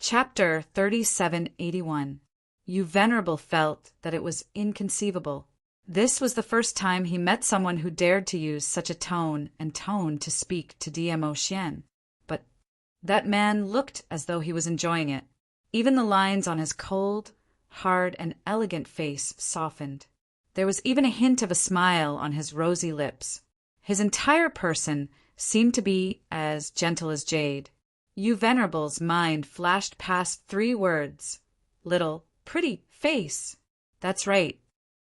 Chapter 3781. You Venerable felt that it was inconceivable. This was the first time he met someone who dared to use such a tone to speak to Dmo Xian. But that man looked as though he was enjoying it. Even the lines on his cold, hard, and elegant face softened. There was even a hint of a smile on his rosy lips. His entire person seemed to be as gentle as jade. You Venerable's mind flashed past 3 words. Little, pretty face. That's right.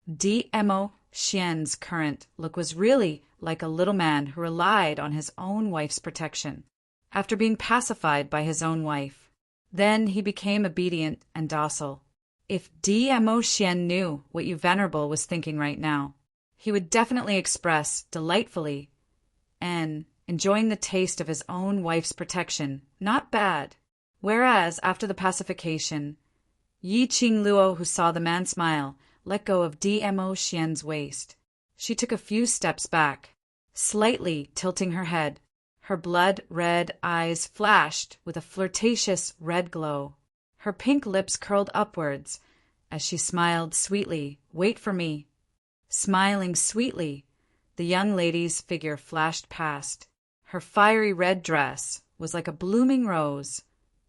Dmo Xian's current look was really like a little man who relied on his own wife's protection, after being pacified by his own wife. Then he became obedient and docile. If Dmo Xian knew what you Venerable was thinking right now, he would definitely express delightfully and enjoying the taste of his own wife's protection, not bad. Whereas, after the pacification, Yi Qingluo, who saw the man smile, let go of Dmo Xian's waist. She took a few steps back, slightly tilting her head. Her blood-red eyes flashed with a flirtatious red glow. Her pink lips curled upwards as she smiled sweetly. Wait for me. Smiling sweetly, the young lady's figure flashed past. Her fiery red dress was like a blooming rose,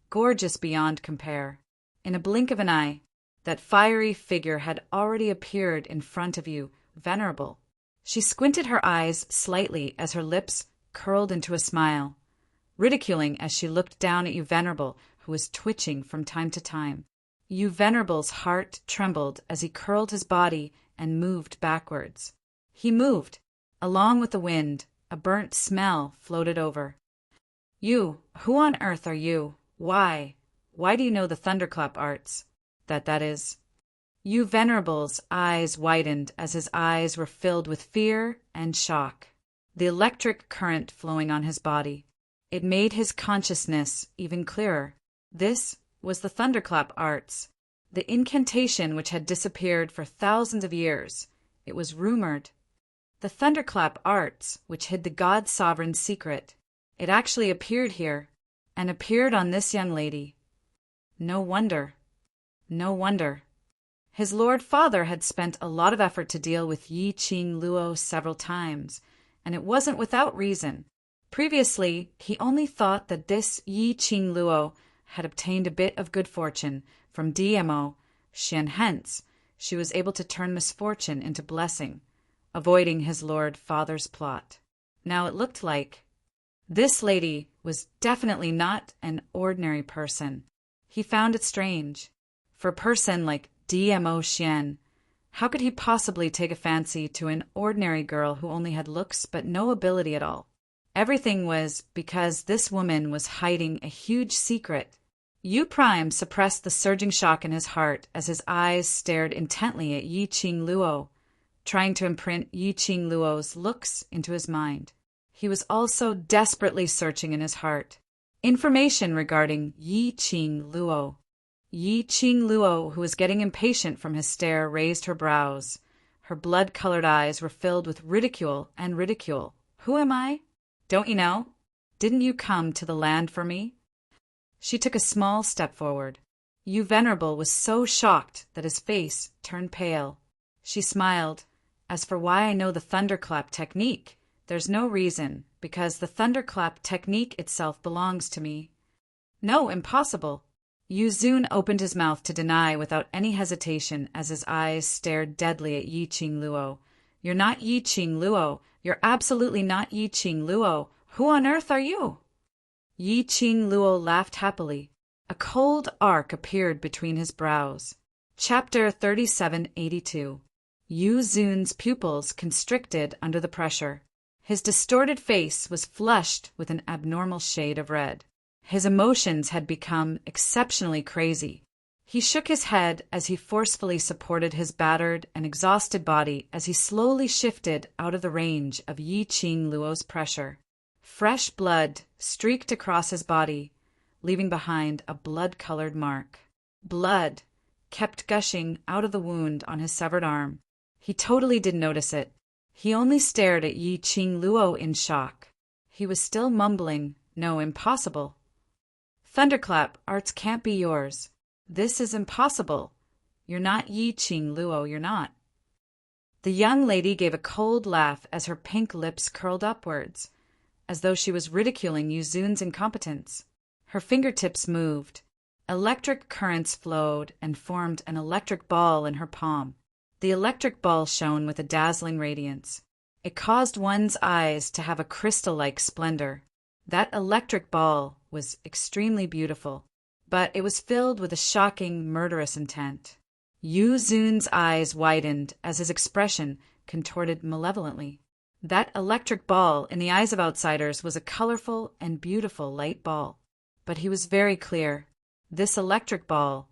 gorgeous beyond compare. In a blink of an eye, that fiery figure had already appeared in front of you, Venerable. She squinted her eyes slightly as her lips curled into a smile, ridiculing as she looked down at you Venerable, who was twitching from time to time. You Venerable's heart trembled as he curled his body and moved backwards. He moved. Along with the wind, a burnt smell floated over. You, who on earth are you? Why do you know the thunderclap arts? That is. You Venerable's eyes widened as his eyes were filled with fear and shock. The electric current flowing on his body. It made his consciousness even clearer. This was the thunderclap arts, the incantation which had disappeared for thousands of years. It was rumored. The thunderclap arts, which hid the God-sovereign's secret. It actually appeared here, and appeared on this young lady. No wonder. No wonder. His Lord Father had spent a lot of effort to deal with Yi Qingluo several times, and it wasn't without reason. Previously, he only thought that this Yi Qingluo had obtained a bit of good fortune from Dmo Xian. Hence, she was able to turn misfortune into blessing, avoiding his Lord Father's plot. Now it looked like this lady was definitely not an ordinary person. He found it strange. For a person like Dmo Xian, how could he possibly take a fancy to an ordinary girl who only had looks but no ability at all? Everything was because this woman was hiding a huge secret. Yu Prime suppressed the surging shock in his heart as his eyes stared intently at Yi Qingluo, trying to imprint Yi Qingluo's looks into his mind. He was also desperately searching in his heart. Information regarding Yi Qingluo. Yi Qingluo, who was getting impatient from his stare, raised her brows. Her blood-colored eyes were filled with ridicule and ridicule. Who am I? Don't you know? Didn't you come to the land for me? She took a small step forward. You Venerable was so shocked that his face turned pale. She smiled. As for why I know the thunderclap technique, there's no reason, because the thunderclap technique itself belongs to me. No, impossible. Yu Zun opened his mouth to deny without any hesitation as his eyes stared deadly at Yi Qingluo. You're not Yi Qingluo. You're absolutely not Yi Qingluo. Who on earth are you? Yi Qingluo laughed happily. A cold arc appeared between his brows. Chapter 3782. Yu Zun's pupils constricted under the pressure. His distorted face was flushed with an abnormal shade of red. His emotions had become exceptionally crazy. He shook his head as he forcefully supported his battered and exhausted body as he slowly shifted out of the range of Yi Qingluo's pressure. Fresh blood streaked across his body, leaving behind a blood-colored mark. Blood kept gushing out of the wound on his severed arm. He totally didn't notice it. He only stared at Yi Qingluo in shock. He was still mumbling, "No, impossible." Thunderclap arts can't be yours. This is impossible. You're not Yi Qing Luo, you're not. The young lady gave a cold laugh as her pink lips curled upwards, as though she was ridiculing Yu Zun's incompetence. Her fingertips moved. Electric currents flowed and formed an electric ball in her palm. The electric ball shone with a dazzling radiance. It caused one's eyes to have a crystal-like splendor. That electric ball was extremely beautiful, but it was filled with a shocking, murderous intent. Yu Zun's eyes widened as his expression contorted malevolently. That electric ball, in the eyes of outsiders, was a colorful and beautiful light ball. But he was very clear. This electric ball,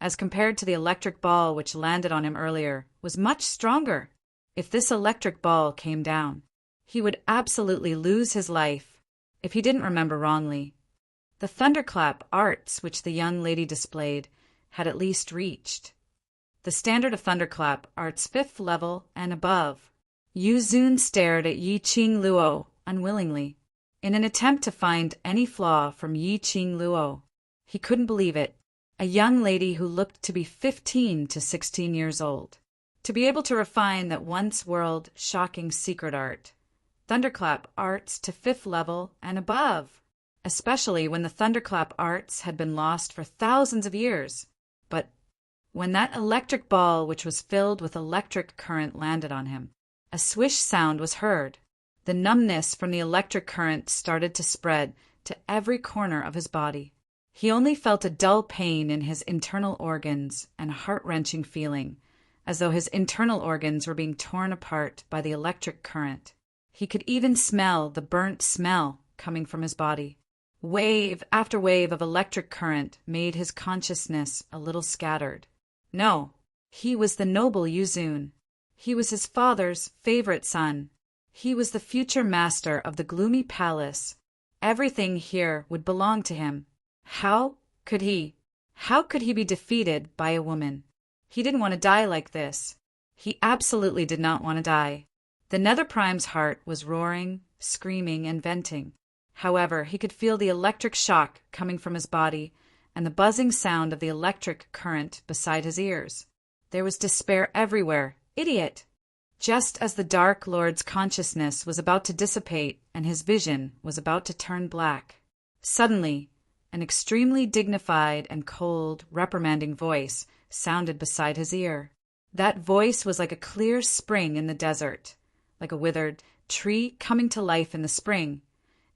as compared to the electric ball which landed on him earlier, was much stronger. If this electric ball came down, he would absolutely lose his life, if he didn't remember wrongly. The thunderclap arts which the young lady displayed had at least reached the standard of thunderclap arts 5th level and above. Yu Zun stared at Yi Qing Luo unwillingly, in an attempt to find any flaw from Yi Qing Luo. He couldn't believe it. A young lady who looked to be 15 to 16 years old. To be able to refine that once world-shocking secret art, thunderclap arts to 5th level and above, especially when the thunderclap arts had been lost for thousands of years. But when that electric ball which was filled with electric current landed on him, a swish sound was heard. The numbness from the electric current started to spread to every corner of his body. He only felt a dull pain in his internal organs and a heart-wrenching feeling, as though his internal organs were being torn apart by the electric current. He could even smell the burnt smell coming from his body. Wave after wave of electric current made his consciousness a little scattered. No, he was the noble Yu Zun. He was his father's favorite son. He was the future master of the gloomy palace. Everything here would belong to him. How could he be defeated by a woman? He didn't want to die like this. He absolutely did not want to die. The Nether Prime's heart was roaring, screaming, and venting. However, he could feel the electric shock coming from his body and the buzzing sound of the electric current beside his ears. There was despair everywhere. Idiot! Just as the Dark Lord's consciousness was about to dissipate and his vision was about to turn black, suddenly, an extremely dignified and cold, reprimanding voice sounded beside his ear. That voice was like a clear spring in the desert, like a withered tree coming to life in the spring.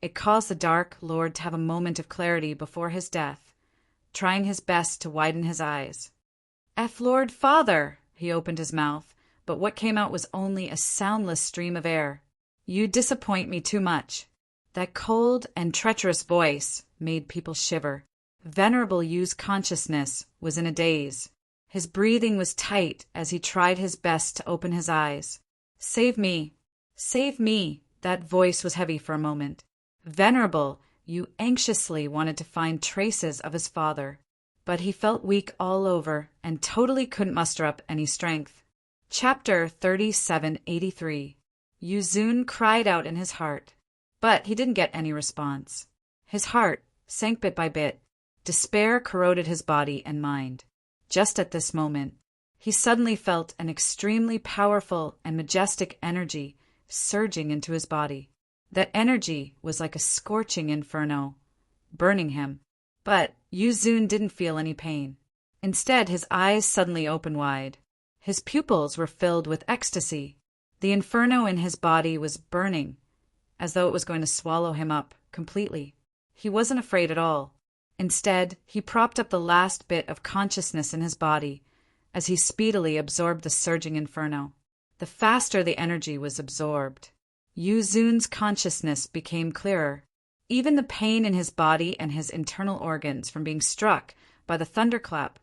It caused the Dark Lord to have a moment of clarity before his death, trying his best to widen his eyes. Lord Father! He opened his mouth, but what came out was only a soundless stream of air. You disappoint me too much. That cold and treacherous voice made people shiver. Venerable Yu's consciousness was in a daze. His breathing was tight as he tried his best to open his eyes. Save me! Save me! That voice was heavy for a moment. Venerable Yu anxiously wanted to find traces of his father, but he felt weak all over and totally couldn't muster up any strength. Chapter 3783. Yu Zun cried out in his heart, but he didn't get any response. His heart sank bit by bit. Despair corroded his body and mind. Just at this moment, he suddenly felt an extremely powerful and majestic energy surging into his body. That energy was like a scorching inferno, burning him. But Yu Zun didn't feel any pain. Instead, his eyes suddenly opened wide. His pupils were filled with ecstasy. The inferno in his body was burning, as though it was going to swallow him up completely. He wasn't afraid at all. Instead, he propped up the last bit of consciousness in his body as he speedily absorbed the surging inferno. The faster the energy was absorbed, Yu Zun's consciousness became clearer. Even the pain in his body and his internal organs from being struck by the thunderclap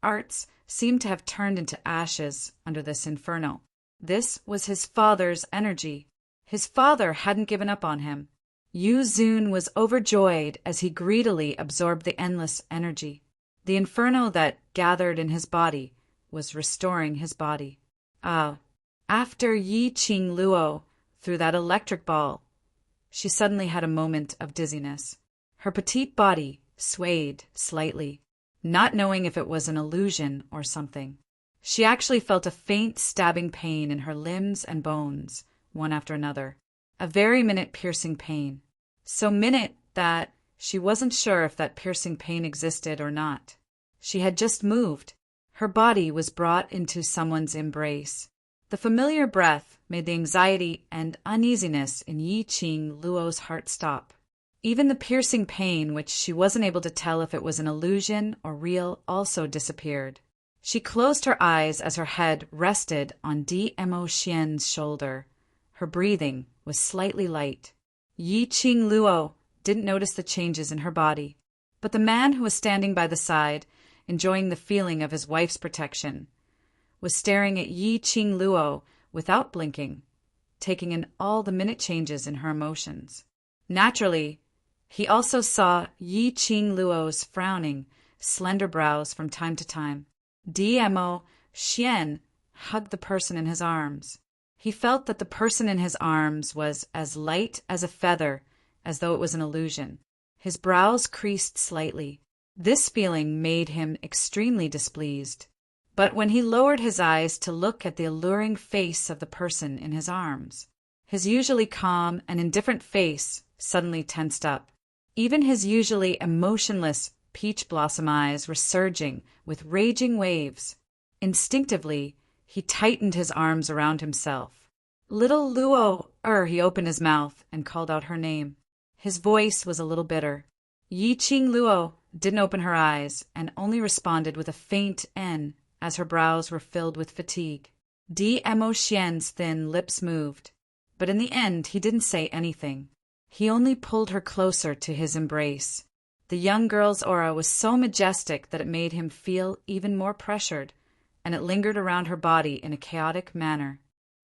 arts seemed to have turned into ashes under this inferno. This was his father's energy. His father hadn't given up on him. Yu Zun was overjoyed as he greedily absorbed the endless energy. The inferno that gathered in his body was restoring his body. After Yi Qing Luo threw that electric ball, she suddenly had a moment of dizziness. Her petite body swayed slightly, not knowing if it was an illusion or something. She actually felt a faint stabbing pain in her limbs and bones, one after another. A very minute piercing pain. So minute that she wasn't sure if that piercing pain existed or not. She had just moved. Her body was brought into someone's embrace. The familiar breath made the anxiety and uneasiness in Yi-Ching Luo's heart stop. Even the piercing pain, which she wasn't able to tell if it was an illusion or real, also disappeared. She closed her eyes as her head rested on Dmo Xian's shoulder. Her breathing was slightly light. Yi-Ching Luo didn't notice the changes in her body, but the man who was standing by the side, enjoying the feeling of his wife's protection, was staring at Yi-Ching Luo without blinking, taking in all the minute changes in her emotions. Naturally, he also saw Yi-Ching Luo's frowning, slender brows from time to time. Dmo Xian hugged the person in his arms. He felt that the person in his arms was as light as a feather, as though it was an illusion. His brows creased slightly. This feeling made him extremely displeased. But when he lowered his eyes to look at the alluring face of the person in his arms, his usually calm and indifferent face suddenly tensed up. Even his usually emotionless peach blossom eyes were surging with raging waves. Instinctively, he tightened his arms around himself. "Little Luo!" He opened his mouth and called out her name. His voice was a little bitter. Yi-Ching Luo didn't open her eyes and only responded with a faint N as her brows were filled with fatigue. Dmo Xian's thin lips moved, but in the end he didn't say anything. He only pulled her closer to his embrace. The young girl's aura was so majestic that it made him feel even more pressured, and it lingered around her body in a chaotic manner.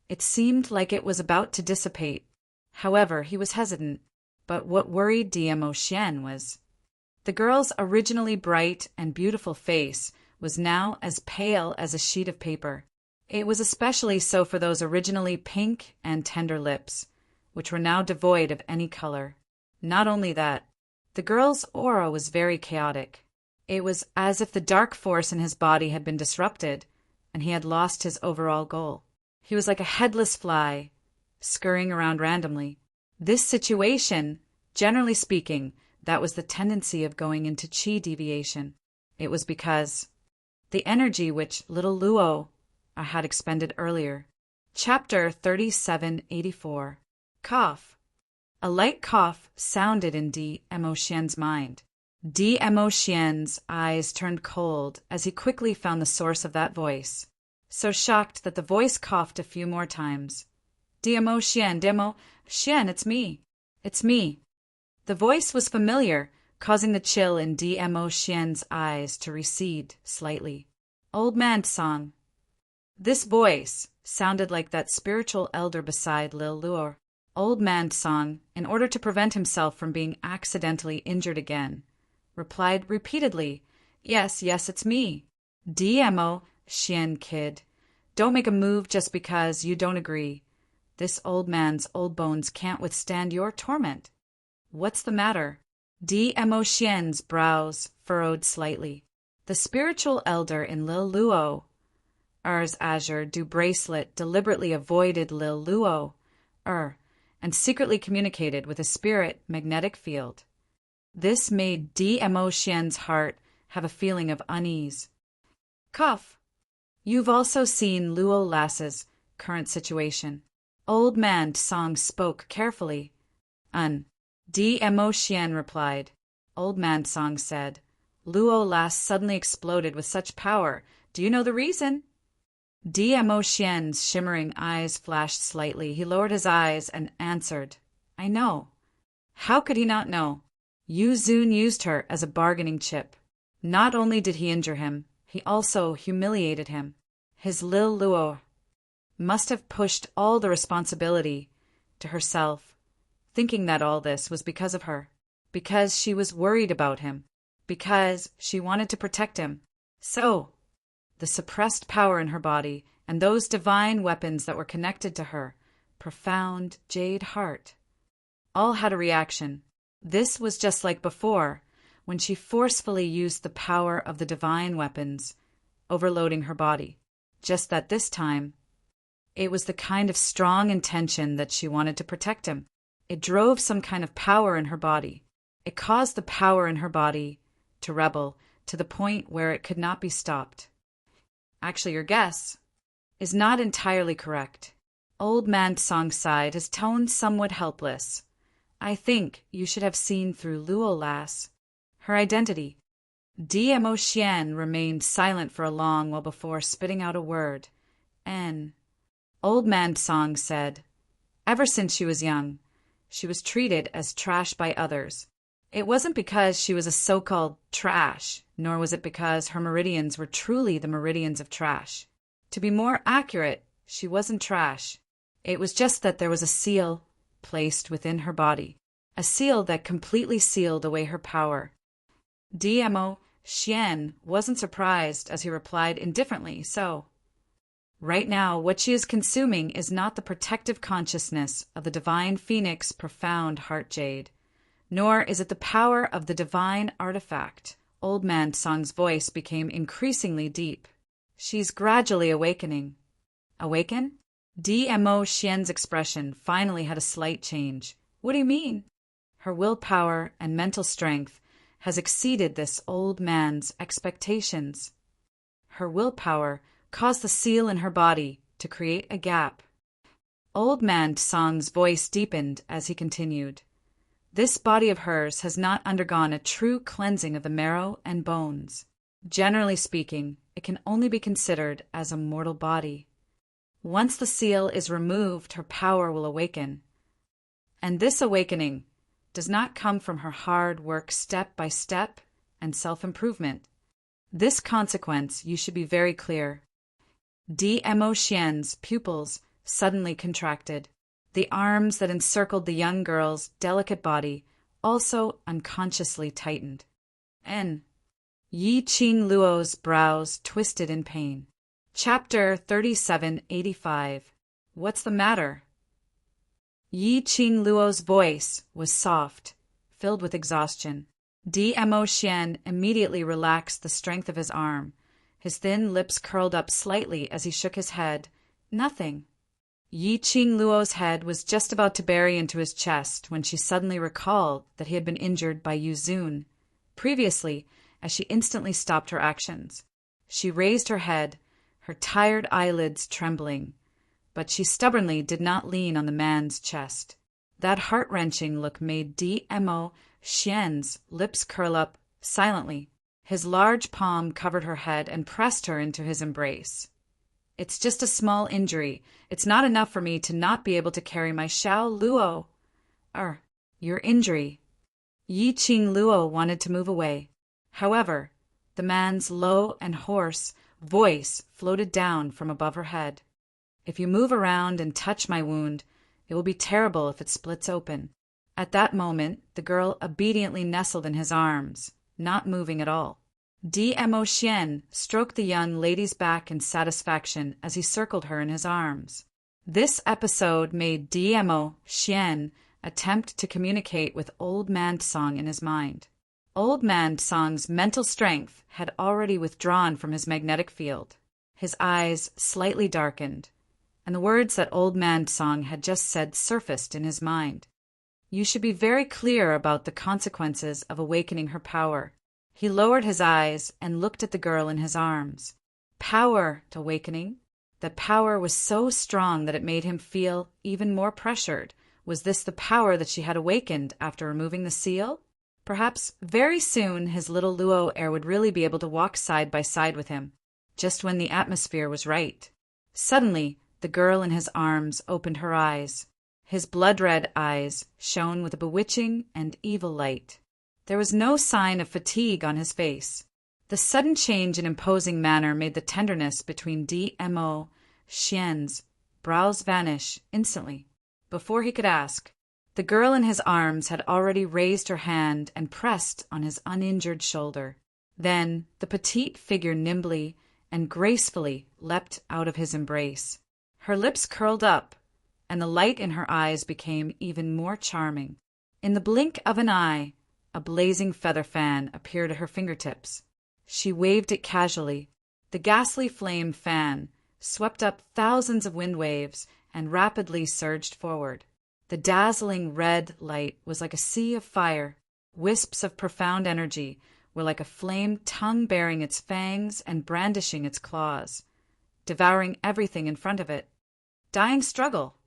It seemed like it was about to dissipate. However, he was hesitant. But what worried Dmo Xian was the girl's originally bright and beautiful face was now as pale as a sheet of paper. It was especially so for those originally pink and tender lips, which were now devoid of any color. Not only that, the girl's aura was very chaotic. It was as if the dark force in his body had been disrupted, and he had lost his overall goal. He was like a headless fly, scurrying around randomly. This situation, generally speaking, that was the tendency of going into qi deviation. It was because the energy which little Luo had expended earlier. Chapter 3784. Cough. A light cough sounded in Dmo Xian's mind. Dmo Xian's eyes turned cold as he quickly found the source of that voice, so shocked that the voice coughed a few more times. Dmo Xian, it's me. It's me. The voice was familiar, causing the chill in Dmo Xian's eyes to recede slightly. Old man Song. This voice sounded like that spiritual elder beside Lil Luo. Old man Song, in order to prevent himself from being accidentally injured again, replied repeatedly, Yes, it's me. Dmo Xian, kid. Don't make a move just because you don't agree. This old man's old bones can't withstand your torment. What's the matter? Dmo Xian's brows furrowed slightly. The spiritual elder in Lil Luo's azure dew bracelet deliberately avoided Lil Luo and secretly communicated with a spirit magnetic field. This made Dmo Xian's heart have a feeling of unease. Cough. You've also seen Luo Lass's current situation. Old man Song spoke carefully. Dmo Xian replied. Old man Song said, Luo Lass suddenly exploded with such power. Do you know the reason? Dmo Xian's shimmering eyes flashed slightly. He lowered his eyes and answered, I know. How could he not know? Yu Zun used her as a bargaining chip. Not only did he injure him, he also humiliated him. His Lil Luo must have pushed all the responsibility to herself, thinking that all this was because of her, because she was worried about him, because she wanted to protect him. So, the suppressed power in her body and those divine weapons that were connected to her profound jade heart all had a reaction. This was just like before, when she forcefully used the power of the divine weapons, overloading her body. Just that this time, it was the kind of strong intention that she wanted to protect him. It drove some kind of power in her body. It caused the power in her body to rebel to the point where it could not be stopped. Actually, your guess is not entirely correct. Old Man Song sighed, his tone somewhat helpless. I think you should have seen through Luo Lass. Her identity. DMO Xian remained silent for a long while before spitting out a word. N. Old Man Song said, ever since she was young, she was treated as trash by others. It wasn't because she was a so-called trash, nor was it because her meridians were truly the meridians of trash. To be more accurate, she wasn't trash. It was just that there was a seal placed within her body, a seal that completely sealed away her power. DMO Xian wasn't surprised as he replied indifferently, so, right now, what she is consuming is not the protective consciousness of the divine phoenix profound heart jade, nor is it the power of the divine artifact. Old Man Song's voice became increasingly deep. She's gradually awakening. Awaken? DMO Xian's expression finally had a slight change. What do you mean? Her willpower and mental strength has exceeded this old man's expectations. Her willpower caused the seal in her body to create a gap. Old Man Song's voice deepened as he continued. This body of hers has not undergone a true cleansing of the marrow and bones. Generally speaking, it can only be considered as a mortal body. Once the seal is removed, her power will awaken. And this awakening does not come from her hard work step by step and self-improvement. This consequence, you should be very clear. DMO Xian's pupils suddenly contracted. The arms that encircled the young girl's delicate body also unconsciously tightened. N. Yi Qing Luo's brows twisted in pain. Chapter 3785. What's the matter? Yi Qing Luo's voice was soft, filled with exhaustion. DMO Xian immediately relaxed the strength of his arm. His thin lips curled up slightly as he shook his head. Nothing. Yi Qing Luo's head was just about to bury into his chest when she suddenly recalled that he had been injured by Yu Zun previously, as she instantly stopped her actions. She raised her head, her tired eyelids trembling, but she stubbornly did not lean on the man's chest. That heart-wrenching look made DMO Xian's lips curl up silently. His large palm covered her head and pressed her into his embrace. It's just a small injury. It's not enough for me to not be able to carry my Xiao Luo. Your injury. Yi Qing Luo wanted to move away. However, the man's low and hoarse voice floated down from above her head. If you move around and touch my wound, it will be terrible if it splits open. At that moment, the girl obediently nestled in his arms, not moving at all. DMO Xian stroked the young lady's back in satisfaction as he circled her in his arms. This episode made DMO Xian attempt to communicate with Old Man Song in his mind. Old Man Song's mental strength had already withdrawn from his magnetic field. His eyes slightly darkened, and the words that Old Man Song had just said surfaced in his mind. You should be very clear about the consequences of awakening her power. He lowered his eyes and looked at the girl in his arms. Power awakening? The power was so strong that it made him feel even more pressured. Was this the power that she had awakened after removing the seal? Perhaps very soon his little Luo heir would really be able to walk side by side with him, just when the atmosphere was right. Suddenly, the girl in his arms opened her eyes. His blood-red eyes shone with a bewitching and evil light. There was no sign of fatigue on his face. The sudden change in imposing manner made the tenderness between DMO Xian's brows vanish instantly. Before he could ask, the girl in his arms had already raised her hand and pressed on his uninjured shoulder. Then the petite figure nimbly and gracefully leapt out of his embrace. Her lips curled up, and the light in her eyes became even more charming. In the blink of an eye, a blazing feather fan appeared at her fingertips. She waved it casually. The ghastly flame fan swept up thousands of wind waves and rapidly surged forward. The dazzling red light was like a sea of fire. Wisps of profound energy were like a flame tongue baring its fangs and brandishing its claws, devouring everything in front of it. Dying struggle.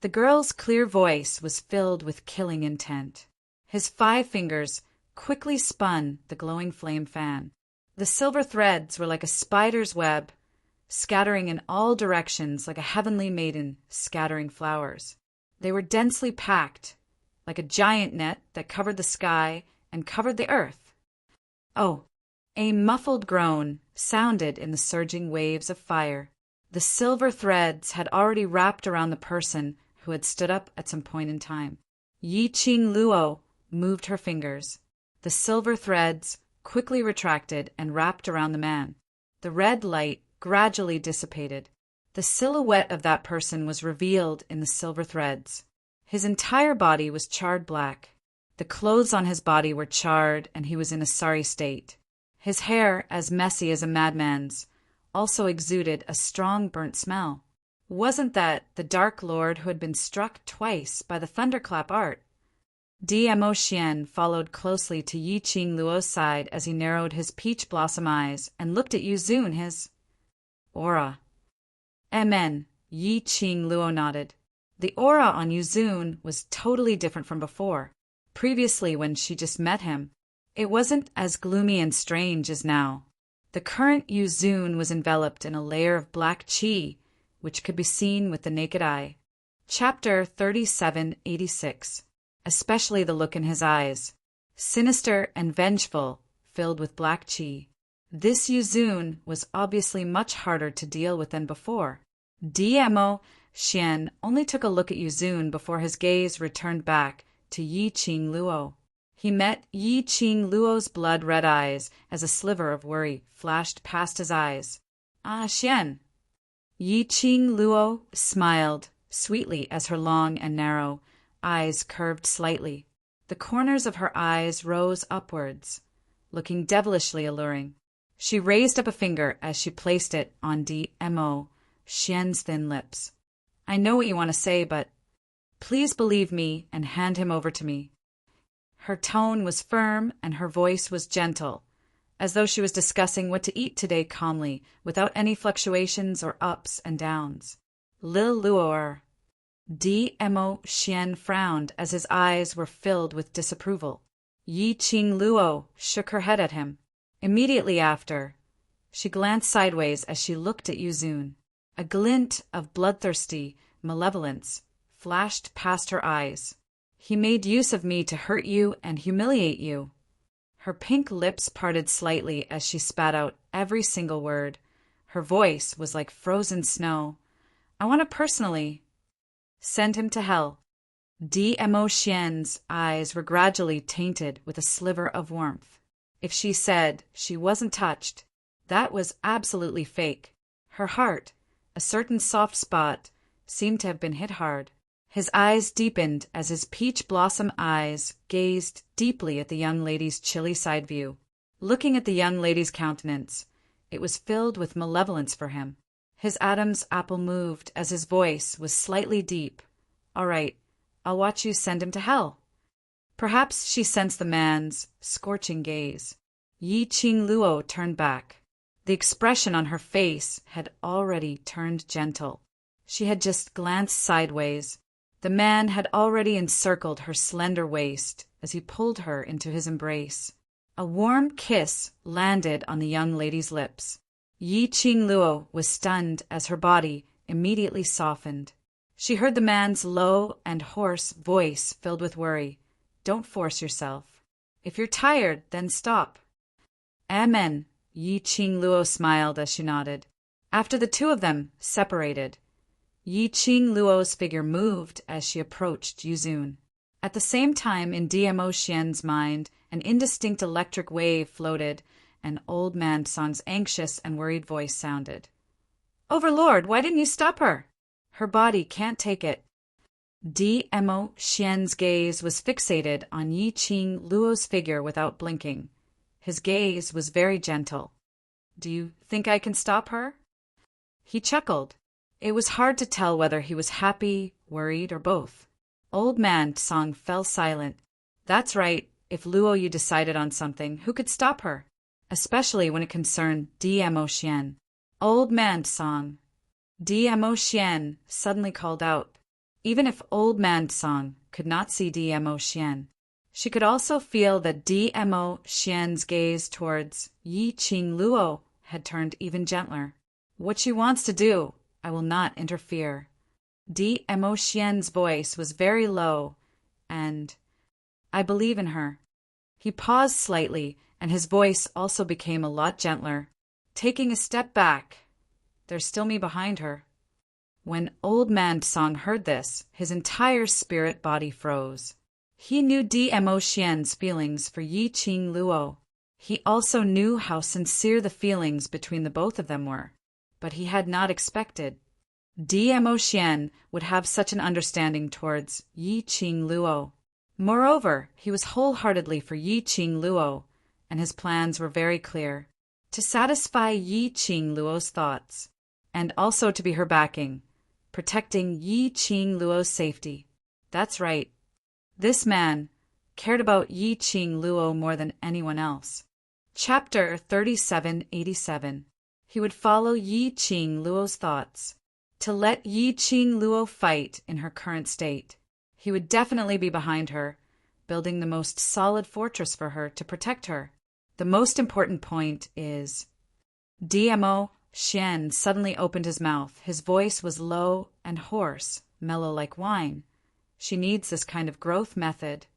The girl's clear voice was filled with killing intent. His 5 fingers quickly spun the glowing flame fan. The silver threads were like a spider's web, scattering in all directions like a heavenly maiden scattering flowers. They were densely packed, like a giant net that covered the sky and covered the earth. Oh, a muffled groan sounded in the surging waves of fire. The silver threads had already wrapped around the person who had stood up at some point in time. Yi Qing Luo moved her fingers. The silver threads quickly retracted and wrapped around the man. The red light gradually dissipated. The silhouette of that person was revealed in the silver threads. His entire body was charred black. The clothes on his body were charred, and he was in a sorry state. His hair, as messy as a madman's, also exuded a strong burnt smell. Wasn't that the Dark Lord who had been struck twice by the thunderclap art? DMO Xian followed closely to Yi Qing Luo's side as he narrowed his peach blossom eyes and looked at Yuzun, his aura. Amen, Yi Qing Luo nodded. The aura on Yuzun was totally different from before. Previously, when she just met him, it wasn't as gloomy and strange as now. The current Yuzun was enveloped in a layer of black qi, which could be seen with the naked eye. Chapter 3786. Especially the look in his eyes, sinister and vengeful, filled with black qi. This Yuzun was obviously much harder to deal with than before. DMO Xian only took a look at Yuzun before his gaze returned back to Yi Qing Luo. He met Yi Qing Luo's blood-red eyes as a sliver of worry flashed past his eyes. Ah, Xian. Yi Qing Luo smiled sweetly as her long and narrow eyes curved slightly. The corners of her eyes rose upwards, looking devilishly alluring. She raised up a finger as she placed it on DMO Xian's thin lips. I know what you want to say, but please believe me and hand him over to me. Her tone was firm and her voice was gentle, as though she was discussing what to eat today calmly, without any fluctuations or ups and downs. Lil Luor. DMO Xian frowned as his eyes were filled with disapproval. Yi Qing Luo shook her head at him. Immediately after, she glanced sideways as she looked at Yuzun. A glint of bloodthirsty malevolence flashed past her eyes. He made use of me to hurt you and humiliate you. Her pink lips parted slightly as she spat out every single word. Her voice was like frozen snow. I want to personally send him to hell. DMO Xian's eyes were gradually tainted with a sliver of warmth. If she said she wasn't touched, that was absolutely fake. Her heart, a certain soft spot, seemed to have been hit hard. His eyes deepened as his peach blossom eyes gazed deeply at the young lady's chilly side view. Looking at the young lady's countenance, it was filled with malevolence for him. His Adam's apple moved as his voice was slightly deep. All right, I'll watch you send him to hell. Perhaps she sensed the man's scorching gaze. Yi Qing Luo turned back. The expression on her face had already turned gentle. She had just glanced sideways. The man had already encircled her slender waist as he pulled her into his embrace. A warm kiss landed on the young lady's lips. Yi Qing Luo was stunned as her body immediately softened. She heard the man's low and hoarse voice filled with worry. Don't force yourself. If you're tired, then stop. Amen, Yi Qing Luo smiled as she nodded. After the two of them separated, Yi Qing Luo's figure moved as she approached Yuzun. At the same time, in DMO Xian's mind, an indistinct electric wave floated, and old man Song's anxious and worried voice sounded. Overlord, why didn't you stop her? Her body can't take it. Dmo Xian's gaze was fixated on Yi Qing Luo's figure without blinking. His gaze was very gentle. "Do you think I can stop her?" He chuckled. It was hard to tell whether he was happy, worried, or both. Old Man Tsang fell silent. That's right, if Luo Yu decided on something, who could stop her? Especially when it concerned Dmo Xian. Old Man Tsang. Dmo Xian suddenly called out. Even if Old Man Tsang could not see Dmo Xian, she could also feel that Dmo Xian's gaze towards Yi Qing Luo had turned even gentler. What she wants to do, I will not interfere. Dmo Xian's voice was very low, and I believe in her. He paused slightly, and his voice also became a lot gentler. Taking a step back, there's still me behind her. When Old Man Tsang heard this, his entire spirit body froze. He knew Dmo Xian's feelings for Yi Qing Luo. He also knew how sincere the feelings between the both of them were. But he had not expected Dmo Xian would have such an understanding towards Yi Qing Luo. Moreover, he was wholeheartedly for Yi Qing Luo, and his plans were very clear. To satisfy Yi Qing Luo's thoughts, and also to be her backing, protecting Yi Qing Luo's safety. That's right. This man cared about Yi Qing Luo more than anyone else. Chapter 3787. He would follow Yi Qing Luo's thoughts. To let Yi Qing Luo fight in her current state. He would definitely be behind her, building the most solid fortress for her to protect her. The most important point is Dmo Xian suddenly opened his mouth. His voice was low and hoarse, mellow like wine. She needs this kind of growth method.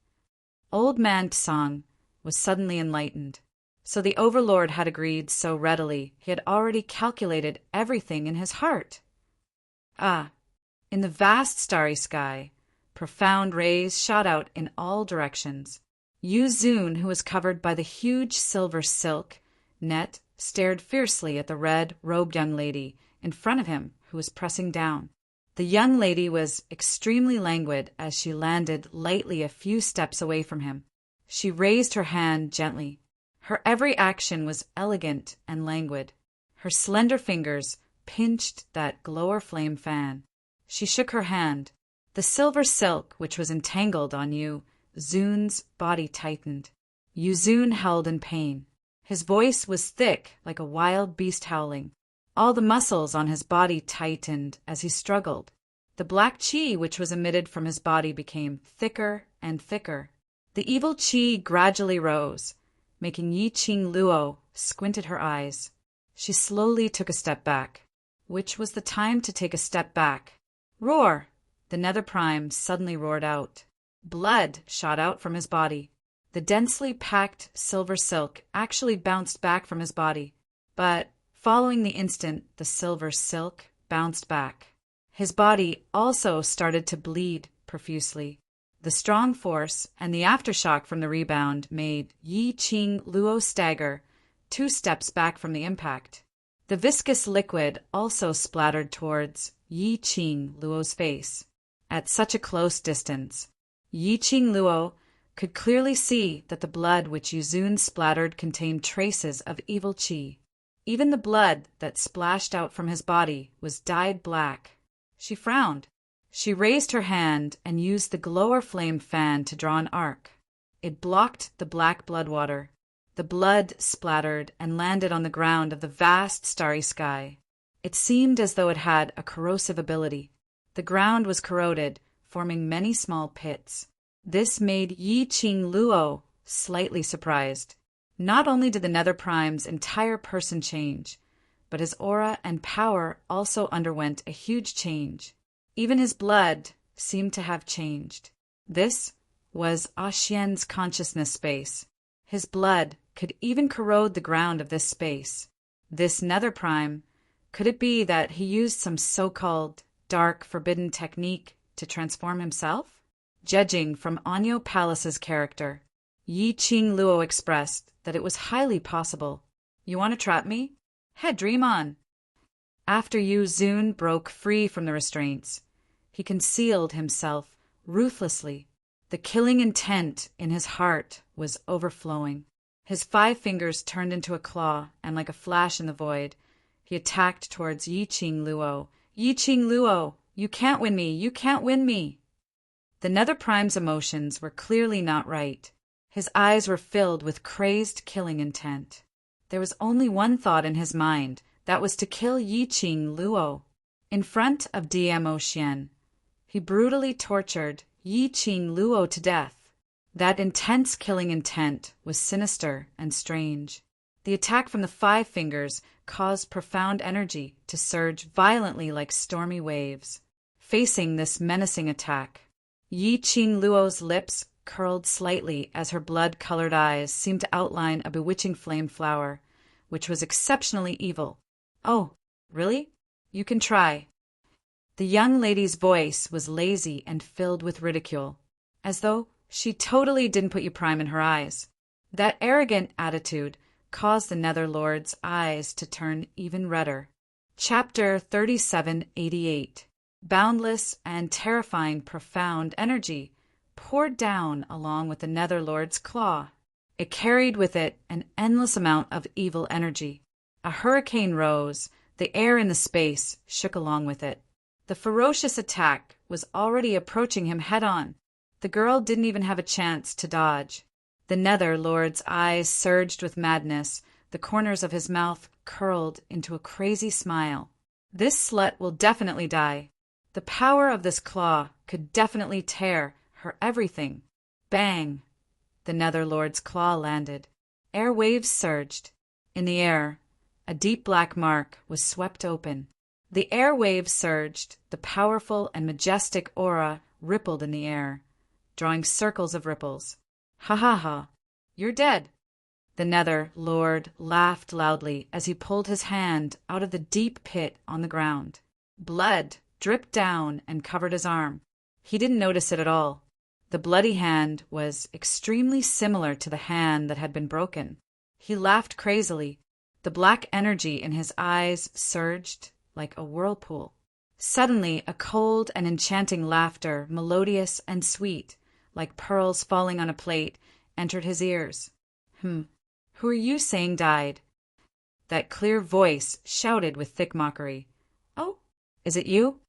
Old Man Tsang was suddenly enlightened. So the Overlord had agreed so readily. He had already calculated everything in his heart. In the vast starry sky, profound rays shot out in all directions. Yu Zun, who was covered by the huge silver silk net, stared fiercely at the red-robed young lady in front of him who was pressing down. The young lady was extremely languid as she landed lightly a few steps away from him. She raised her hand gently. Her every action was elegant and languid. Her slender fingers pinched that glower flame fan. She shook her hand. The silver silk, which was entangled on Yu Zun's body, tightened. Yu Zun held in pain. His voice was thick, like a wild beast howling. All the muscles on his body tightened as he struggled. The black qi which was emitted from his body became thicker and thicker. The evil qi gradually rose, making Yi Qing Luo squint at her eyes. She slowly took a step back. Which was the time to take a step back. Roar! The Nether Prime suddenly roared out. Blood shot out from his body. The densely packed silver silk actually bounced back from his body, but following the instant the silver silk bounced back, his body also started to bleed profusely. The strong force and the aftershock from the rebound made Yi Qing Luo stagger 2 steps back from the impact. The viscous liquid also splattered towards Yi Qing Luo's face. At such a close distance, Yi Qing Luo could clearly see that the blood which Yu Zun splattered contained traces of evil qi. Even the blood that splashed out from his body was dyed black. She frowned. She raised her hand and used the glower flame fan to draw an arc. It blocked the black blood water. The blood splattered and landed on the ground of the vast starry sky. It seemed as though it had a corrosive ability. The ground was corroded, forming many small pits. This made Yi Qing Luo slightly surprised. Not only did the Nether Prime's entire person change, but his aura and power also underwent a huge change. Even his blood seemed to have changed. This was Xian's consciousness space. His blood could even corrode the ground of this space. This Nether Prime, could it be that he used some so-called dark, forbidden technique to transform himself? Judging from Anyo Palace's character, Yi Qing Luo expressed that it was highly possible. You want to trap me? Dream on. After Yu Zun broke free from the restraints, He concealed himself ruthlessly. The killing intent in his heart was overflowing. His 5 fingers turned into a claw, and like a flash in the void, he attacked towards Yi-Ching Luo. Yi-Ching Luo, you can't win me! You can't win me! The Nether Prime's emotions were clearly not right. His eyes were filled with crazed killing intent. There was only one thought in his mind, that was to kill Yi-Ching Luo. In front of DMO Xian, he brutally tortured Yi-Ching Luo to death. That intense killing intent was sinister and strange. The attack from the 5 fingers caused profound energy to surge violently like stormy waves. Facing this menacing attack, Yi-Ching Luo's lips curled slightly as her blood-colored eyes seemed to outline a bewitching flame flower, which was exceptionally evil. "Oh, really? You can try." The young lady's voice was lazy and filled with ridicule, as though she totally didn't put you prime in her eyes. That arrogant attitude caused the Nether Lord's eyes to turn even redder. Chapter 3788. Boundless and terrifying profound energy poured down along with the Nether Lord's claw. It carried with it an endless amount of evil energy. A hurricane rose, the air in the space shook along with it. The ferocious attack was already approaching him head-on. The girl didn't even have a chance to dodge. The Nether Lord's eyes surged with madness, the corners of his mouth curled into a crazy smile. This slut will definitely die. The power of this claw could definitely tear her everything. Bang! The Nether Lord's claw landed. Air waves surged. In the air, a deep black mark was swept open. The air waves surged, the powerful and majestic aura rippled in the air, drawing circles of ripples. "Ha ha ha! You're dead!" The Nether Lord laughed loudly as he pulled his hand out of the deep pit on the ground. Blood dripped down and covered his arm. He didn't notice it at all. The bloody hand was extremely similar to the hand that had been broken. He laughed crazily. The black energy in his eyes surged like a whirlpool. Suddenly, a cold and enchanting laughter, melodious and sweet, like pearls falling on a plate, entered his ears. Who are you saying died?" That clear voice shouted with thick mockery. "Oh, is it you?"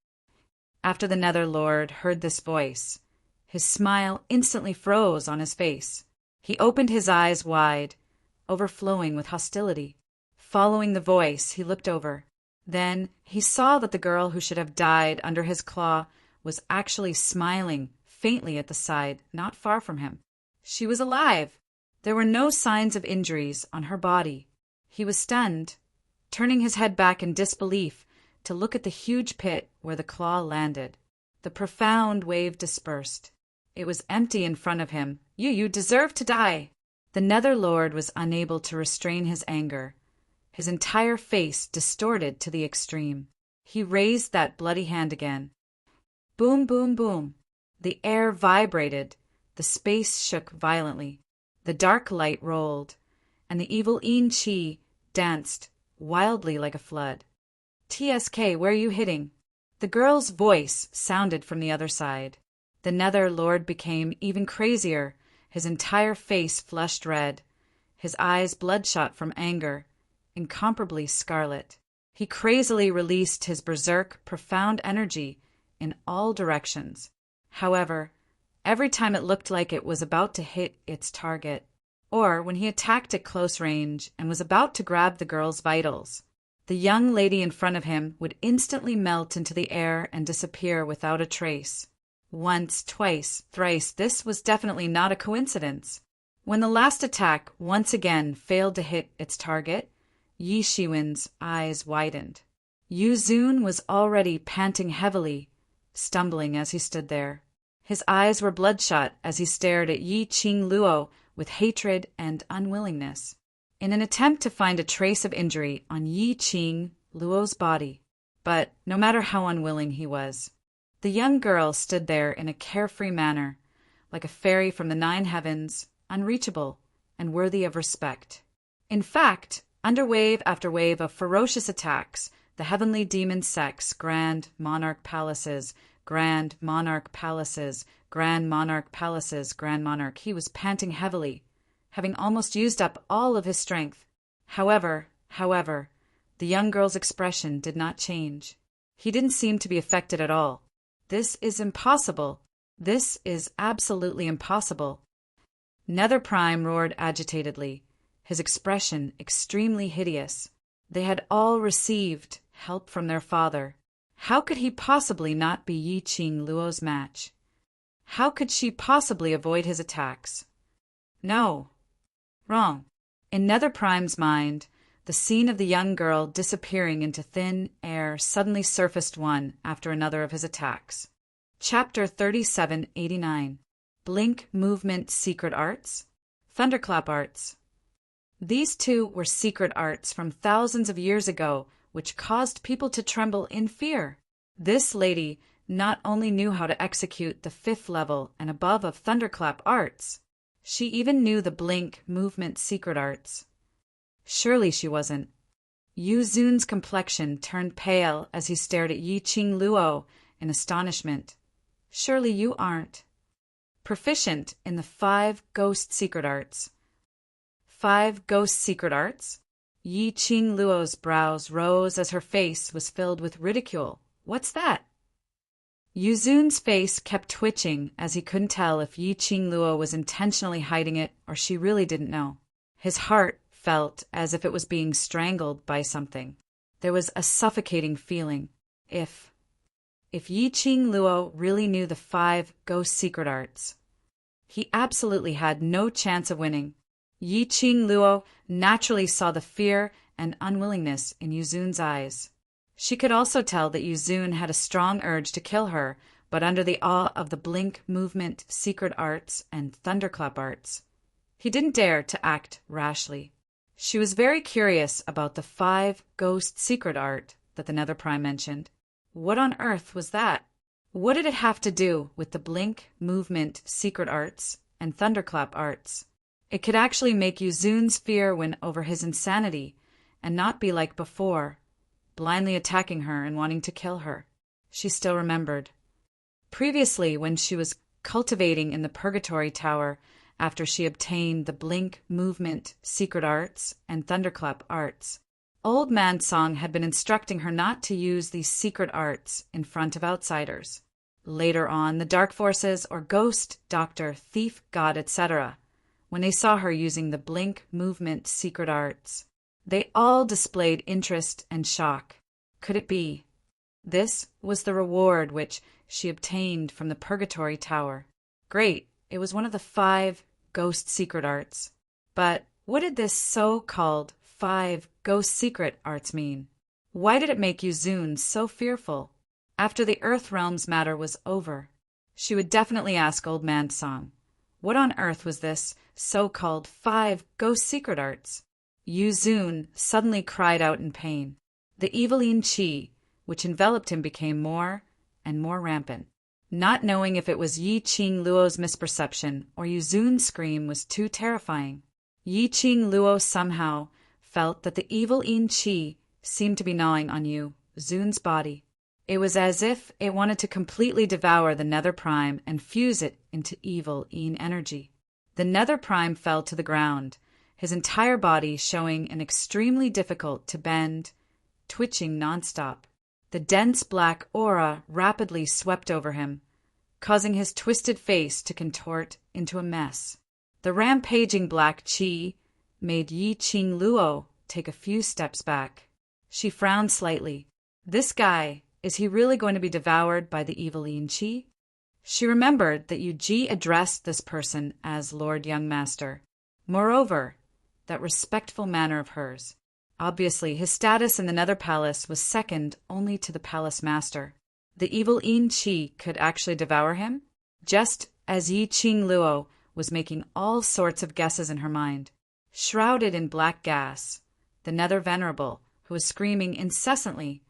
After the Nether Lord heard this voice, his smile instantly froze on his face. He opened his eyes wide, overflowing with hostility. Following the voice, he looked over. Then he saw that the girl who should have died under his claw was actually smiling faintly at the side, not far from him. She was alive. There were no signs of injuries on her body. He was stunned, turning his head back in disbelief to look at the huge pit where the claw landed. The profound wave dispersed. It was empty in front of him. You deserve to die!" The Nether Lord was unable to restrain his anger. His entire face distorted to the extreme. He raised that bloody hand again. Boom, boom, boom. The air vibrated. The space shook violently. The dark light rolled, and the evil Yin-Chi danced wildly like a flood. "TSK, where are you hitting?" The girl's voice sounded from the other side. The Nether Lord became even crazier, his entire face flushed red, his eyes bloodshot from anger, incomparably scarlet. He crazily released his berserk, profound energy in all directions. However, every time it looked like it was about to hit its target, or when he attacked at close range and was about to grab the girl's vitals, the young lady in front of him would instantly melt into the air and disappear without a trace. Once, twice, thrice, this was definitely not a coincidence. When the last attack once again failed to hit its target, Yi Shiwen's eyes widened. Yu Zun was already panting heavily, stumbling as he stood there. His eyes were bloodshot as he stared at Yi-Ching Luo with hatred and unwillingness, in an attempt to find a trace of injury on Yi-Ching Luo's body. But no matter how unwilling he was, the young girl stood there in a carefree manner, like a fairy from the 9 heavens, unreachable and worthy of respect. In fact, under wave after wave of ferocious attacks, the heavenly demon sect's grand monarch palaces grand monarch palaces, grand monarch palaces, grand monarch. He was panting heavily, having almost used up all of his strength. However, the young girl's expression did not change. He didn't seem to be affected at all. This is impossible. This is absolutely impossible. Nether Prime roared agitatedly, his expression extremely hideous. They had all received help from their father. How could he possibly not be Yi Qing Luo's match? How could she possibly avoid his attacks? No. Wrong. In Nether Prime's mind, the scene of the young girl disappearing into thin air suddenly surfaced one after another of his attacks. Chapter 3789. Blink Movement Secret Arts? Thunderclap Arts. These two were secret arts from thousands of years ago which caused people to tremble in fear. This lady not only knew how to execute the 5th level and above of Thunderclap Arts, she even knew the Blink Movement Secret Arts. Surely she wasn't. Yu Zun's complexion turned pale as he stared at Yi Qing Luo in astonishment. Surely you aren't proficient in the 5 ghost secret arts. 5 ghost secret arts? Yi Qing Luo's brows rose as her face was filled with ridicule. What's that? Yu Zun's face kept twitching as he couldn't tell if Yi Qing Luo was intentionally hiding it or she really didn't know. His heart felt as if it was being strangled by something. There was a suffocating feeling. If Yi Qing Luo really knew the 5 ghost secret arts, he absolutely had no chance of winning. Yi Qing Luo naturally saw the fear and unwillingness in Yu Zun's eyes. She could also tell that Yu Zun had a strong urge to kill her, but under the awe of the Blink Movement Secret Arts and Thunderclap Arts, he didn't dare to act rashly. She was very curious about the 5 ghost secret art that the Nether Prime mentioned. What on earth was that? What did it have to do with the Blink Movement Secret Arts and Thunderclap Arts? It could actually make Yu Zun's fear win over his insanity and not be like before, blindly attacking her and wanting to kill her. She still remembered. Previously, when she was cultivating in the Purgatory Tower after she obtained the Blink Movement Secret Arts and Thunderclap Arts, Old Man Song had been instructing her not to use these secret arts in front of outsiders. Later on, the Dark Forces or Ghost, Doctor, Thief, God, etc., when they saw her using the Blink Movement Secret Arts, they all displayed interest and shock. Could it be? This was the reward which she obtained from the Purgatory Tower. Great, it was one of the 5 ghost secret arts. But what did this so-called 5 ghost secret arts mean? Why did it make Yu Zun so fearful? After the Earth Realm's matter was over, she would definitely ask Old Man Song, what on earth was this so-called 5 ghost secret arts? Yu Zun suddenly cried out in pain. The eviline qi, which enveloped him, became more and more rampant. Not knowing if it was Yi Qing Luo's misperception or Yu Zun's scream was too terrifying. Yi Qing Luo somehow felt that the evil Yin Qi seemed to be gnawing on Yu Zun's body. It was as if it wanted to completely devour the Nether Prime and fuse it into evil Yin energy. The Nether Prime fell to the ground, his entire body showing an extremely difficult to bend, twitching nonstop. The dense black aura rapidly swept over him, causing his twisted face to contort into a mess. The rampaging black qi made Yi Qing Luo take a few steps back. She frowned slightly. This guy, is he really going to be devoured by the evil Yin Qi? She remembered that Yu Ji addressed this person as Lord Young Master. Moreover, that respectful manner of hers. Obviously, his status in the Nether Palace was second only to the Palace Master. The evil Yin Qi could actually devour him? Just as Yi Qing Luo was making all sorts of guesses in her mind. Shrouded in black gas, the Nether Venerable, who was screaming incessantly,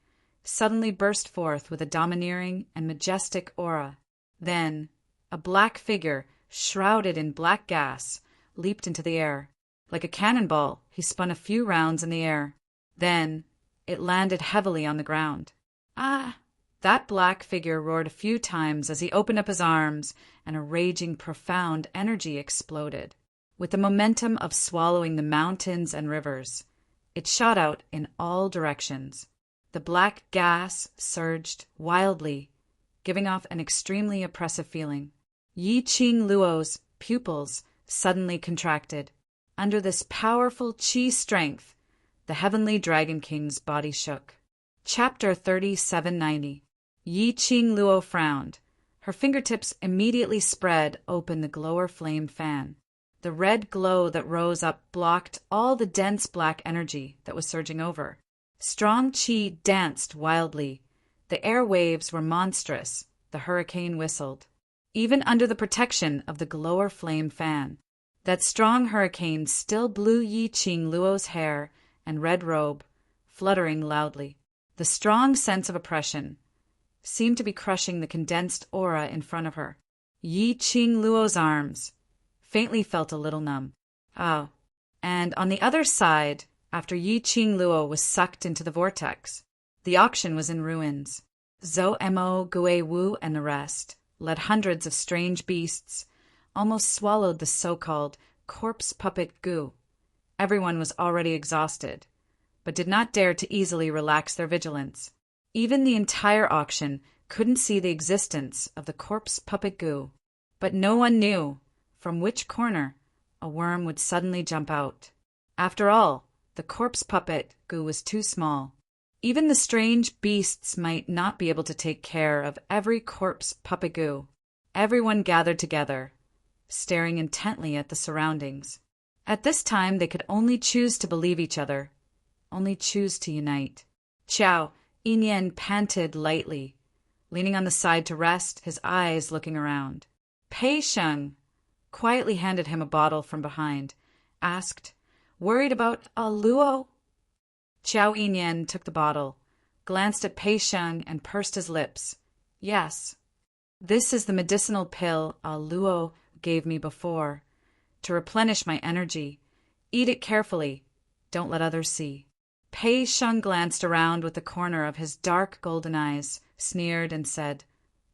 suddenly burst forth with a domineering and majestic aura. Then, a black figure, shrouded in black gas, leaped into the air. Like a cannonball, he spun a few rounds in the air. Then, it landed heavily on the ground. Ah! That black figure roared a few times as he opened up his arms, and a raging, profound energy exploded. With the momentum of swallowing the mountains and rivers, it shot out in all directions. The black gas surged wildly, giving off an extremely oppressive feeling. Yi Qing Luo's pupils suddenly contracted. Under this powerful qi strength, the heavenly Dragon King's body shook. Chapter 3790. Yi Qing Luo frowned. Her fingertips immediately spread open the glower flame fan. The red glow that rose up blocked all the dense black energy that was surging over. Strong qi danced wildly. The air waves were monstrous. The hurricane whistled. Even under the protection of the glower flame fan, that strong hurricane still blew Yi Qing Luo's hair and red robe, fluttering loudly. The strong sense of oppression seemed to be crushing the condensed aura in front of her. Yi Qing Luo's arms faintly felt a little numb. Oh, and on the other side, after Yi Qing Luo was sucked into the vortex, the auction was in ruins. Zhou Mo, Gui Wu, and the rest, led hundreds of strange beasts, almost swallowed the so-called corpse puppet Gu. Everyone was already exhausted, but did not dare to easily relax their vigilance. Even the entire auction couldn't see the existence of the corpse puppet Gu, but no one knew from which corner a worm would suddenly jump out. After all, the corpse puppet Gu was too small. Even the strange beasts might not be able to take care of every corpse puppet Gu. Everyone gathered together, staring intently at the surroundings. At this time, they could only choose to believe each other, only choose to unite. Qiao Yinyan panted lightly, leaning on the side to rest, his eyes looking around. Pei Sheng quietly handed him a bottle from behind, asked, "Worried about Luo?" Qiao Yinyan took the bottle, glanced at Pei Sheng, and pursed his lips. "Yes. This is the medicinal pill Luo gave me before, to replenish my energy. Eat it carefully. Don't let others see." Pei Sheng glanced around with the corner of his dark golden eyes, sneered, and said,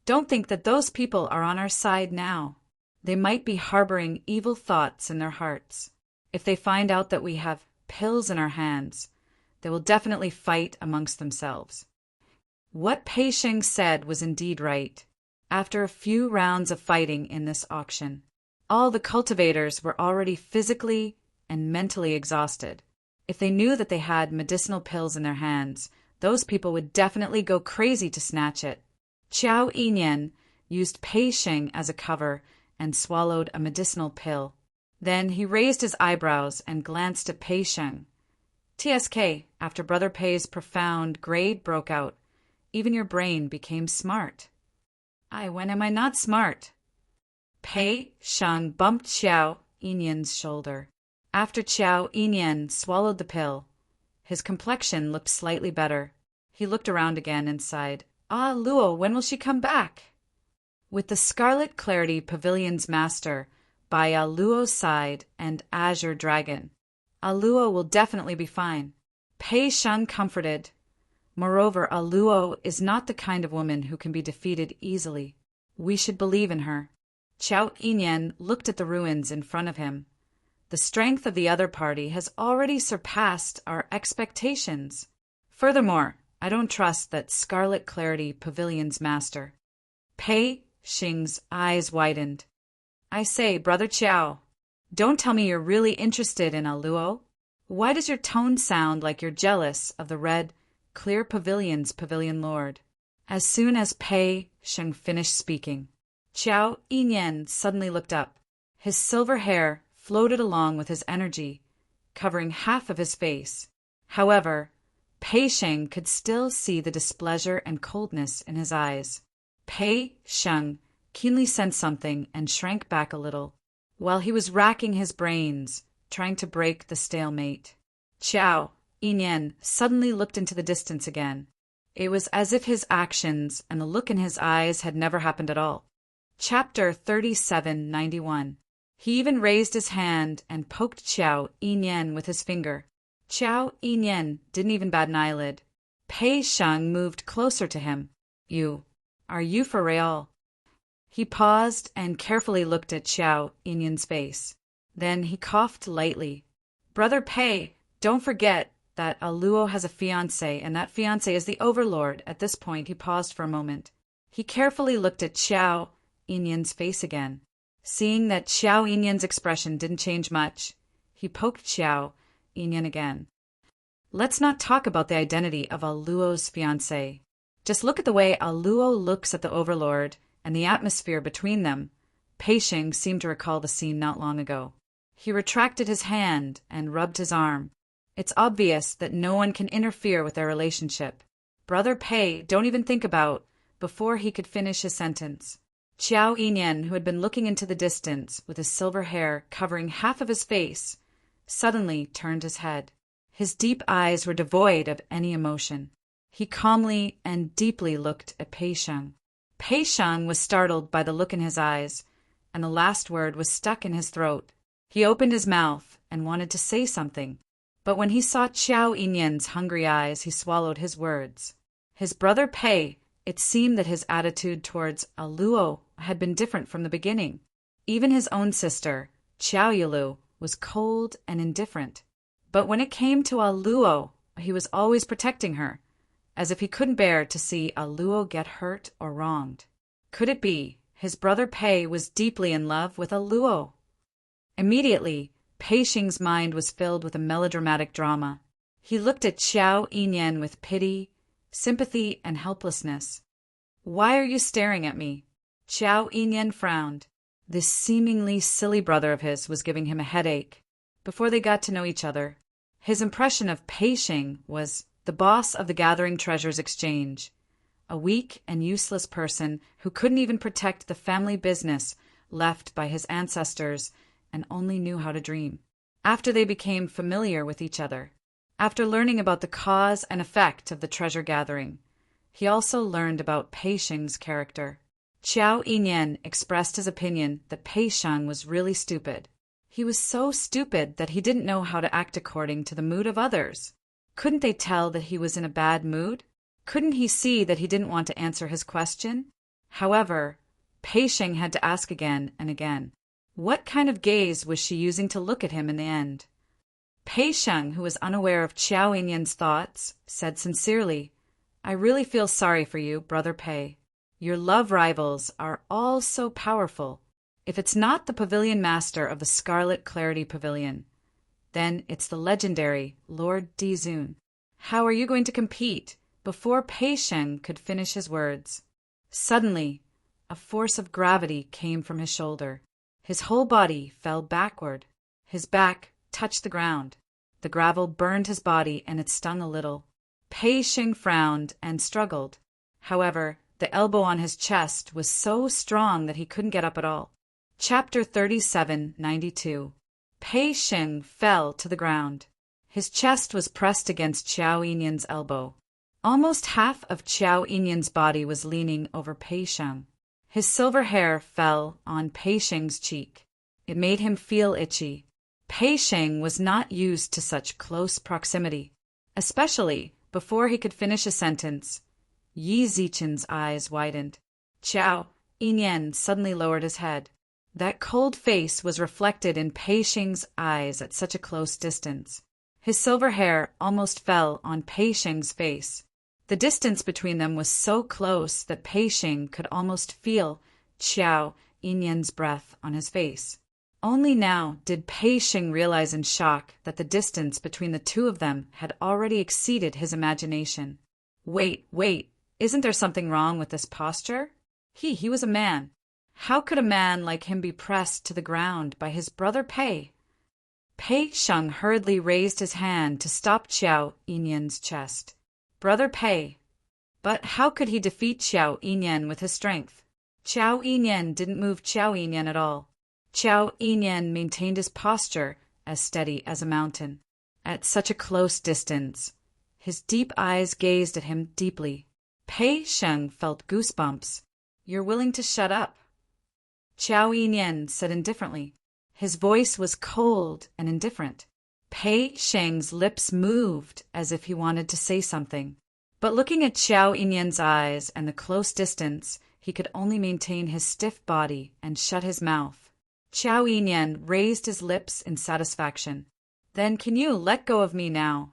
"Don't think that those people are on our side now. They might be harboring evil thoughts in their hearts. If they find out that we have pills in our hands, they will definitely fight amongst themselves." What Pei Sheng said was indeed right. After a few rounds of fighting in this auction, all the cultivators were already physically and mentally exhausted. If they knew that they had medicinal pills in their hands, those people would definitely go crazy to snatch it. Qiao Yinyan used Pei Sheng as a cover and swallowed a medicinal pill. Then he raised his eyebrows and glanced at Pei Sheng. "TSK, after Brother Pei's profound grade broke out, even your brain became smart." When am I not smart?" Pei Sheng bumped Qiao Yinyan's shoulder. After Qiao Yinyan swallowed the pill, his complexion looked slightly better. He looked around again and sighed, Luo, when will she come back?" With the Scarlet Clarity Pavilion's master by Luo's side and Azure Dragon, Luo will definitely be fine. Pei Sheng comforted. Moreover, Luo is not the kind of woman who can be defeated easily. We should believe in her. Qiao Yinyan looked at the ruins in front of him. The strength of the other party has already surpassed our expectations. Furthermore, I don't trust that Scarlet Clarity Pavilion's master. Pei Sheng's eyes widened. "I say, Brother Qiao, don't tell me you're really interested in Luo. Why does your tone sound like you're jealous of the red, clear pavilion's pavilion lord?" As soon as Pei Sheng finished speaking, Qiao Yinyan suddenly looked up. His silver hair floated along with his energy, covering half of his face. However, Pei Sheng could still see the displeasure and coldness in his eyes. Pei Sheng keenly sensed something and shrank back a little, while he was racking his brains, trying to break the stalemate. Qiao Yinyan suddenly looked into the distance again. It was as if his actions and the look in his eyes had never happened at all. Chapter 3791. He even raised his hand and poked Qiao Yinyan with his finger. Qiao Yinyan didn't even bat an eyelid. Pei Sheng moved closer to him. You. Are you for real? He paused and carefully looked at Xiao Yinyan's face. Then he coughed lightly. Brother Pei, don't forget that Luo has a fiancé, and that fiancé is the Overlord. At this point, he paused for a moment. He carefully looked at Xiao Yinyan's face again. Seeing that Xiao Yinyan's expression didn't change much, he poked Xiao Yinyan again. Let's not talk about the identity of Luo's fiancé. Just look at the way Luo looks at the Overlord and the atmosphere between them. Pei Sheng seemed to recall the scene not long ago. He retracted his hand and rubbed his arm. It's obvious that no one can interfere with their relationship. Brother Pei, don't even think about. Before he could finish his sentence, Xiao Yinyan, who had been looking into the distance with his silver hair covering half of his face, suddenly turned his head. His deep eyes were devoid of any emotion. He calmly and deeply looked at Pei Sheng. Pei Sheng was startled by the look in his eyes, and the last word was stuck in his throat. He opened his mouth and wanted to say something, but when he saw Xiao Yinyan's hungry eyes, he swallowed his words. His brother Pei, it seemed that his attitude towards Luo had been different from the beginning. Even his own sister, Xiao Yilu, was cold and indifferent. But when it came to Luo, he was always protecting her, as if he couldn't bear to see Luo get hurt or wronged. Could it be his brother Pei was deeply in love with Luo? Immediately, Pei Sheng's mind was filled with a melodramatic drama. He looked at Xiao Yinyan with pity, sympathy, and helplessness. Why are you staring at me? Xiao Yinyan frowned. This seemingly silly brother of his was giving him a headache. Before they got to know each other, his impression of Pei Sheng was the boss of the Gathering Treasures Exchange, a weak and useless person who couldn't even protect the family business left by his ancestors and only knew how to dream. After they became familiar with each other, after learning about the cause and effect of the treasure gathering, he also learned about Pei Sheng's character. Xiao Yinyan expressed his opinion that Pei Sheng was really stupid. He was so stupid that he didn't know how to act according to the mood of others. Couldn't they tell that he was in a bad mood? Couldn't he see that he didn't want to answer his question? However, Pei Sheng had to ask again and again. What kind of gaze was she using to look at him in the end? Pei Sheng, who was unaware of Xiao Yinyan's thoughts, said sincerely, I really feel sorry for you, Brother Pei. Your love rivals are all so powerful. If it's not the pavilion master of the Scarlet Clarity Pavilion, then it's the legendary Lord Dizun. How are you going to compete? Before Pei Sheng could finish his words, suddenly, a force of gravity came from his shoulder. His whole body fell backward. His back touched the ground. The gravel burned his body and it stung a little. Pei Sheng frowned and struggled. However, the elbow on his chest was so strong that he couldn't get up at all. Chapter 3792. Pei Sheng fell to the ground. His chest was pressed against Xiao Yinyan's elbow. Almost half of Xiao Yinyan's body was leaning over Pei Sheng. His silver hair fell on Pei Sheng's cheek. It made him feel itchy. Pei Sheng was not used to such close proximity, especially before he could finish a sentence. Yi Zichen's eyes widened. Xiao Yinyan suddenly lowered his head. That cold face was reflected in Pei Sheng's eyes at such a close distance. His silver hair almost fell on Pei Sheng's face. The distance between them was so close that Pei Sheng could almost feel Xiao Yinyan's breath on his face. Only now did Pei Sheng realize in shock that the distance between the two of them had already exceeded his imagination. Wait, isn't there something wrong with this posture? He was a man. How could a man like him be pressed to the ground by his brother Pei? Pei Sheng hurriedly raised his hand to stop Xiao Yinyan's chest. Brother Pei. But how could he defeat Xiao Yinyan with his strength? Xiao Yinyan didn't move Xiao Yinyan at all. Xiao Yinyan maintained his posture as steady as a mountain. At such a close distance, his deep eyes gazed at him deeply. Pei Sheng felt goosebumps. You're willing to shut up? Xiao Yinyan said indifferently. His voice was cold and indifferent. Pei Sheng's lips moved as if he wanted to say something. But looking at Xiao Yinyan's eyes and the close distance, he could only maintain his stiff body and shut his mouth. Xiao Yinyan raised his lips in satisfaction. Then can you let go of me now?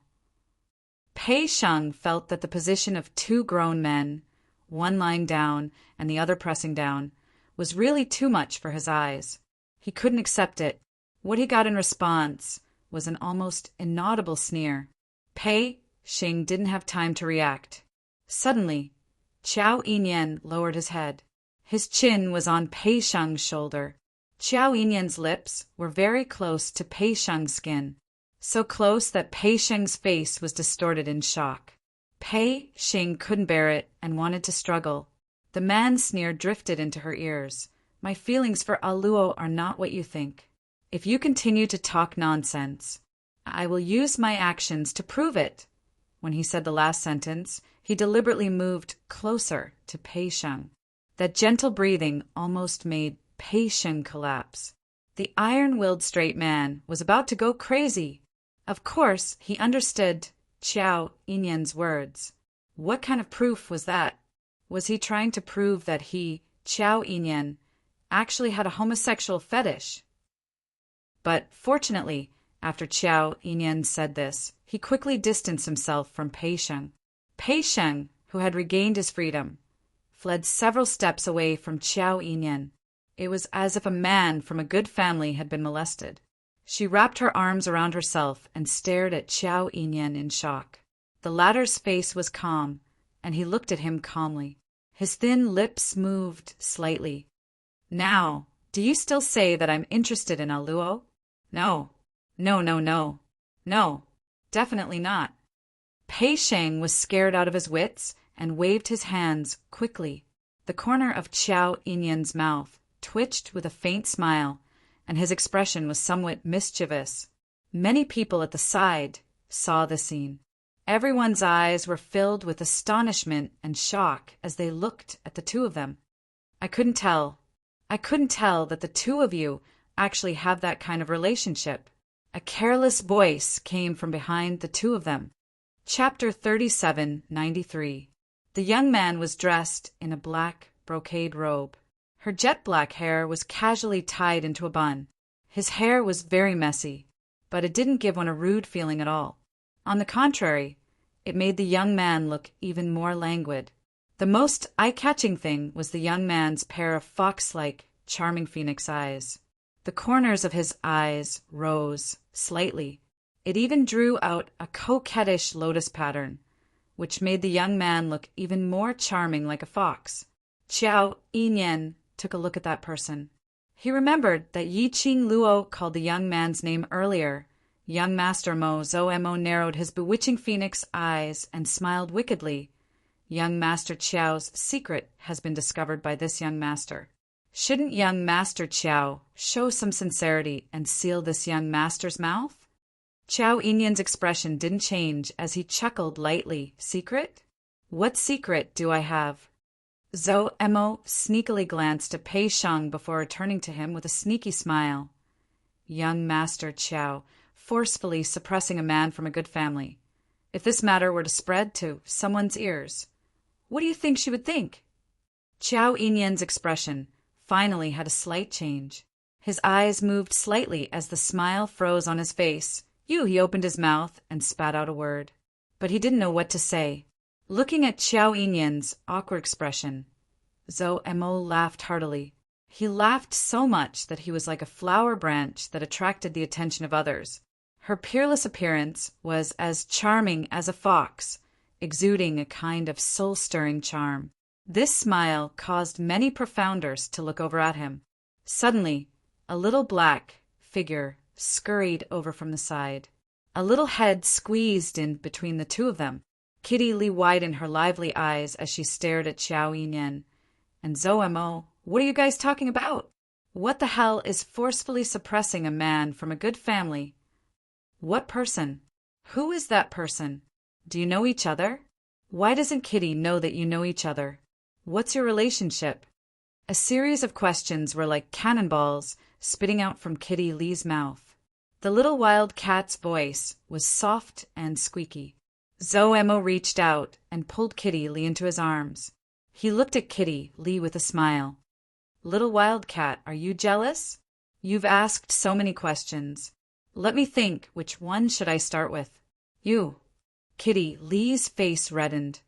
Pei Sheng felt that the position of two grown men, one lying down and the other pressing down, was really too much for his eyes. He couldn't accept it. What he got in response was an almost inaudible sneer. Pei Sheng didn't have time to react. Suddenly, Xiao Yinyan lowered his head. His chin was on Pei Sheng's shoulder. Xiao Yinyan's lips were very close to Pei Sheng's skin, so close that Pei Sheng's face was distorted in shock. Pei Sheng couldn't bear it and wanted to struggle. The man's sneer drifted into her ears. My feelings for Aluo are not what you think. If you continue to talk nonsense, I will use my actions to prove it. When he said the last sentence, he deliberately moved closer to Pei Sheng. That gentle breathing almost made Pei Sheng collapse. The iron-willed straight man was about to go crazy. Of course, he understood Xiao Yinyan's words. What kind of proof was that? Was he trying to prove that he, Xiao Yinyan, actually had a homosexual fetish? But fortunately, after Xiao Yinyan said this, he quickly distanced himself from Pei Sheng. Pei Sheng, who had regained his freedom, fled several steps away from Xiao Yinyan. It was as if a man from a good family had been molested. She wrapped her arms around herself and stared at Xiao Yinyan in shock. The latter's face was calm, and he looked at him calmly. His thin lips moved slightly. Now, do you still say that I'm interested in Aluo? No. No, definitely not. Pei Sheng was scared out of his wits and waved his hands quickly. The corner of Xiao Yinyan's mouth twitched with a faint smile, and his expression was somewhat mischievous. Many people at the side saw the scene. Everyone's eyes were filled with astonishment and shock as they looked at the two of them. I couldn't tell that the two of you actually have that kind of relationship. A careless voice came from behind the two of them. Chapter 3793. The young man was dressed in a black brocade robe. Her jet-black hair was casually tied into a bun. His hair was very messy, but it didn't give one a rude feeling at all. On the contrary, it made the young man look even more languid. The most eye-catching thing was the young man's pair of fox-like, charming phoenix eyes. The corners of his eyes rose slightly. It even drew out a coquettish lotus pattern, which made the young man look even more charming like a fox. Xiao Yinyan took a look at that person. He remembered that Yi Qing Luo called the young man's name earlier. Young Master Mo Zoemo narrowed his bewitching phoenix eyes and smiled wickedly. Young Master Qiao's secret has been discovered by this young master. Shouldn't young Master Qiao show some sincerity and seal this young master's mouth? Xiao Yinyan's expression didn't change as he chuckled lightly. Secret? What secret do I have? Zhou Emo sneakily glanced at Pei Sheng before returning to him with a sneaky smile. Young Master Qiao, forcefully suppressing a man from a good family. If this matter were to spread to someone's ears, what do you think she would think? Xiao Yinyan's expression finally had a slight change. His eyes moved slightly as the smile froze on his face. He opened his mouth and spat out a word. But he didn't know what to say. Looking at Xiao Yinyan's awkward expression, Zhou Emo laughed heartily. He laughed so much that he was like a flower branch that attracted the attention of others. Her peerless appearance was as charming as a fox, exuding a kind of soul-stirring charm. This smile caused many profounders to look over at him. Suddenly, a little black figure scurried over from the side. A little head squeezed in between the two of them. Kitty Li widened her lively eyes as she stared at Xiao Yinyan. And Zhou Mo, what are you guys talking about? What the hell is forcefully suppressing a man from a good family? What person? Who is that person? Do you know each other? Why doesn't Kitty know that you know each other? What's your relationship? A series of questions were like cannonballs spitting out from Kitty Li's mouth. The little wild cat's voice was soft and squeaky. Zoemo reached out and pulled Kitty Lee into his arms. He looked at Kitty Lee with a smile. Little Wildcat, are you jealous? You've asked so many questions. Let me think, which one should I start with? You. Kitty Lee's face reddened,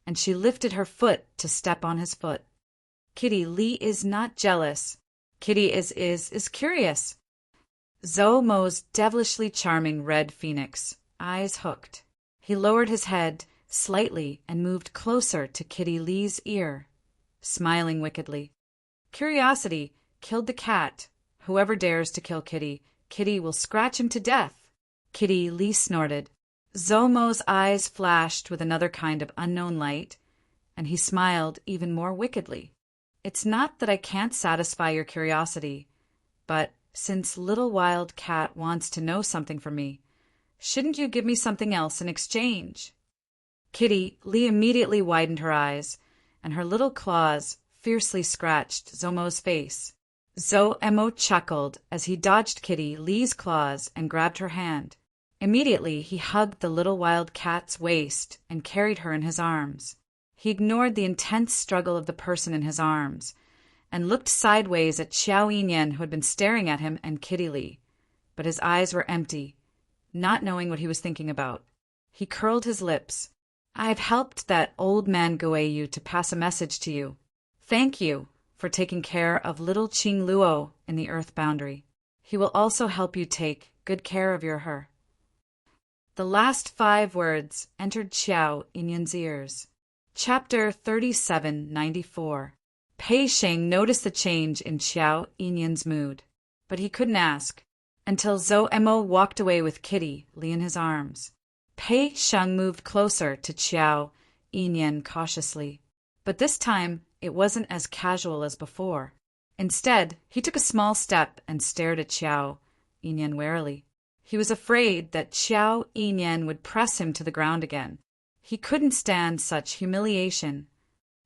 and she lifted her foot to step on his foot. Kitty Lee is not jealous. Kitty is curious. Zoemo's devilishly charming red phoenix, eyes hooked. He lowered his head slightly and moved closer to Kitty Lee's ear, smiling wickedly. Curiosity killed the cat. Whoever dares to kill Kitty, Kitty will scratch him to death. Kitty Lee snorted. Zoemo's eyes flashed with another kind of unknown light, and he smiled even more wickedly. It's not that I can't satisfy your curiosity, but since Little Wild Cat wants to know something from me, shouldn't you give me something else in exchange? Kitty Lee immediately widened her eyes, and her little claws fiercely scratched Zoemo's face. Zoemo chuckled as he dodged Kitty Lee's claws and grabbed her hand. Immediately he hugged the little wild cat's waist and carried her in his arms. He ignored the intense struggle of the person in his arms and looked sideways at Xiao Yinyan, who had been staring at him and Kitty Lee, but his eyes were empty, not knowing what he was thinking about. He curled his lips. I've helped that old man Guayu to pass a message to you. Thank you for taking care of little Qing Luo in the Earth Boundary. He will also help you take good care of your her. The last 5 words entered Xiao Yinyan's ears. Chapter 3794. Pei Sheng noticed the change in Xiao Yinyan's mood, but he couldn't ask, until Zoemo walked away with Kitty Lee in his arms. Pei Sheng moved closer to Xiao Yinyan cautiously, but this time it wasn't as casual as before. Instead, he took a small step and stared at Xiao Yinyan warily. He was afraid that Xiao Yinyan would press him to the ground again. He couldn't stand such humiliation.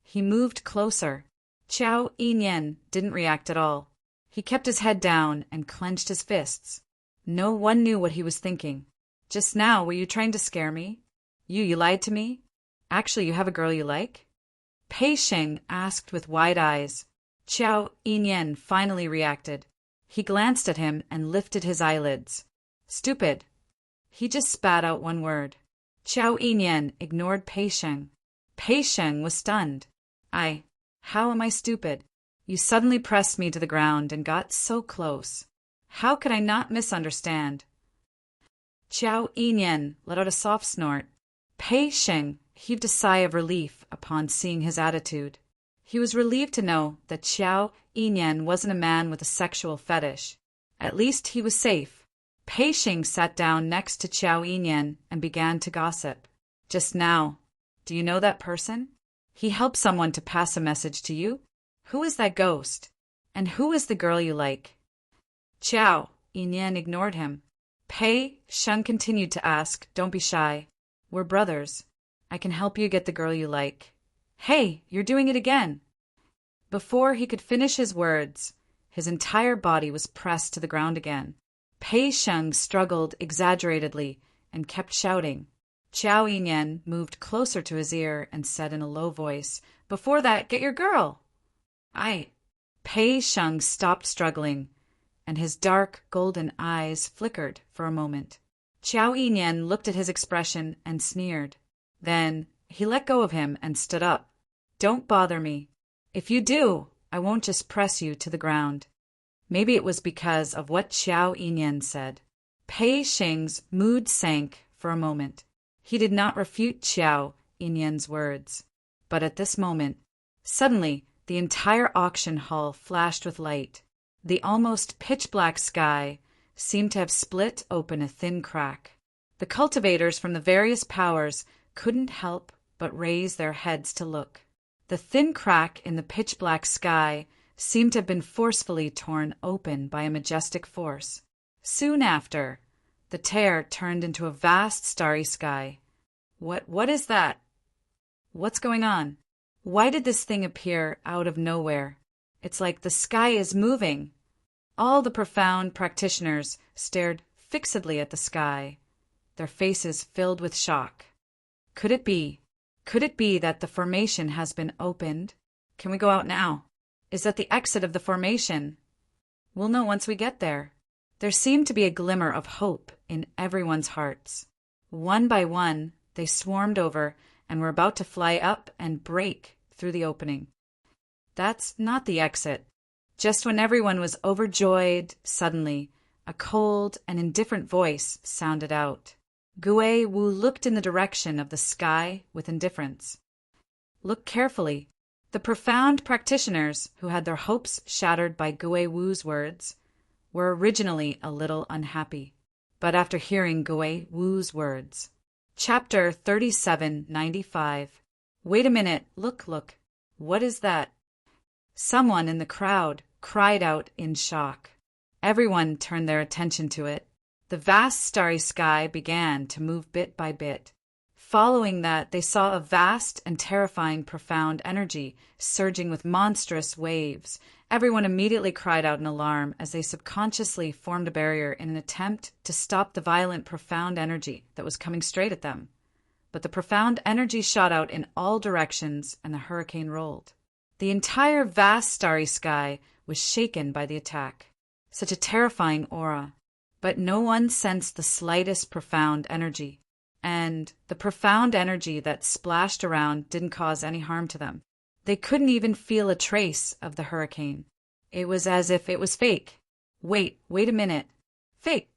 He moved closer. Xiao Yinyan didn't react at all. He kept his head down and clenched his fists. No one knew what he was thinking. Just now, were you trying to scare me? You lied to me? Actually, you have a girl you like? Pei Sheng asked with wide eyes. Xiao Yinyan finally reacted. He glanced at him and lifted his eyelids. Stupid. He just spat out one word. Xiao Yinyan ignored Pei Sheng. Pei Sheng was stunned. How am I stupid? You suddenly pressed me to the ground and got so close. How could I not misunderstand? Xiao Yinyan let out a soft snort. Pei Sheng heaved a sigh of relief upon seeing his attitude. He was relieved to know that Xiao Yinyan wasn't a man with a sexual fetish. At least he was safe. Pei Sheng sat down next to Xiao Yinyan and began to gossip. Just now, do you know that person? He helped someone to pass a message to you? Who is that ghost? And who is the girl you like? Xiao Yinyan ignored him. Pei Sheng continued to ask, don't be shy. We're brothers. I can help you get the girl you like. Hey, you're doing it again. Before he could finish his words, his entire body was pressed to the ground again. Pei Sheng struggled exaggeratedly and kept shouting. Xiao Yinyan moved closer to his ear and said in a low voice, Before that, get your girl. Pei Sheng stopped struggling, and his dark golden eyes flickered for a moment. Xiao Yinyan looked at his expression and sneered. Then he let go of him and stood up. Don't bother me. If you do, I won't just press you to the ground. Maybe it was because of what Xiao Yinyan said. Pei Sheng's mood sank for a moment. He did not refute Xiao Yinyan's words. But at this moment, suddenly, the entire auction hall flashed with light. The almost pitch-black sky seemed to have split open a thin crack. The cultivators from the various powers couldn't help but raise their heads to look. The thin crack in the pitch-black sky seemed to have been forcefully torn open by a majestic force. Soon after, the tear turned into a vast starry sky. What is that? What's going on? Why did this thing appear out of nowhere? It's like the sky is moving. All the profound practitioners stared fixedly at the sky, their faces filled with shock. Could it be? Could it be that the formation has been opened? Can we go out now? Is that the exit of the formation? We'll know once we get there. There seemed to be a glimmer of hope in everyone's hearts. One by one, they swarmed over and were about to fly up and break through the opening. That's not the exit. Just when everyone was overjoyed, suddenly, a cold and indifferent voice sounded out. Gui Wu looked in the direction of the sky with indifference. Look carefully. The profound practitioners who had their hopes shattered by Gui Wu's words were originally a little unhappy. But after hearing Gui Wu's words, Chapter 3795. Wait a minute, look. What is that? Someone in the crowd cried out in shock. Everyone turned their attention to it. The vast starry sky began to move bit by bit. Following that, they saw a vast and terrifying profound energy surging with monstrous waves. Everyone immediately cried out in alarm as they subconsciously formed a barrier in an attempt to stop the violent profound energy that was coming straight at them. But the profound energy shot out in all directions and the hurricane rolled. The entire vast starry sky was shaken by the attack. Such a terrifying aura. But no one sensed the slightest profound energy. And the profound energy that splashed around didn't cause any harm to them. They couldn't even feel a trace of the hurricane. It was as if it was fake. Wait a minute. Fake.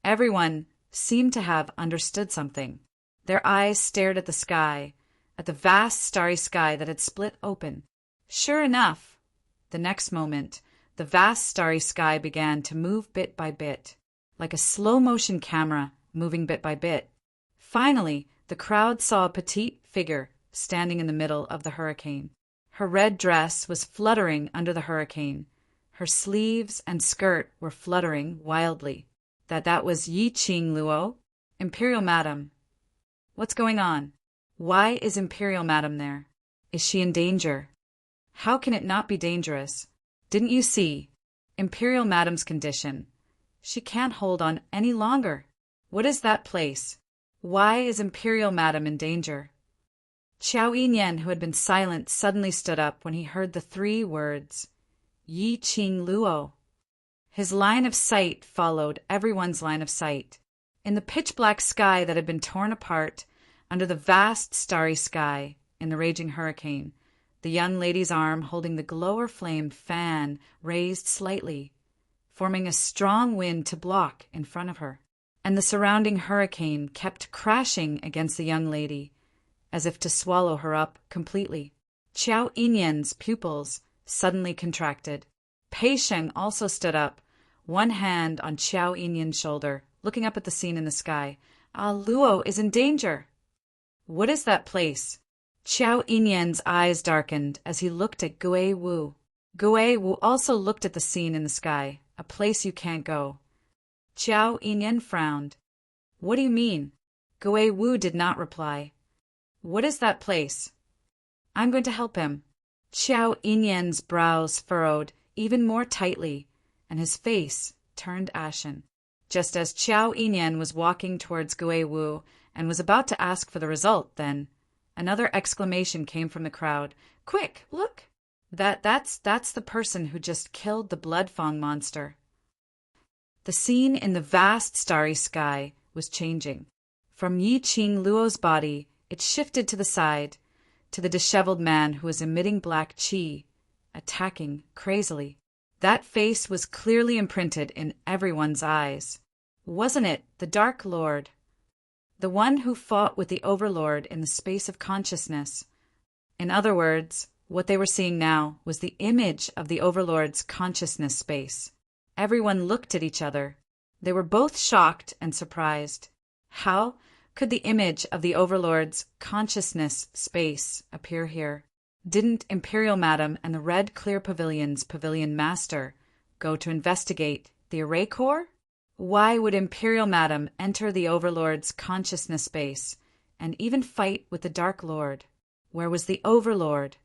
Everyone seemed to have understood something. Their eyes stared at the sky, at the vast starry sky that had split open. Sure enough, the next moment, the vast starry sky began to move bit by bit, like a slow-motion camera moving bit by bit. Finally, the crowd saw a petite figure standing in the middle of the hurricane. Her red dress was fluttering under the hurricane. Her sleeves and skirt were fluttering wildly. That was Yi Qing Luo, Imperial Madam. What's going on? Why is Imperial Madam there? Is she in danger? How can it not be dangerous? Didn't you see? Imperial Madam's condition. She can't hold on any longer. What is that place? Why is Imperial Madam in danger? Qiao Yinyan, who had been silent, suddenly stood up when he heard the 3 words, Yi Qing Luo. His line of sight followed everyone's line of sight. In the pitch-black sky that had been torn apart, under the vast starry sky, in the raging hurricane, the young lady's arm holding the glow-or-flame fan raised slightly, forming a strong wind to block in front of her. And the surrounding hurricane kept crashing against the young lady, as if to swallow her up completely. Qiao Yinyan's pupils suddenly contracted. Pei Sheng also stood up, one hand on Qiao Yinyan's shoulder, looking up at the scene in the sky. Luo is in danger. What is that place? Qiao Yinyan's eyes darkened as he looked at Gui Wu. Gui Wu also looked at the scene in the sky, a place you can't go. Qiao Yinyan frowned. What do you mean? Gui Wu did not reply. What is that place? I'm going to help him. Qiao Yinyan's brows furrowed even more tightly, and his face turned ashen. Just as Qiao Yinyan was walking towards Gui Wu and was about to ask for the result, then another exclamation came from the crowd. Quick, look! That's the person who just killed the Bloodfang monster. The scene in the vast starry sky was changing. From Yi Qing Luo's body, it shifted to the side, to the disheveled man who was emitting black qi, attacking crazily. That face was clearly imprinted in everyone's eyes. Wasn't it the Dark Lord? The one who fought with the Overlord in the space of consciousness. In other words, what they were seeing now was the image of the Overlord's consciousness space. Everyone looked at each other. They were both shocked and surprised. How could the image of the Overlord's consciousness space appear here? Didn't Imperial Madam and the Red Clear Pavilion's Pavilion Master go to investigate the Array Core? Why would Imperial Madam enter the Overlord's consciousness space and even fight with the Dark Lord? Where was the Overlord?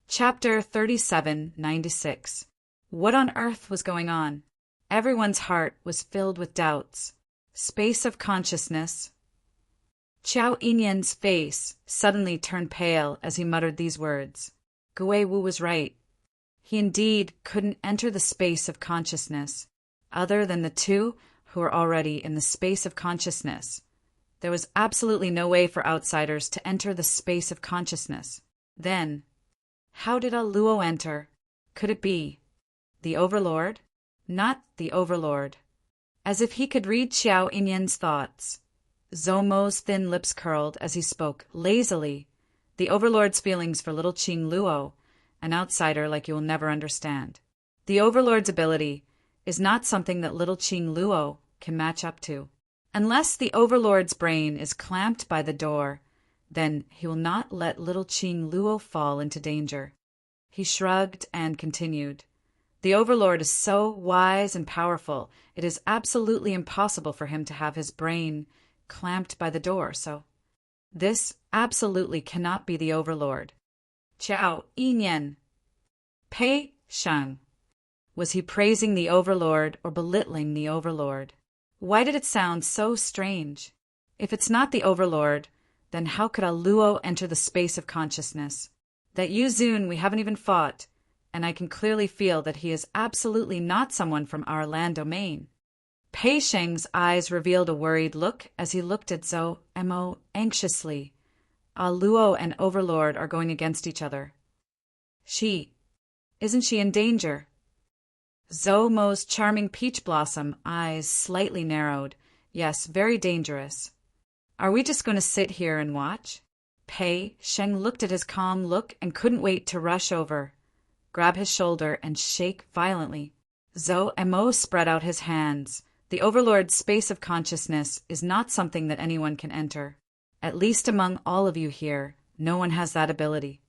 Chapter 3796. What on earth was going on? Everyone's heart was filled with doubts. Space of consciousness. Qiao Yinyan's face suddenly turned pale as he muttered these words. Gui Wu was right. He indeed couldn't enter the space of consciousness. Other than the two who were already in the space of consciousness, there was absolutely no way for outsiders to enter the space of consciousness. Then, how did Luo enter? Could it be the Overlord? Not the Overlord. As if he could read Qiao Yinyan's thoughts, Zhou Mo's thin lips curled as he spoke lazily. The Overlord's feelings for little Qing Luo, an outsider like you will never understand. The Overlord's ability is not something that little Qing Luo can match up to. Unless the Overlord's brain is clamped by the door, then he will not let little Qing Luo fall into danger. He shrugged and continued. The Overlord is so wise and powerful, it is absolutely impossible for him to have his brain clamped by the door, so this absolutely cannot be the Overlord. Qiao Yinyan. Pei Sheng. Was he praising the Overlord or belittling the Overlord? Why did it sound so strange? If it's not the Overlord, then how could Luo enter the space of consciousness? That Yu Zun we haven't even fought, and I can clearly feel that he is absolutely not someone from our land domain. Pei Sheng's eyes revealed a worried look as he looked at Zhou Mo anxiously. Luo and Overlord are going against each other. Isn't she in danger? Zhou Mo's charming peach blossom eyes slightly narrowed. Yes, very dangerous. Are we just going to sit here and watch? Pei Sheng looked at his calm look and couldn't wait to rush over, grab his shoulder, and shake violently. Zhou Mo spread out his hands. The Overlord's space of consciousness is not something that anyone can enter. At least among all of you here, no one has that ability.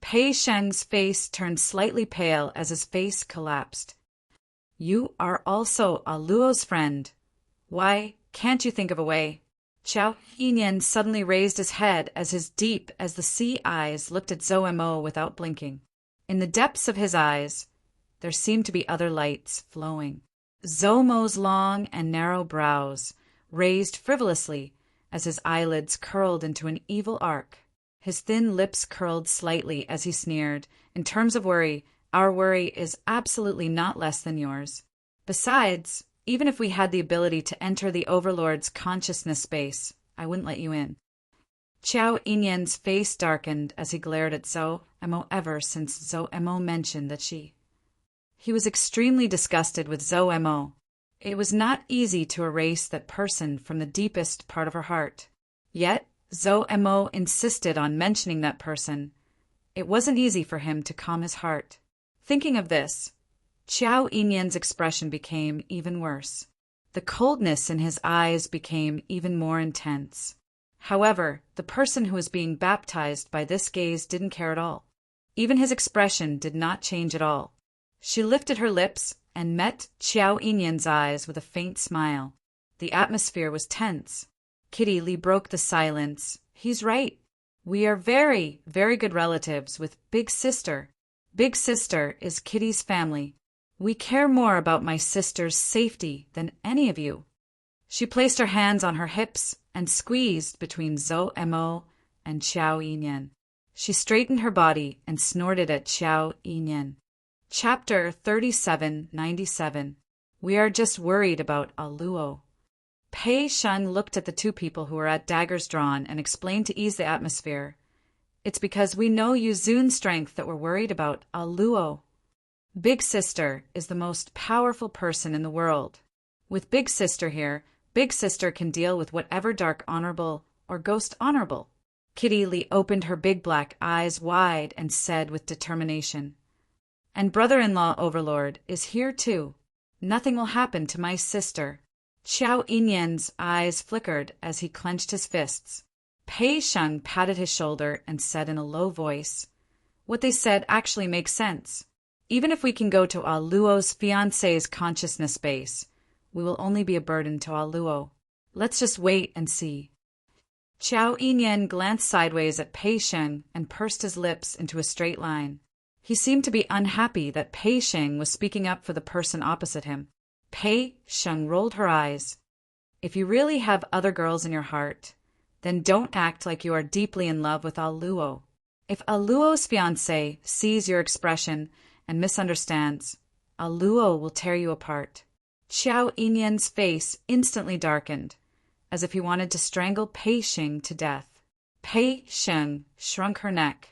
Pei Sheng's face turned slightly pale as his face collapsed. You are also Luo's friend. Why can't you think of a way? Qiao Yinyan suddenly raised his head as his deep as the sea eyes looked at Zhou Mo without blinking. In the depths of his eyes, there seemed to be other lights flowing. Zhou Mo's long and narrow brows raised frivolously as his eyelids curled into an evil arc. His thin lips curled slightly as he sneered. In terms of worry, our worry is absolutely not less than yours. Besides, even if we had the ability to enter the Overlord's consciousness space, I wouldn't let you in. Qiao Yinyan's face darkened as he glared at Zhou Mo ever since Zhou Mo mentioned that He was extremely disgusted with Zhou Mo. It was not easy to erase that person from the deepest part of her heart. Yet, Zhou Mo insisted on mentioning that person. It wasn't easy for him to calm his heart. Thinking of this, Qiao Yinyan's expression became even worse. The coldness in his eyes became even more intense. However, the person who was being baptized by this gaze didn't care at all. Even his expression did not change at all. She lifted her lips and met Qiao Yinyan's eyes with a faint smile. The atmosphere was tense. Kitty Lee broke the silence. He's right. We are very, very good relatives with Big Sister. Big Sister is Kitty's family. We care more about my sister's safety than any of you. She placed her hands on her hips and squeezed between Zhou Mo and Qiao Yinyan. She straightened her body and snorted at Qiao Yinyan. Chapter 3797. We are just worried about Luo. Pei Sheng looked at the two people who were at daggers drawn and explained to ease the atmosphere. It's because we know Yu Zun's strength that we're worried about Luo. Big Sister is the most powerful person in the world. With Big Sister here, Big Sister can deal with whatever dark honorable or ghost honorable. Kitty Lee opened her big black eyes wide and said with determination, And brother-in-law Overlord is here too. Nothing will happen to my sister. Qiao Yinyan's eyes flickered as he clenched his fists. Pei Sheng patted his shoulder and said in a low voice, What they said actually makes sense. Even if we can go to Luo's fiancé's consciousness base, we will only be a burden to Luo. Let's just wait and see. Qiao Yinyan glanced sideways at Pei Sheng and pursed his lips into a straight line. He seemed to be unhappy that Pei Sheng was speaking up for the person opposite him. Pei Sheng rolled her eyes. If you really have other girls in your heart, Then don't act like you are deeply in love with Aluo. If Aluo's fiancé sees your expression and misunderstands, Aluo will tear you apart. Xiao Yinyan's face instantly darkened, as if he wanted to strangle Pei Xing to death. Pei Xing shrunk her neck.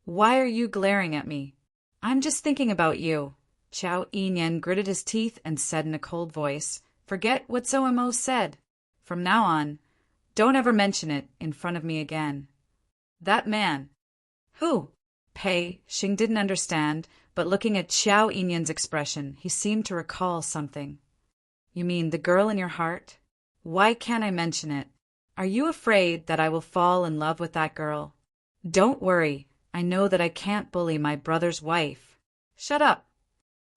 Why are you glaring at me? I'm just thinking about you. Xiao Yinyan gritted his teeth and said in a cold voice, Forget what Zomo said. From now on, don't ever mention it in front of me again. That man. Who? Pei Xing didn't understand, but looking at Xiao Yinyan's expression, he seemed to recall something. You mean the girl in your heart? Why can't I mention it? Are you afraid that I will fall in love with that girl? Don't worry, I know that I can't bully my brother's wife. Shut up.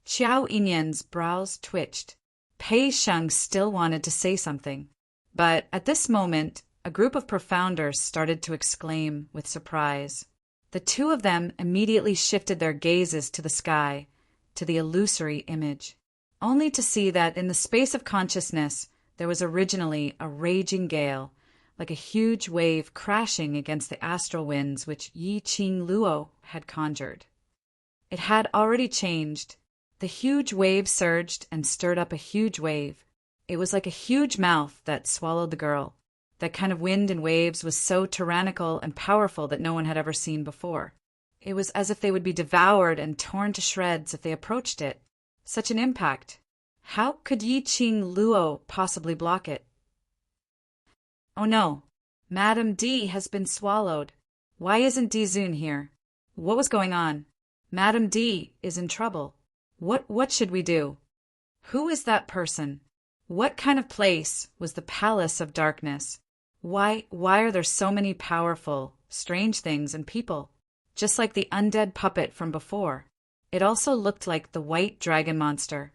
Xiao Yinyan's brows twitched. Pei Xing still wanted to say something, but at this moment, a group of profounders started to exclaim with surprise. The two of them immediately shifted their gazes to the sky, to the illusory image, only to see that in the space of consciousness there was originally a raging gale, like a huge wave crashing against the astral winds which Yi Qing Luo had conjured. It had already changed. The huge wave surged and stirred up a huge wave. It was like a huge mouth that swallowed the girl. That kind of wind and waves was so tyrannical and powerful that no one had ever seen before. It was as if they would be devoured and torn to shreds if they approached it. Such an impact. How could Yi Qing Luo possibly block it? Oh no, Madame D has been swallowed. Why isn't Di Zun here? What was going on? Madame D is in trouble. What should we do? Who is that person? What kind of place was the Palace of Darkness? Why are there so many powerful, strange things and people? Just like the undead puppet from before. It also looked like the white dragon monster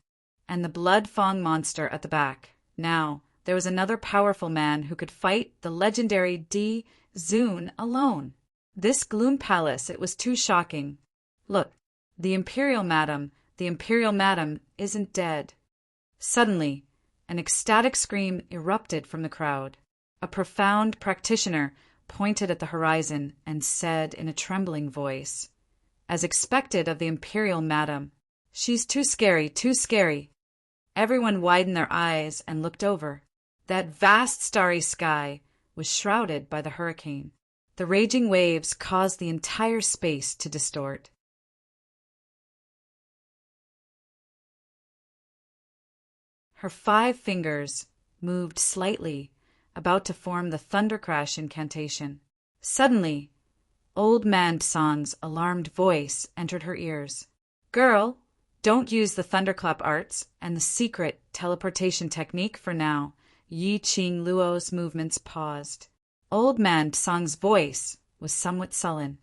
and the blood fang monster at the back. Now, there was another powerful man who could fight the legendary Di Zun alone. This gloom palace, it was too shocking. Look, the Imperial Madam isn't dead. Suddenly, an ecstatic scream erupted from the crowd. A profound practitioner pointed at the horizon and said in a trembling voice, as expected of the Imperial Madam, She's too scary, too scary. Everyone widened their eyes and looked over. That vast starry sky was shrouded by the hurricane. The raging waves caused the entire space to distort. Her 5 fingers moved slightly, about to form the thunder crash incantation. Suddenly, Old Man Tsang's alarmed voice entered her ears. Girl, don't use the thunderclap arts and the secret teleportation technique for now. Yi Qing Luo's movements paused. Old Man Tsang's voice was somewhat sullen.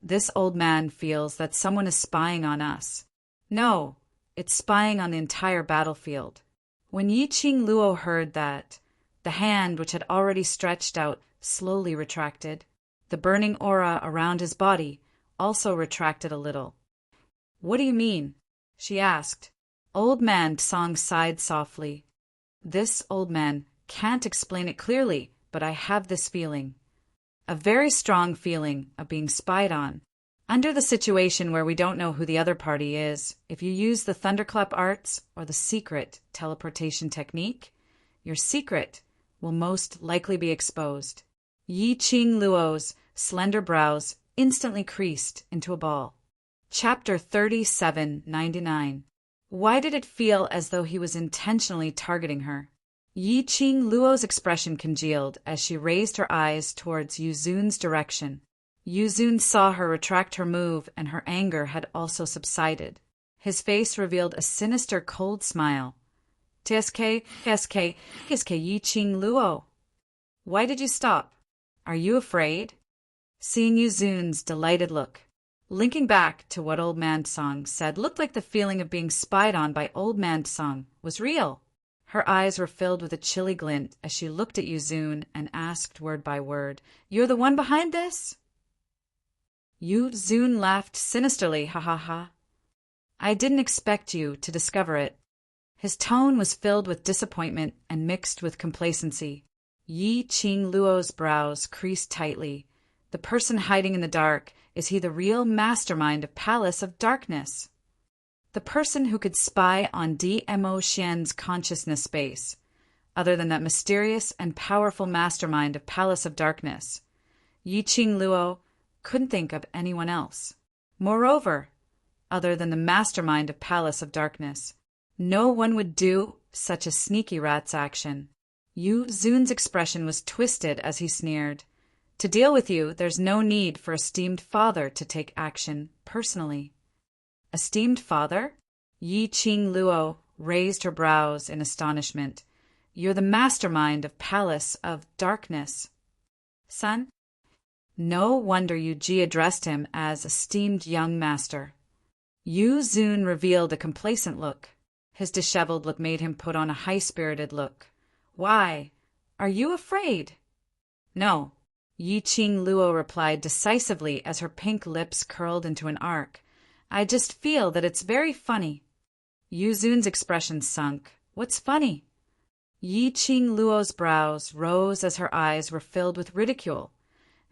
This old man feels that someone is spying on us. No, it's spying on the entire battlefield. When Yi Qing Luo heard that, the hand which had already stretched out slowly retracted. The burning aura around his body also retracted a little. What do you mean? She asked. Old Man Tsang sighed softly. This old man can't explain it clearly, but I have this feeling. A very strong feeling of being spied on. Under the situation where we don't know who the other party is, if you use the thunderclap arts or the secret teleportation technique, your secret will most likely be exposed. Yi Qing Luo's slender brows instantly creased into a ball. Chapter 3799. Why did it feel as though he was intentionally targeting her? Yi Qing Luo's expression congealed as she raised her eyes towards Yu Zun's direction. Yu Zun saw her retract her move, and her anger had also subsided. His face revealed a sinister, cold smile. TSK Yi Qing Luo. Why did you stop? Are you afraid? Seeing Yu Zun's delighted look, linking back to what Old Man Tsang said, looked like the feeling of being spied on by Old Man Tsang was real. Her eyes were filled with a chilly glint as she looked at Yu Zun and asked word by word, You're the one behind this? Yu Zun laughed sinisterly, ha ha ha. I didn't expect you to discover it. His tone was filled with disappointment and mixed with complacency. Yi Qing Luo's brows creased tightly. The person hiding in the dark, is he the real mastermind of Palace of Darkness? The person who could spy on DMO Xian's consciousness space, other than that mysterious and powerful mastermind of Palace of Darkness. Yi Qing Luo couldn't think of anyone else. Moreover, other than the mastermind of Palace of Darkness, no one would do such a sneaky rat's action. Yu Zun's expression was twisted as he sneered. To deal with you, there's no need for esteemed father to take action personally. Esteemed father? Yi Qing Luo raised her brows in astonishment. You're the mastermind of Palace of Darkness. Son? No wonder Yu Ji addressed him as esteemed young master. Yu Zun revealed a complacent look. His disheveled look made him put on a high-spirited look. Why? Are you afraid? No. Yi Qing Luo replied decisively as her pink lips curled into an arc. I just feel that it's very funny. Yu Zun's expression sunk. What's funny? Yi Qing Luo's brows rose as her eyes were filled with ridicule,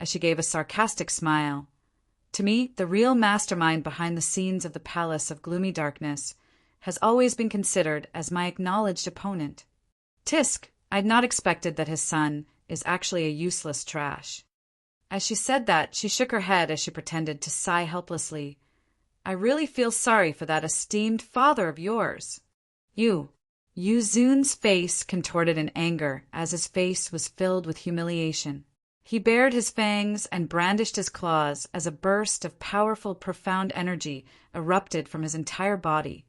as she gave a sarcastic smile. To me, the real mastermind behind the scenes of the Palace of Gloomy Darkness has always been considered as my acknowledged opponent. Tisk, I'd not expected that his son is actually a useless trash. As she said that, she shook her head as she pretended to sigh helplessly. I really feel sorry for that esteemed father of yours. Yu Zun's face contorted in anger as his face was filled with humiliation. He bared his fangs and brandished his claws as a burst of powerful, profound energy erupted from his entire body,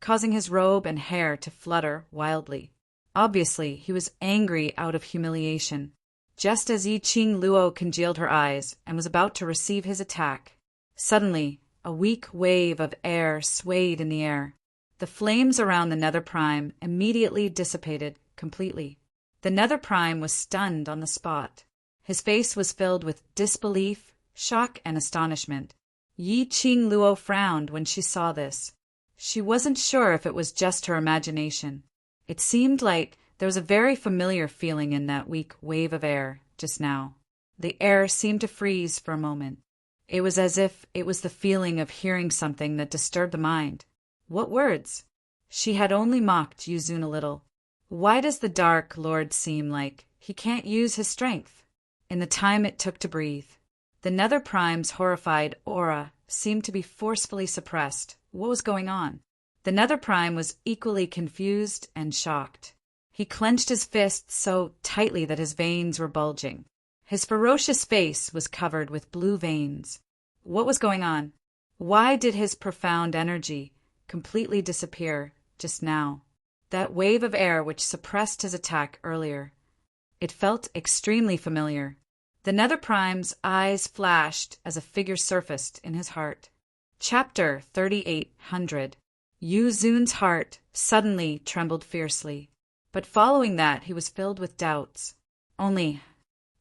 causing his robe and hair to flutter wildly. Obviously, he was angry out of humiliation. Just as Yi Qing Luo congealed her eyes and was about to receive his attack, suddenly a weak wave of air swayed in the air. The flames around the Nether Prime immediately dissipated completely. The Nether Prime was stunned on the spot. His face was filled with disbelief, shock, and astonishment. Yi Qing Luo frowned when she saw this. She wasn't sure if it was just her imagination. It seemed like there was a very familiar feeling in that weak wave of air just now. The air seemed to freeze for a moment. It was as if it was the feeling of hearing something that disturbed the mind. What words? She had only mocked Yu Zun a little. Why does the Dark Lord seem like he can't use his strength? In the time it took to breathe, the Nether Prime's horrified aura seemed to be forcefully suppressed. What was going on? The Nether Prime was equally confused and shocked. He clenched his fists so tightly that his veins were bulging. His ferocious face was covered with blue veins. What was going on? Why did his profound energy completely disappear just now? That wave of air which suppressed his attack earlier. It felt extremely familiar. The Nether Prime's eyes flashed as a figure surfaced in his heart. Chapter 3800. Yu Zun's heart suddenly trembled fiercely. But following that, he was filled with doubts. Only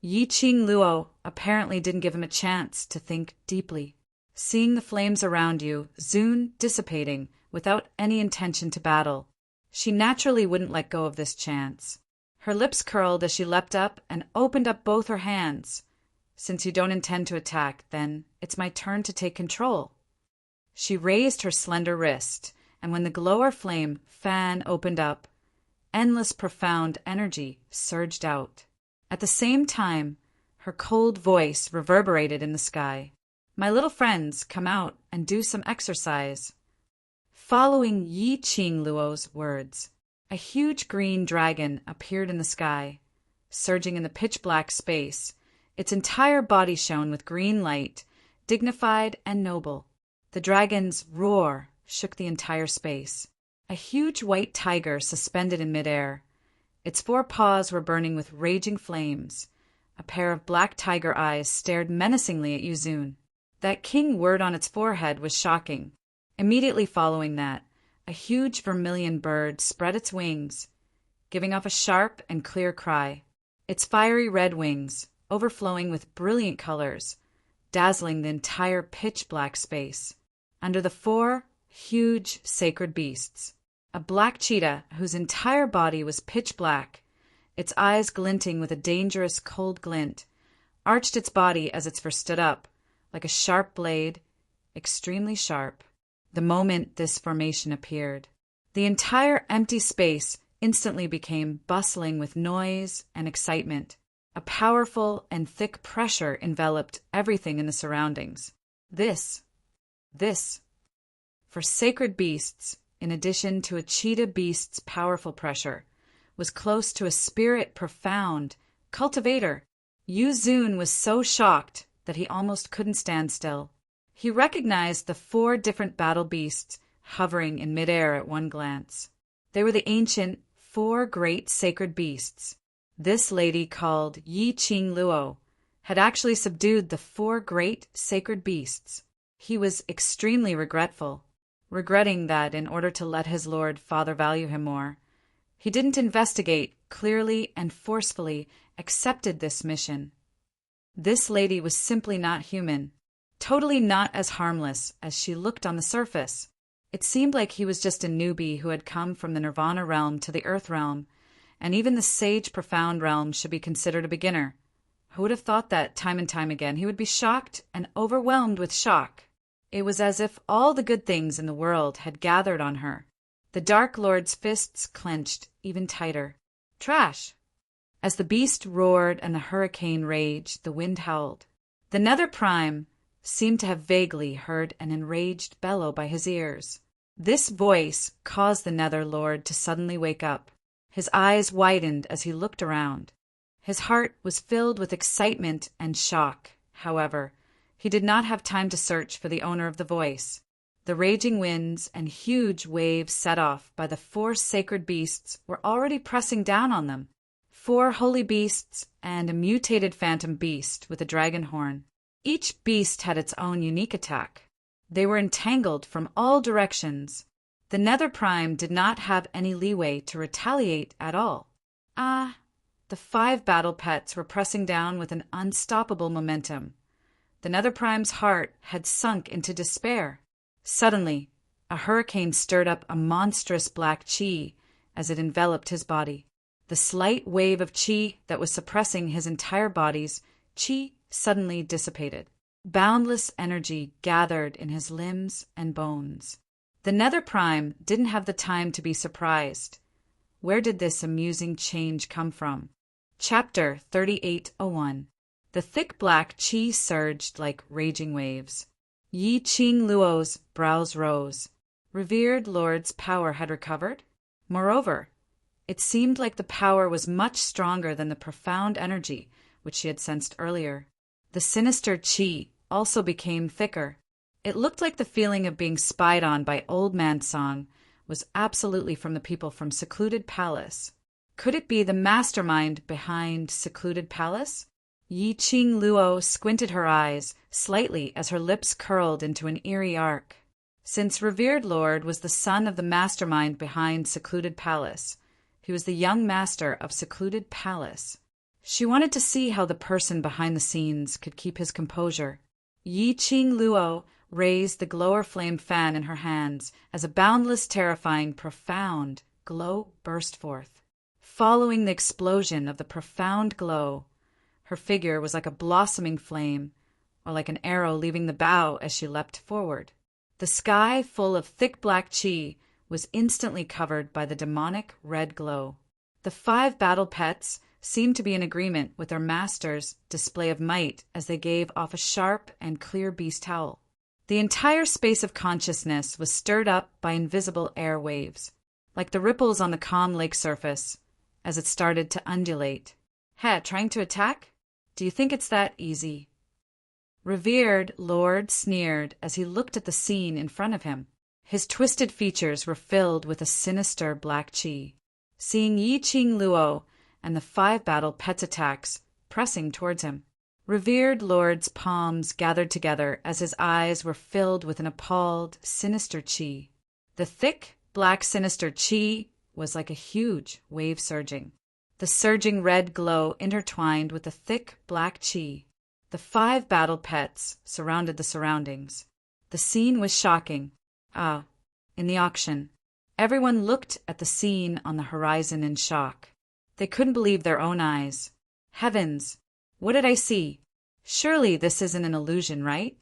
Yi Qing Luo apparently didn't give him a chance to think deeply. Seeing the flames around Yu Zun dissipating without any intention to battle, she naturally wouldn't let go of this chance. Her lips curled as she leapt up and opened up both her hands. Since you don't intend to attack, then it's my turn to take control. She raised her slender wrist, and when the glower flame fan opened up, endless profound energy surged out. At the same time, her cold voice reverberated in the sky. My little friends, come out and do some exercise. Following Yi Qing Luo's words, a huge green dragon appeared in the sky, surging in the pitch-black space. Its entire body shone with green light, dignified and noble. The dragon's roar shook the entire space. A huge white tiger suspended in midair. Its 4 paws were burning with raging flames. A pair of black tiger eyes stared menacingly at Yu Zun. That king word on its forehead was shocking. Immediately following that, a huge vermilion bird spread its wings, giving off a sharp and clear cry. Its fiery red wings, overflowing with brilliant colors, dazzling the entire pitch-black space. Under the 4 huge sacred beasts, a black cheetah whose entire body was pitch black, its eyes glinting with a dangerous cold glint, arched its body as its fur stood up, like a sharp blade, extremely sharp, the moment this formation appeared. The entire empty space instantly became bustling with noise and excitement. A powerful and thick pressure enveloped everything in the surroundings. This, for sacred beasts, in addition to a cheetah beast's powerful pressure, was close to a spirit profound, cultivator. Yu Zun was so shocked that he almost couldn't stand still. He recognized the 4 different battle beasts hovering in midair at one glance. They were the ancient 4 great sacred beasts. This lady, called Yi Qing Luo, had actually subdued the 4 great sacred beasts. He was extremely regretting that in order to let his lord father value him more, he didn't investigate, clearly and forcefully accepted this mission. This lady was simply not human, totally not as harmless as she looked on the surface. It seemed like he was just a newbie who had come from the Nirvana realm to the Earth realm, and even the sage profound realm should be considered a beginner. Who would have thought that time and time again he would be shocked and overwhelmed with shock? It was as if all the good things in the world had gathered on her. The Dark Lord's fists clenched even tighter. Trash! As the beast roared and the hurricane raged, the wind howled. The Nether Prime seemed to have vaguely heard an enraged bellow by his ears. This voice caused the Nether Lord to suddenly wake up. His eyes widened as he looked around. His heart was filled with excitement and shock. However, he did not have time to search for the owner of the voice. The raging winds and huge waves set off by the 4 sacred beasts were already pressing down on them. 4 holy beasts and a mutated phantom beast with a dragon horn. Each beast had its own unique attack. They were entangled from all directions. The Nether Prime did not have any leeway to retaliate at all. The 5 battle pets were pressing down with an unstoppable momentum. The Nether Prime's heart had sunk into despair. Suddenly, a hurricane stirred up a monstrous black chi as it enveloped his body. The slight wave of chi that was suppressing his entire body's chi suddenly dissipated. Boundless energy gathered in his limbs and bones. The Nether Prime didn't have the time to be surprised. Where did this amusing change come from? Chapter 3801. The thick black chi surged like raging waves. Yi Qing Luo's brows rose. Revered Lord's power had recovered? Moreover, it seemed like the power was much stronger than the profound energy which she had sensed earlier. The sinister chi also became thicker. It looked like the feeling of being spied on by Old Man Song was absolutely from the people from Secluded Palace. Could it be the mastermind behind Secluded Palace? Yi Qing Luo squinted her eyes slightly as her lips curled into an eerie arc. Since Revered Lord was the son of the mastermind behind Secluded Palace, he was the young master of Secluded Palace. She wanted to see how the person behind the scenes could keep his composure. Yi Qing Luo raised the glower flame fan in her hands as a boundless, terrifying, profound glow burst forth. Following the explosion of the profound glow, her figure was like a blossoming flame, or like an arrow leaving the bow as she leapt forward. The sky, full of thick black chi, was instantly covered by the demonic red glow. The 5 battle pets seemed to be in agreement with their master's display of might as they gave off a sharp and clear beast howl. The entire space of consciousness was stirred up by invisible air waves, like the ripples on the calm lake surface, as it started to undulate. Trying to attack? Do you think it's that easy? Revered Lord sneered as he looked at the scene in front of him. His twisted features were filled with a sinister black chi. Seeing Yi Qing Luo and the 5 battle pets' attacks pressing towards him, Revered Lord's palms gathered together as his eyes were filled with an appalled, sinister chi. The thick, black, sinister chi was like a huge wave surging. The surging red glow intertwined with the thick, black chi. The 5 battle pets surrounded the surroundings. The scene was shocking. In the auction, everyone looked at the scene on the horizon in shock. They couldn't believe their own eyes. Heavens! What did I see? Surely this isn't an illusion, right?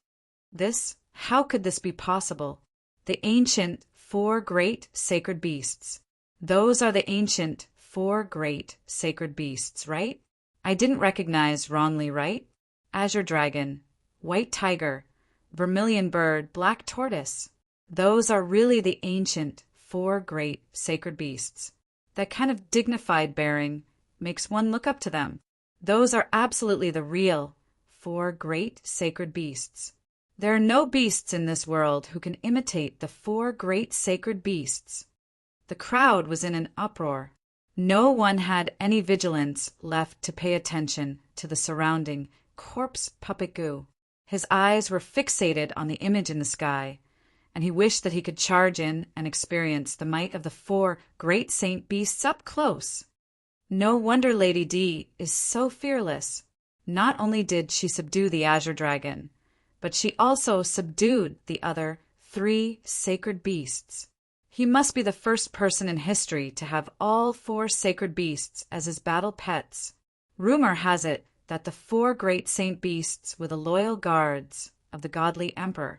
How could this be possible? The ancient 4 great sacred beasts. Those are the ancient 4 great sacred beasts, right? I didn't recognize wrongly, right? Azure dragon, white tiger, vermilion bird, black tortoise. Those are really the ancient 4 great sacred beasts. That kind of dignified bearing makes one look up to them. Those are absolutely the real 4 great sacred beasts. There are no beasts in this world who can imitate the 4 great sacred beasts. The crowd was in an uproar. No one had any vigilance left to pay attention to the surrounding corpse puppet goo. His eyes were fixated on the image in the sky, and he wished that he could charge in and experience the might of the 4 great saint beasts up close. No wonder Lady D is so fearless. Not only did she subdue the azure dragon, but she also subdued the other 3 sacred beasts. He must be the first person in history to have all 4 sacred beasts as his battle pets. Rumor has it that the 4 great saint beasts were the loyal guards of the godly emperor.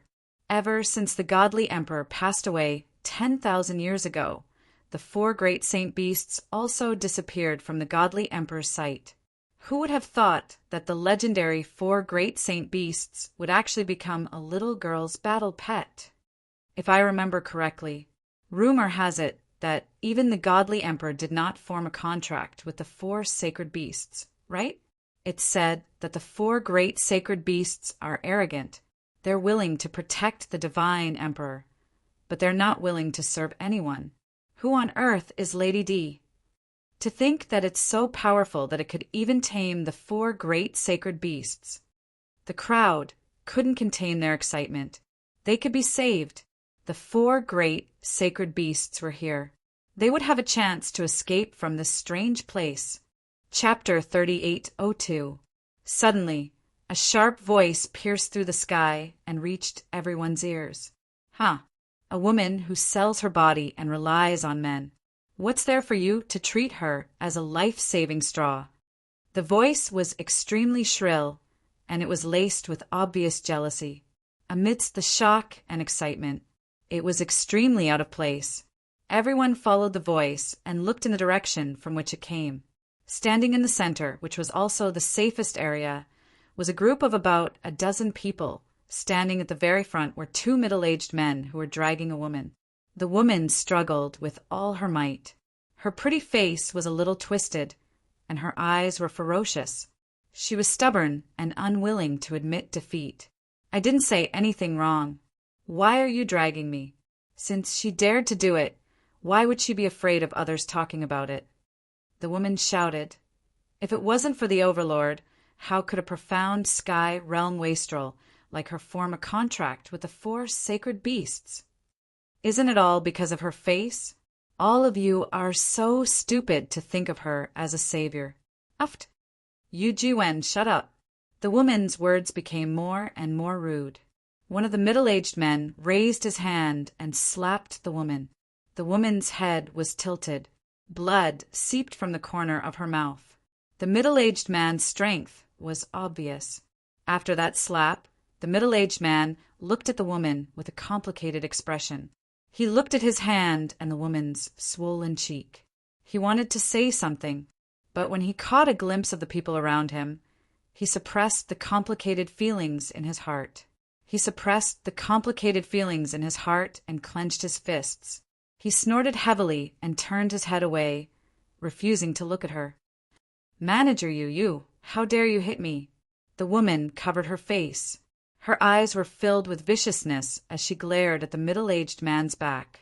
Ever since the godly emperor passed away 10,000 years ago, the 4 great saint beasts also disappeared from the godly emperor's sight. Who would have thought that the legendary 4 great saint beasts would actually become a little girl's battle pet? If I remember correctly, rumor has it that even the godly emperor did not form a contract with the 4 sacred beasts, right? It's said that the 4 great sacred beasts are arrogant. They're willing to protect the divine emperor, but they're not willing to serve anyone. Who on earth is Lady D? To think that it's so powerful that it could even tame the 4 great sacred beasts. The crowd couldn't contain their excitement. They could be saved. The 4 great sacred beasts were here. They would have a chance to escape from this strange place. Chapter 3802. Suddenly, a sharp voice pierced through the sky and reached everyone's ears. A woman who sells her body and relies on men. What's there for you to treat her as a life-saving straw? The voice was extremely shrill, and it was laced with obvious jealousy. Amidst the shock and excitement, it was extremely out of place. Everyone followed the voice and looked in the direction from which it came. Standing in the center, which was also the safest area, was a group of about a dozen people. Standing at the very front were 2 middle-aged men who were dragging a woman. The woman struggled with all her might. Her pretty face was a little twisted, and her eyes were ferocious. She was stubborn and unwilling to admit defeat. I didn't say anything wrong. Why are you dragging me? Since she dared to do it, why would she be afraid of others talking about it? The woman shouted. If it wasn't for the Overlord, how could a profound sky realm wastrel like her form a contract with the 4 sacred beasts? Isn't it all because of her face? All of you are so stupid to think of her as a savior. Uft! Yu Jiwen, shut up. The woman's words became more and more rude. One of the middle-aged men raised his hand and slapped the woman. The woman's head was tilted. Blood seeped from the corner of her mouth. The middle-aged man's strength was obvious. After that slap, the middle-aged man looked at the woman with a complicated expression. He looked at his hand and the woman's swollen cheek. He wanted to say something, but when he caught a glimpse of the people around him, he suppressed the complicated feelings in his heart. He suppressed the complicated feelings in his heart and clenched his fists. He snorted heavily and turned his head away, refusing to look at her. Manager you, how dare you hit me? The woman covered her face. Her eyes were filled with viciousness as she glared at the middle-aged man's back.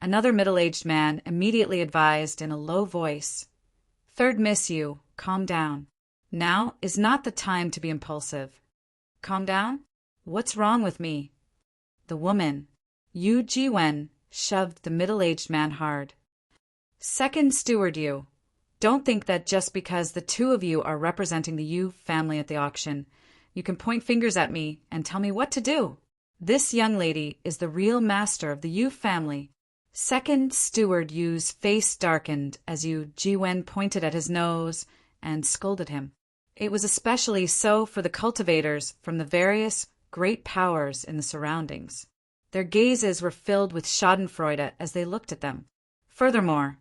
Another middle-aged man immediately advised in a low voice, "Third miss you, calm down. Now is not the time to be impulsive." Calm down? What's wrong with me? The woman, Yu Jiwen, shoved the middle-aged man hard. Second steward you. Don't think that just because the 2 of you are representing the Yu family at the auction, you can point fingers at me and tell me what to do. This young lady is the real master of the Yu family. Second Steward Yu's face darkened as Yu Jiwen pointed at his nose and scolded him. It was especially so for the cultivators from the various great powers in the surroundings. Their gazes were filled with schadenfreude as they looked at them. Furthermore,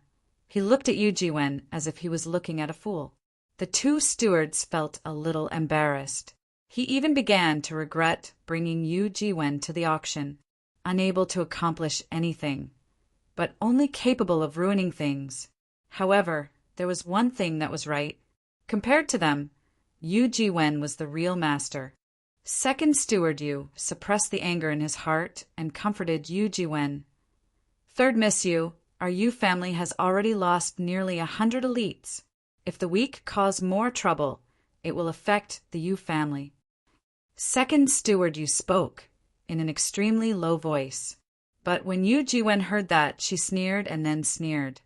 he looked at Yu Jiwen as if he was looking at a fool. The two stewards felt a little embarrassed. He even began to regret bringing Yu Jiwen to the auction, unable to accomplish anything, but only capable of ruining things. However, there was one thing that was right. Compared to them, Yu Jiwen was the real master. Second Steward Yu suppressed the anger in his heart and comforted Yu Jiwen. Third Miss Yu, our Yu family has already lost nearly 100 elites. If the weak cause more trouble, it will affect the Yu family. Second Steward Yu spoke in an extremely low voice. But when Yu Jiwen heard that, she sneered and then sneered.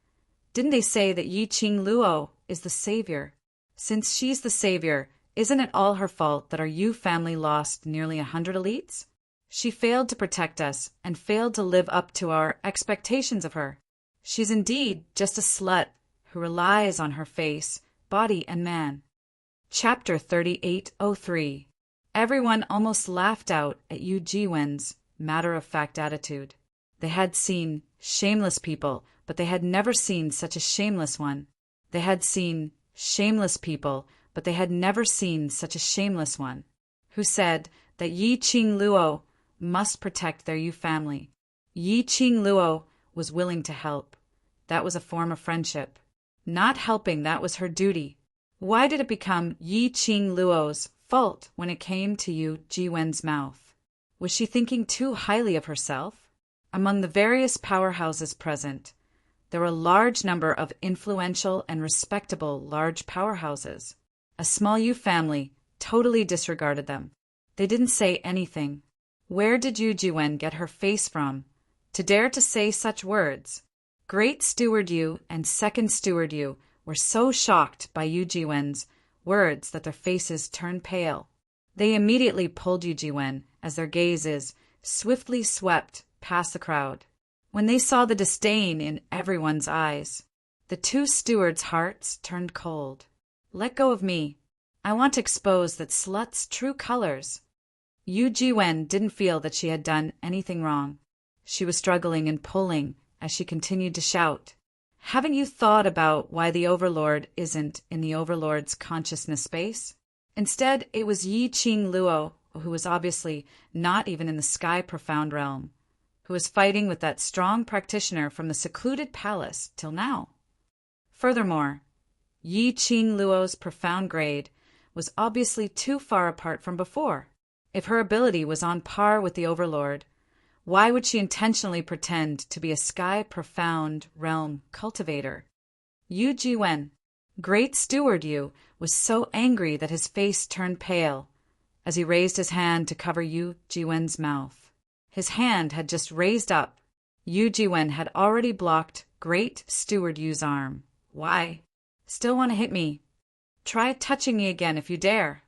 Didn't they say that Yi Qing Luo is the savior? Since she's the savior, isn't it all her fault that our Yu family lost nearly 100 elites? She failed to protect us and failed to live up to our expectations of her. She's indeed just a slut who relies on her face, body, and man. Chapter 3803. Everyone almost laughed out at Yu Jiwen's matter-of-fact attitude. They had seen shameless people, but they had never seen such a shameless one. They had seen shameless people, but they had never seen such a shameless one, who said that Yi Qing Luo must protect their Yu family. Yi Qing Luo was willing to help. That was a form of friendship. Not helping, that was her duty. Why did it become Yi Qing Luo's fault when it came to Yu Jiwen's mouth? Was she thinking too highly of herself? Among the various powerhouses present, there were a large number of influential and respectable large powerhouses. A small Yu family totally disregarded them. They didn't say anything. Where did Yu Jiwen get her face from to dare to say such words? Great Steward Yu and Second Steward Yu were so shocked by Yu Jiwen's words that their faces turned pale. They immediately pulled Yu Jiwen as their gazes swiftly swept past the crowd. When they saw the disdain in everyone's eyes, the two stewards' hearts turned cold. Let go of me. I want to expose that slut's true colors. Yu Jiwen didn't feel that she had done anything wrong. She was struggling and pulling as she continued to shout. Haven't you thought about why the Overlord isn't in the Overlord's consciousness space? Instead, it was Yi Qing Luo, who was obviously not even in the sky profound realm, who was fighting with that strong practitioner from the secluded palace till now. Furthermore, Yi Qing Luo's profound grade was obviously too far apart from before. If her ability was on par with the Overlord, why would she intentionally pretend to be a sky profound realm cultivator? Yu Jiwen, Great Steward Yu, was so angry that his face turned pale as he raised his hand to cover Yu Jiwen's mouth. His hand had just raised up. Yu Jiwen had already blocked Great Steward Yu's arm. Why? Still want to hit me? Try touching me again if you dare.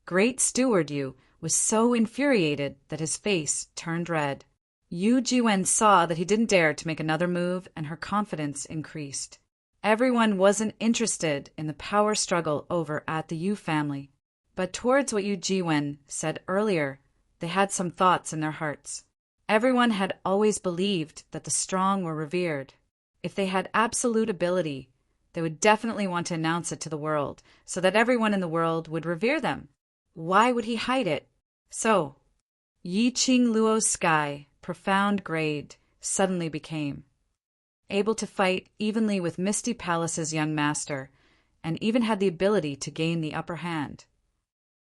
Great Steward Yu was so infuriated that his face turned red. Yu Jiwen saw that he didn't dare to make another move, and her confidence increased. Everyone wasn't interested in the power struggle over at the Yu family, but towards what Yu Jiwen said earlier, they had some thoughts in their hearts. Everyone had always believed that the strong were revered. If they had absolute ability, they would definitely want to announce it to the world so that everyone in the world would revere them. Why would he hide it? So, Yi Qing Luo's sky, profound grade, suddenly became able to fight evenly with Misty Palace's young master, and even had the ability to gain the upper hand.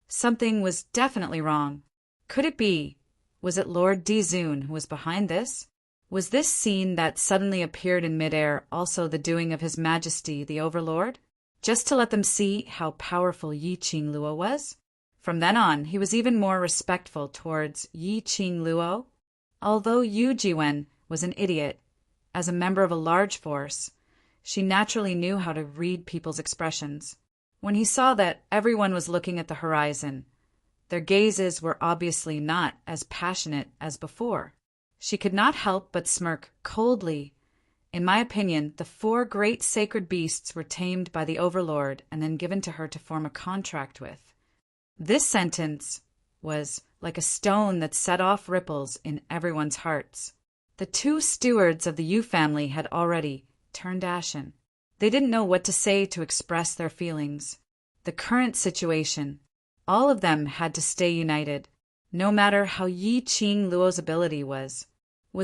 Something was definitely wrong. Could it be? Was it Lord Dizun who was behind this? Was this scene that suddenly appeared in midair also the doing of His Majesty the Overlord? Just to let them see how powerful Yi Qing Luo was? From then on, he was even more respectful towards Yi Qing Luo. Although Yu Jiwen was an idiot, as a member of a large force, she naturally knew how to read people's expressions. When he saw that everyone was looking at the horizon, their gazes were obviously not as passionate as before. She could not help but smirk coldly. In my opinion, the 4 great sacred beasts were tamed by the Overlord and then given to her to form a contract with. This sentence was like a stone that set off ripples in everyone's hearts. The 2 stewards of the Yu family had already turned ashen. They didn't know what to say to express their feelings. The current situation, all of them had to stay united, no matter how Yi Qing Luo's ability was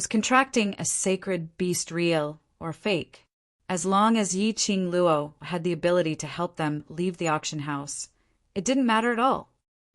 contracting a sacred beast real or fake. As long as Yi Qing Luo had the ability to help them leave the auction house, it didn't matter at all.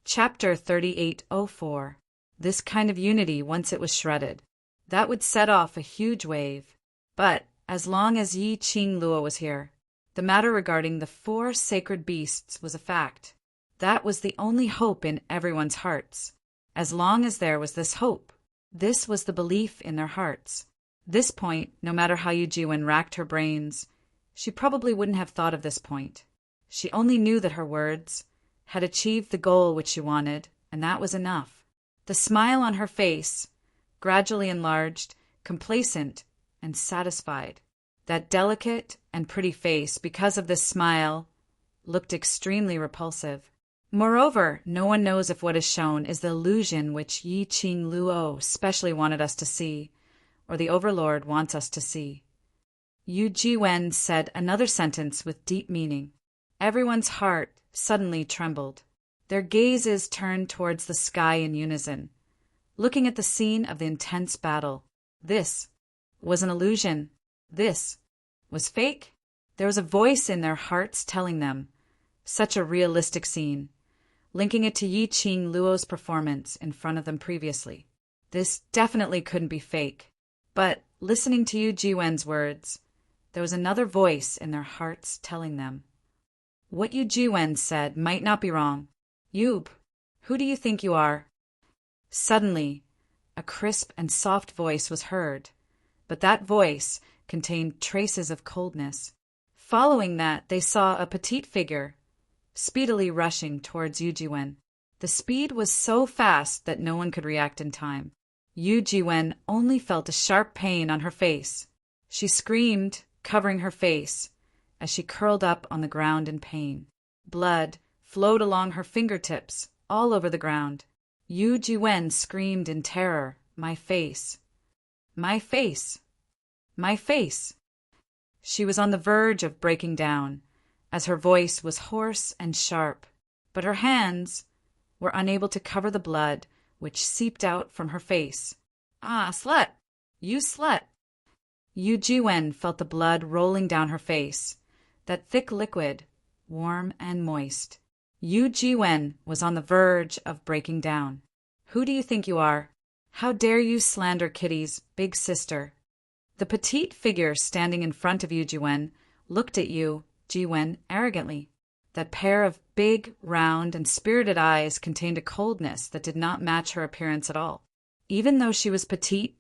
Chapter 3804. This kind of unity, once it was shredded, that would set off a huge wave. But as long as Yi Qing Luo was here, the matter regarding the 4 sacred beasts was a fact. That was the only hope in everyone's hearts. As long as there was this hope, this was the belief in their hearts. This point, no matter how Yu Jiwen racked her brains, she probably wouldn't have thought of this point. She only knew that her words had achieved the goal which she wanted, and that was enough. The smile on her face gradually enlarged, complacent and satisfied. That delicate and pretty face, because of this smile, looked extremely repulsive. Moreover, no one knows if what is shown is the illusion which Yi Qing Luo specially wanted us to see, or the Overlord wants us to see. Yu Jiwen said another sentence with deep meaning. Everyone's heart suddenly trembled. Their gazes turned towards the sky in unison, looking at the scene of the intense battle. This was an illusion. This was fake. There was a voice in their hearts telling them, such a realistic scene, linking it to Yi Qing Luo's performance in front of them previously. This definitely couldn't be fake. But listening to Yu Jiwen's words, there was another voice in their hearts telling them. What Yu Jiwen said might not be wrong. Yub, who do you think you are? Suddenly, a crisp and soft voice was heard, but that voice contained traces of coldness. Following that, they saw a petite figure speedily rushing towards Yu Jiwen. The speed was so fast that no one could react in time. Yu Jiwen only felt a sharp pain on her face. She screamed, covering her face, as she curled up on the ground in pain. Blood flowed along her fingertips, all over the ground. Yu Jiwen screamed in terror, "My face! My face! My face!" She was on the verge of breaking down, as her voice was hoarse and sharp, but her hands were unable to cover the blood which seeped out from her face. "Ah, slut! You slut!" Yu Jiwen felt the blood rolling down her face, that thick liquid, warm and moist. Yu Jiwen was on the verge of breaking down. "Who do you think you are? How dare you slander Kitty's big sister?" The petite figure standing in front of Yu Jiwen looked at Yu Jiwen arrogantly. That pair of big, round, and spirited eyes contained a coldness that did not match her appearance at all. Even though she was petite,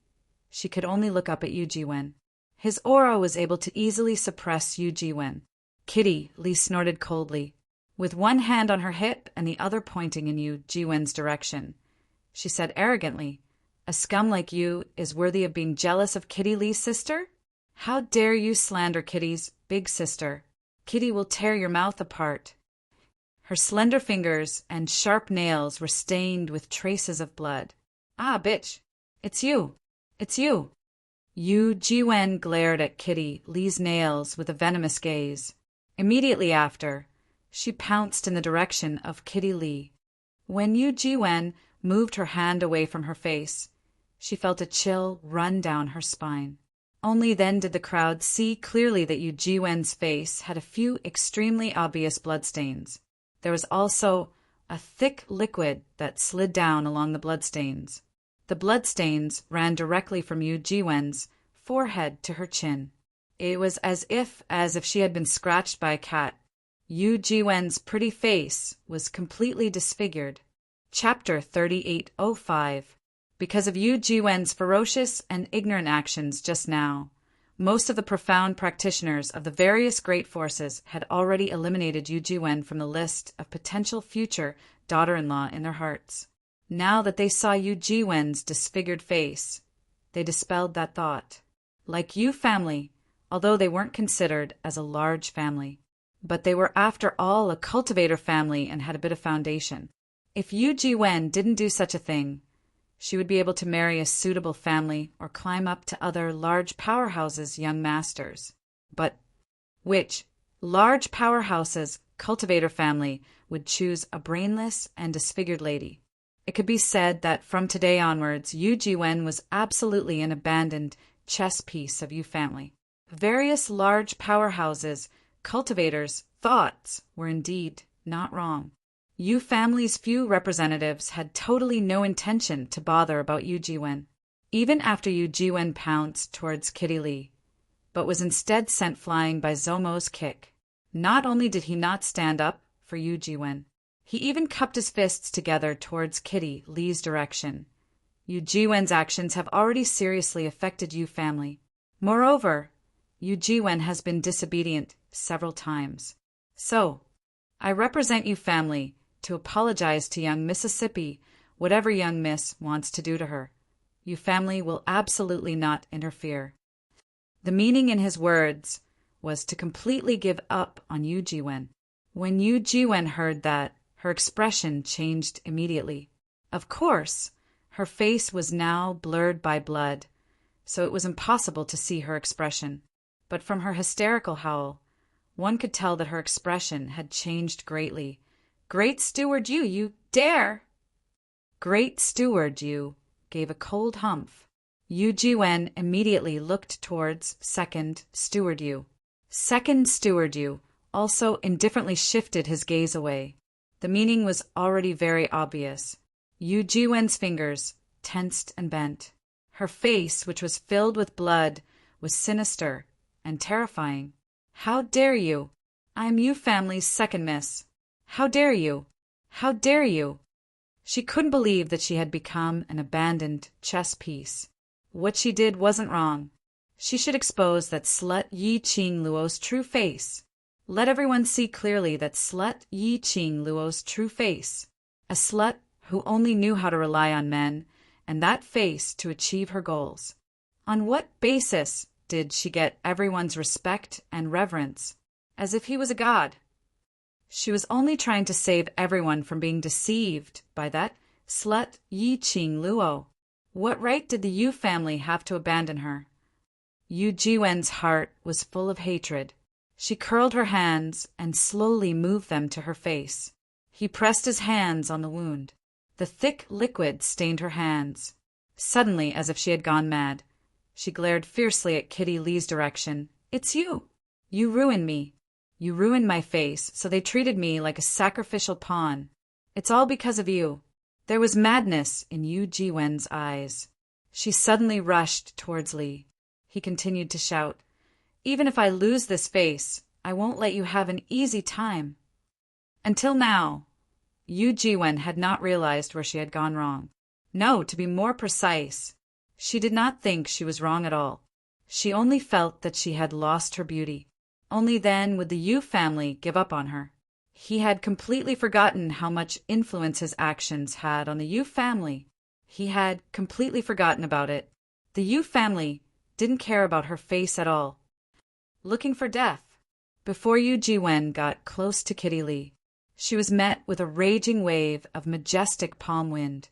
she could only look up at Yu Jiwen. His aura was able to easily suppress Yu Jiwen. "Kitty," Li snorted coldly, with one hand on her hip and the other pointing in Yu Jiwen's direction. She said arrogantly, "A scum like you is worthy of being jealous of Kitty Li's sister? How dare you slander Kitty's big sister? Kitty will tear your mouth apart." Her slender fingers and sharp nails were stained with traces of blood. "Ah, bitch! It's you! It's you!" Yu Jiwen glared at Kitty Li's nails with a venomous gaze. Immediately after, she pounced in the direction of Kitty Li. When Yu Jiwen moved her hand away from her face, she felt a chill run down her spine. Only then did the crowd see clearly that Yu Jiwen's face had a few extremely obvious bloodstains. There was also a thick liquid that slid down along the bloodstains. The bloodstains ran directly from Yu Jiwen's forehead to her chin. It was as if she had been scratched by a cat. Yu Jiwen's pretty face was completely disfigured. Chapter 3805. Because of Yu Jiwen's ferocious and ignorant actions just now, most of the profound practitioners of the various great forces had already eliminated Yu Jiwen from the list of potential future daughter-in-law in their hearts. Now that they saw Yu Jiwen's disfigured face, they dispelled that thought. Like Yu family, although they weren't considered as a large family. But they were after all a cultivator family and had a bit of foundation. If Yu Jiwen didn't do such a thing, she would be able to marry a suitable family or climb up to other large powerhouses' young masters. But which large powerhouses' cultivator family would choose a brainless and disfigured lady? It could be said that from today onwards, Yu Jiwen was absolutely an abandoned chess piece of Yu family. Various large powerhouses' cultivators' thoughts were indeed not wrong. Yu family's few representatives had totally no intention to bother about Yu Jiwen, even after Yu Jiwen pounced towards Kitty Lee, but was instead sent flying by Zomo's kick. Not only did he not stand up for Yu Jiwen, he even cupped his fists together towards Kitty Lee's direction. Yu Jiwen's actions have already seriously affected Yu family. Moreover, Yu Jiwen has been disobedient several times. So, I represent Yu family to apologize to young Mississippi whatever young Miss wants to do to her. Yu family will absolutely not interfere. The meaning in his words was to completely give up on Yu Jiwen. When Yu Jiwen heard that, her expression changed immediately. Of course, her face was now blurred by blood, so it was impossible to see her expression. But from her hysterical howl, one could tell that her expression had changed greatly. "Great Steward Yu, you dare!" Great Steward Yu gave a cold humph. Yu Jiwen immediately looked towards Second Steward Yu. Second Steward Yu also indifferently shifted his gaze away. The meaning was already very obvious. Yu Jiwen's fingers tensed and bent. Her face, which was filled with blood, was sinister and terrifying. "How dare you? I am Yu family's second miss. How dare you? How dare you?" She couldn't believe that she had become an abandoned chess piece. What she did wasn't wrong. She should expose that slut Yi Qing Luo's true face. Let everyone see clearly that slut Yi Qing Luo's true face. A slut who only knew how to rely on men, and that face to achieve her goals. On what basis did she get everyone's respect and reverence? As if he was a god. She was only trying to save everyone from being deceived by that slut Yi Qing Luo. What right did the Yu family have to abandon her? Yu Jiwen's heart was full of hatred. She curled her hands and slowly moved them to her face. He pressed his hands on the wound. The thick liquid stained her hands. Suddenly, as if she had gone mad, she glared fiercely at Kitty Lee's direction. "It's you! You ruined me. You ruined my face, so they treated me like a sacrificial pawn. It's all because of you." There was madness in Yu Jiwen's eyes. She suddenly rushed towards Lee. He continued to shout, "Even if I lose this face, I won't let you have an easy time." Until now, Yu Jiwen had not realized where she had gone wrong. No, to be more precise, she did not think she was wrong at all. She only felt that she had lost her beauty. Only then would the Yu family give up on her. He had completely forgotten how much influence his actions had on the Yu family. He had completely forgotten about it. The Yu family didn't care about her face at all. Looking for death. Before Yu Jiwen got close to Kitty Lee, she was met with a raging wave of majestic palm wind.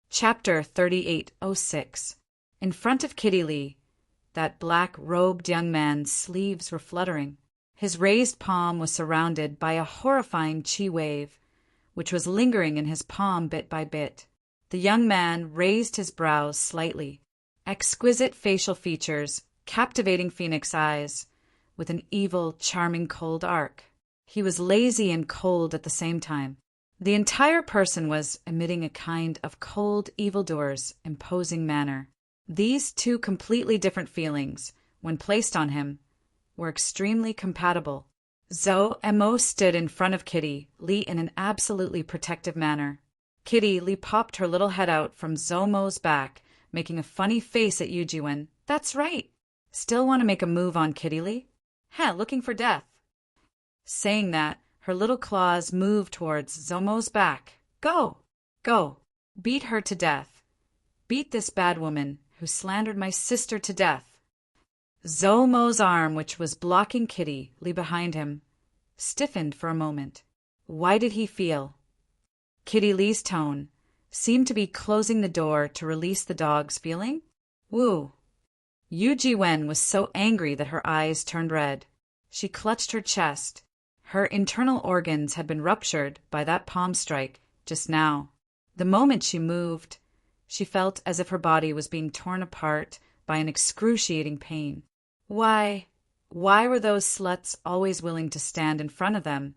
Chapter 3806. In front of Kitty Lee, that black-robed young man's sleeves were fluttering. His raised palm was surrounded by a horrifying chi wave, which was lingering in his palm bit by bit. The young man raised his brows slightly. Exquisite facial features, captivating phoenix eyes, with an evil, charming cold arc. He was lazy and cold at the same time. The entire person was emitting a kind of cold evildoer's imposing manner. These two completely different feelings, when placed on him, were extremely compatible. Zhou Mo stood in front of Kitty Lee in an absolutely protective manner. Kitty Lee popped her little head out from Zhou Mo's back, making a funny face at Yu Jiwen. "That's right. Still want to make a move on Kitty Lee? Heh, looking for death." Saying that, her little claws moved towards Zhou Mo's back. "Go! Go! Beat her to death. Beat this bad woman who slandered my sister to death. Zhou Mo's arm, which was blocking Kitty Lee behind him, stiffened for a moment. Why did he feel? Kitty Lee's tone seemed to be closing the door to release the dog's feeling. Woo! Yu Jiwen was so angry that her eyes turned red. She clutched her chest. Her internal organs had been ruptured by that palm strike just now. The moment she moved, she felt as if her body was being torn apart by an excruciating pain. Why were those sluts always willing to stand in front of them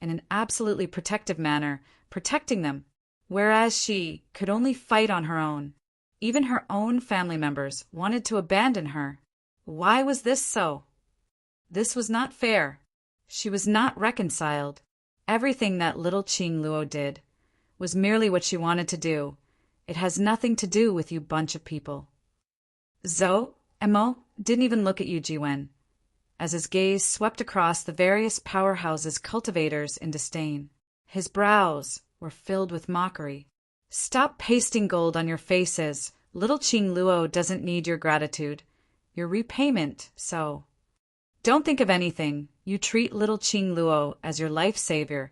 in an absolutely protective manner, protecting them, whereas she could only fight on her own? Even her own family members wanted to abandon her. Why was this so? This was not fair. She was not reconciled. Everything that little Qing Luo did was merely what she wanted to do. It has nothing to do with you bunch of people. Zhou Mo didn't even look at Yu Jiwen, as his gaze swept across the various powerhouses' cultivators in disdain. His brows were filled with mockery. Stop pasting gold on your faces. Little Qing Luo doesn't need your gratitude. Your repayment, so. Don't think of anything. You treat little Qing Luo as your life savior.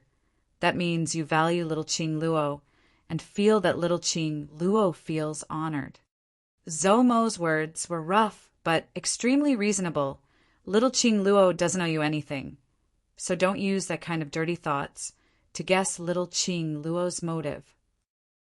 That means you value little Qing Luo and feel that little Qing Luo feels honored. Zhou Mo's words were rough but extremely reasonable. Little Qing Luo doesn't owe you anything, so don't use that kind of dirty thoughts to guess little Qing Luo's motive.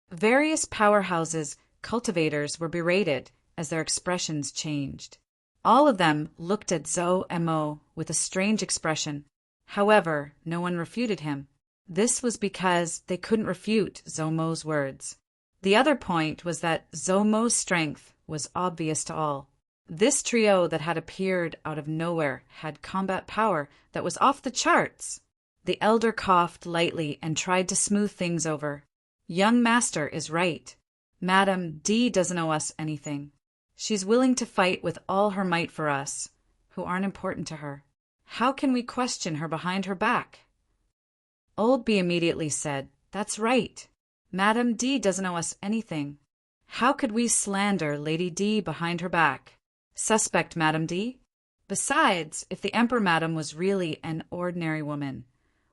Various powerhouses' cultivators were berated as their expressions changed. All of them looked at Zhou Mo with a strange expression. However, no one refuted him. This was because they couldn't refute Zhou Mo's words. The other point was that Zhou Mo's strength was obvious to all. This trio that had appeared out of nowhere had combat power that was off the charts. The elder coughed lightly and tried to smooth things over. Young master is right. Madame D doesn't owe us anything. She's willing to fight with all her might for us, who aren't important to her. How can we question her behind her back? Old B immediately said, That's right. Madame D doesn't owe us anything. How could we slander Lady D behind her back? Suspect Madame D? Besides, if the Emperor Madame was really an ordinary woman,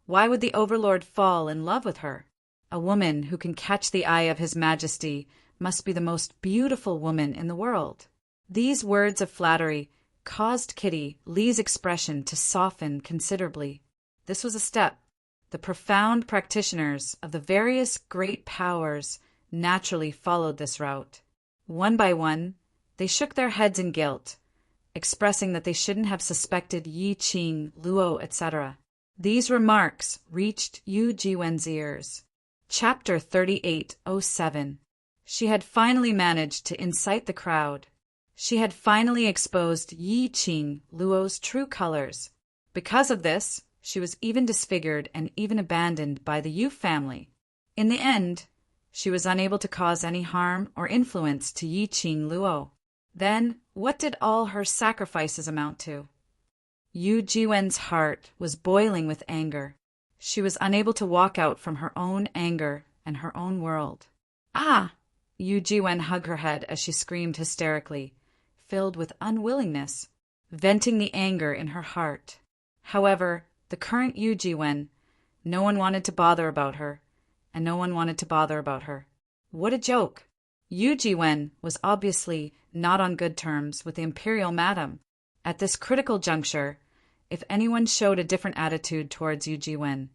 why would the Overlord fall in love with her? A woman who can catch the eye of His Majesty must be the most beautiful woman in the world. These words of flattery caused Kitty Lee's expression to soften considerably. This was a step. The profound practitioners of the various great powers naturally followed this route. One by one, they shook their heads in guilt, expressing that they shouldn't have suspected Yi Qing, Luo, etc. These remarks reached Yu Jiwen's ears. Chapter 3807. She had finally managed to incite the crowd. She had finally exposed Yi Qing, Luo's true colors. Because of this, she was even disfigured and even abandoned by the Yu family. In the end, she was unable to cause any harm or influence to Yi Qing Luo. Then, what did all her sacrifices amount to? Yu Jiwen's heart was boiling with anger. She was unable to walk out from her own anger and her own world. Ah! Yu Jiwen hugged her head as she screamed hysterically, filled with unwillingness, venting the anger in her heart. However, the current Yu Jiwen, no one wanted to bother about her, and no one wanted to bother about her. What a joke! Yu Jiwen was obviously not on good terms with the Imperial Madam. At this critical juncture, if anyone showed a different attitude towards Yu Jiwen,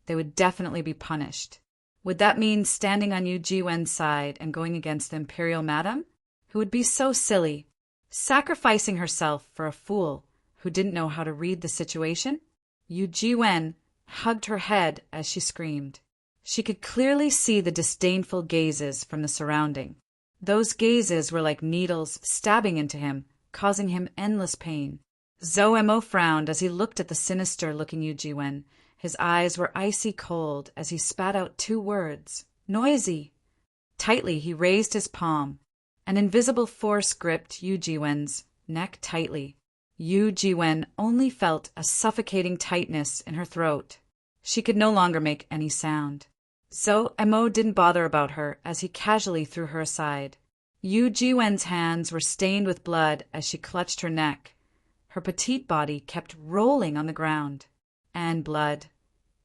they would definitely be punished. Would that mean standing on Yu Jiwen's side and going against the Imperial Madam, who would be so silly, sacrificing herself for a fool who didn't know how to read the situation? Yu Jiwen hugged her head as she screamed. She could clearly see the disdainful gazes from the surrounding. Those gazes were like needles stabbing into him, causing him endless pain. Zhou Mo frowned as he looked at the sinister-looking Yu Jiwen. His eyes were icy cold as he spat out 2 words, noisy. Tightly he raised his palm. An invisible force gripped Yu Jiwen's neck tightly. Yu Jiwen only felt a suffocating tightness in her throat. She could no longer make any sound. Zhou Mo didn't bother about her as he casually threw her aside. Yu Jiwen's hands were stained with blood as she clutched her neck. Her petite body kept rolling on the ground, and blood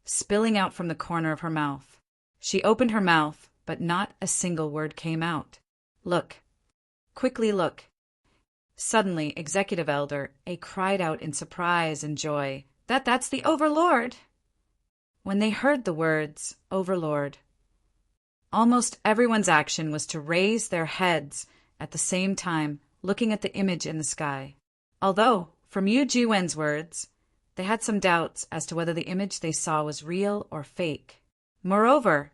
spilling out from the corner of her mouth. She opened her mouth, but not a single word came out. Look. Quickly look. Suddenly, Executive Elder A cried out in surprise and joy, That's the Overlord! When they heard the words, Overlord, almost everyone's action was to raise their heads at the same time, looking at the image in the sky. Although, from Yu Jiwen's words, they had some doubts as to whether the image they saw was real or fake. Moreover,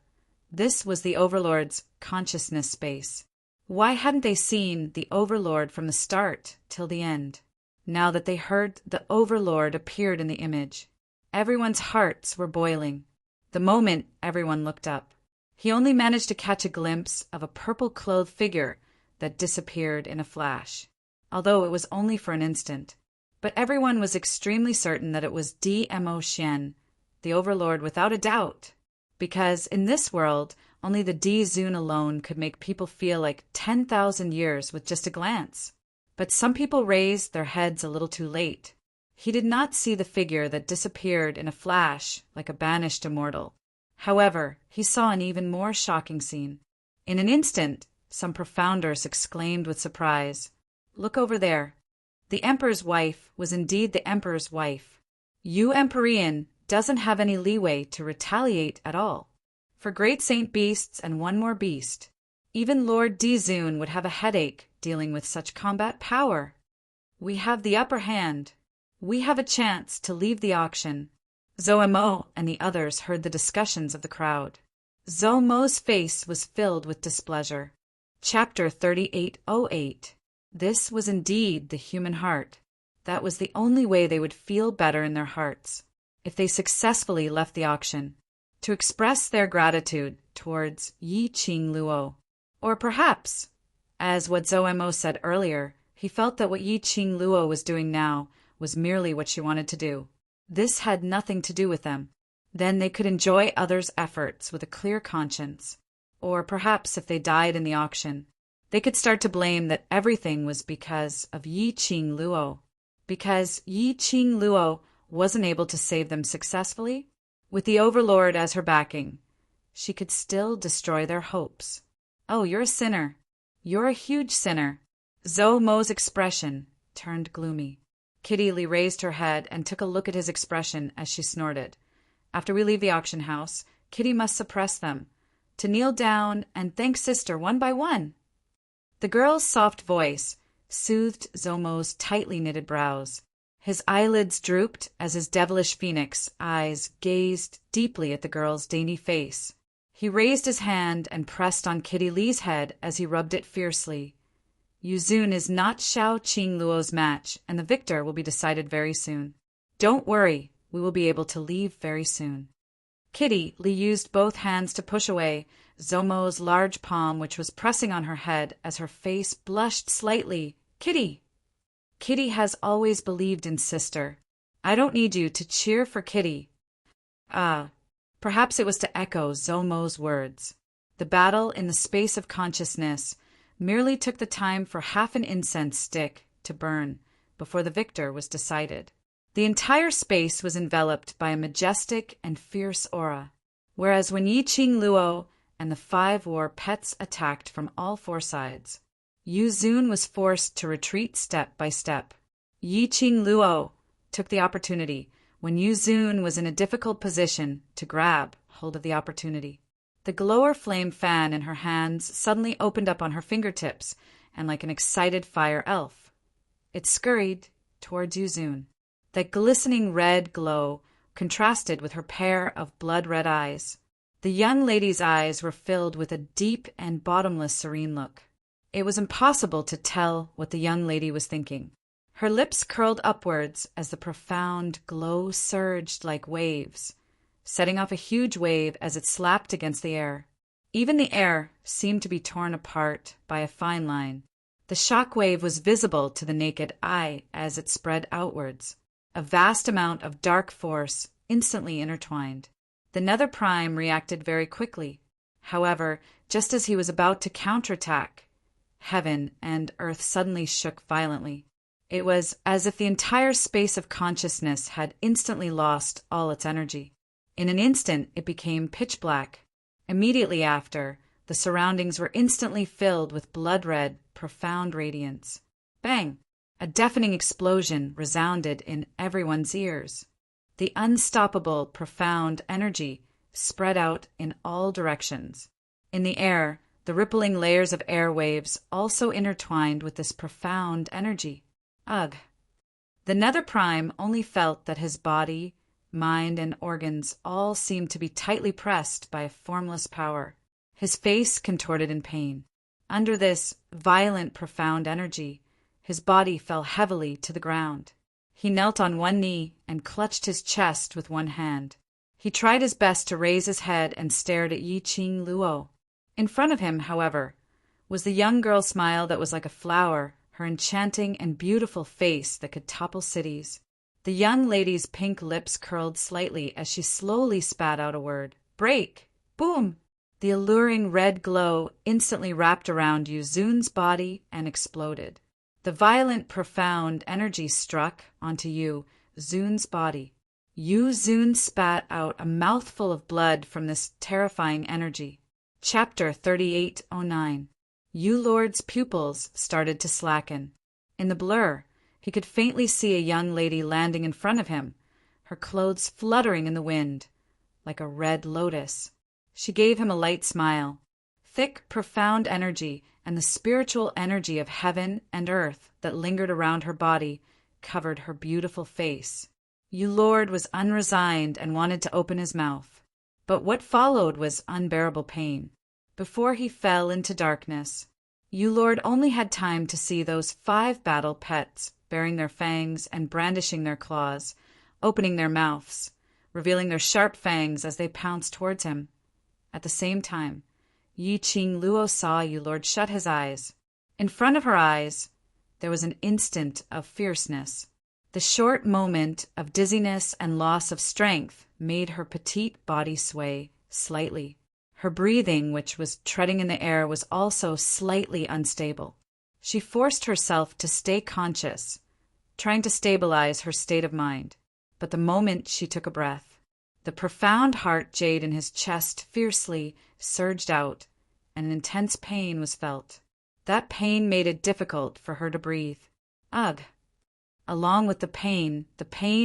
this was the Overlord's consciousness space. Why hadn't they seen the Overlord from the start till the end? Now that they heard the Overlord appeared in the image, everyone's hearts were boiling. The moment everyone looked up, he only managed to catch a glimpse of a purple-clothed figure that disappeared in a flash, although it was only for an instant. But everyone was extremely certain that it was Dmo Xian, the Overlord without a doubt, because in this world, only the D-Zun alone could make people feel like 10,000 years with just a glance. But some people raised their heads a little too late. He did not see the figure that disappeared in a flash like a banished immortal. However, he saw an even more shocking scene. In an instant, some profounders exclaimed with surprise, Look over there. The Emperor's wife was indeed the Emperor's wife. Yu Empyrean doesn't have any leeway to retaliate at all. For great Saint Beasts and one more beast, even Lord D-Zun would have a headache dealing with such combat power. We have the upper hand. We have a chance to leave the auction. Zhou Mo and the others heard the discussions of the crowd. Zhou Mo's face was filled with displeasure. Chapter 3808. This was indeed the human heart. That was the only way they would feel better in their hearts, if they successfully left the auction, to express their gratitude towards Yi Qing Luo. Or perhaps, as what Zhou Mo said earlier, he felt that what Yi Qing Luo was doing now was merely what she wanted to do. This had nothing to do with them. Then they could enjoy others' efforts with a clear conscience. Or perhaps if they died in the auction, they could start to blame that everything was because of Yi Qing Luo. Because Yi Qing Luo wasn't able to save them successfully, with the Overlord as her backing, she could still destroy their hopes. Oh, you're a sinner. You're a huge sinner. Zhou Mo's expression turned gloomy. Kitty Lee raised her head and took a look at his expression as she snorted. After we leave the auction house, Kitty must suppress them, to kneel down and thank sister one by one. The girl's soft voice soothed Zhou Mo's tightly knitted brows. His eyelids drooped as his devilish phoenix eyes gazed deeply at the girl's dainty face. He raised his hand and pressed on Kitty Lee's head as he rubbed it fiercely. Yu Zun is not Xiao Qing Luo's match, and the victor will be decided very soon. Don't worry, we will be able to leave very soon. Kitty Lee used both hands to push away Zhou Mo's large palm, which was pressing on her head as her face blushed slightly. Kitty! Kitty has always believed in sister. I don't need you to cheer for Kitty. Perhaps it was to echo Zhou Mo's words. The battle in the space of consciousness merely took the time for half an incense stick to burn before the victor was decided. The entire space was enveloped by a majestic and fierce aura, whereas when Yi Qing Luo and the 5 war pets attacked from all 4 sides, Yu Zun was forced to retreat step by step. Yi Qing Luo took the opportunity when Yu Zun was in a difficult position to grab hold of the opportunity. The glower flame fan in her hands suddenly opened up on her fingertips, and like an excited fire elf, it scurried towards Yu Zun. That glistening red glow contrasted with her pair of blood-red eyes. The young lady's eyes were filled with a deep and bottomless serene look. It was impossible to tell what the young lady was thinking. Her lips curled upwards as the profound glow surged like waves, setting off a huge wave as it slapped against the air. Even the air seemed to be torn apart by a fine line. The shock wave was visible to the naked eye as it spread outwards. A vast amount of dark force instantly intertwined. The Nether Prime reacted very quickly. However, just as he was about to counterattack, heaven and earth suddenly shook violently. It was as if the entire space of consciousness had instantly lost all its energy. In an instant, it became pitch black. Immediately after, the surroundings were instantly filled with blood-red, profound radiance. Bang! A deafening explosion resounded in everyone's ears. The unstoppable, profound energy spread out in all directions. In the air, the rippling layers of air waves also intertwined with this profound energy. Ugh! The Nether Prime only felt that his body, mind, and organs all seemed to be tightly pressed by a formless power. His face contorted in pain. Under this violent, profound energy, his body fell heavily to the ground. He knelt on one knee and clutched his chest with one hand. He tried his best to raise his head and stared at Yi Qing Luo. In front of him, however, was the young girl's smile that was like a flower, her enchanting and beautiful face that could topple cities. The young lady's pink lips curled slightly as she slowly spat out a word. Break! Boom! The alluring red glow instantly wrapped around Yu Zun's body and exploded. The violent, profound energy struck onto Yu Zun's body. Yu Zun spat out a mouthful of blood from this terrifying energy. Chapter 3809. Yu Lord's pupils started to slacken. In the blur, he could faintly see a young lady landing in front of him, her clothes fluttering in the wind, like a red lotus. She gave him a light smile. Thick, profound energy and the spiritual energy of heaven and earth that lingered around her body covered her beautiful face. Yu Lord was unresigned and wanted to open his mouth. But what followed was unbearable pain. Before he fell into darkness, Yu Lord only had time to see those 5 battle pets baring their fangs and brandishing their claws, opening their mouths, revealing their sharp fangs as they pounced towards him. At the same time, Yi Qing Luo saw Yu Lord shut his eyes. In front of her eyes, there was an instant of fierceness. The short moment of dizziness and loss of strength made her petite body sway slightly. Her breathing, which was treading in the air, was also slightly unstable. She forced herself to stay conscious, trying to stabilize her state of mind. But the moment she took a breath, the profound heart jade in his chest fiercely surged out, and an intense pain was felt. That pain made it difficult for her to breathe. Ugh! Along with the pain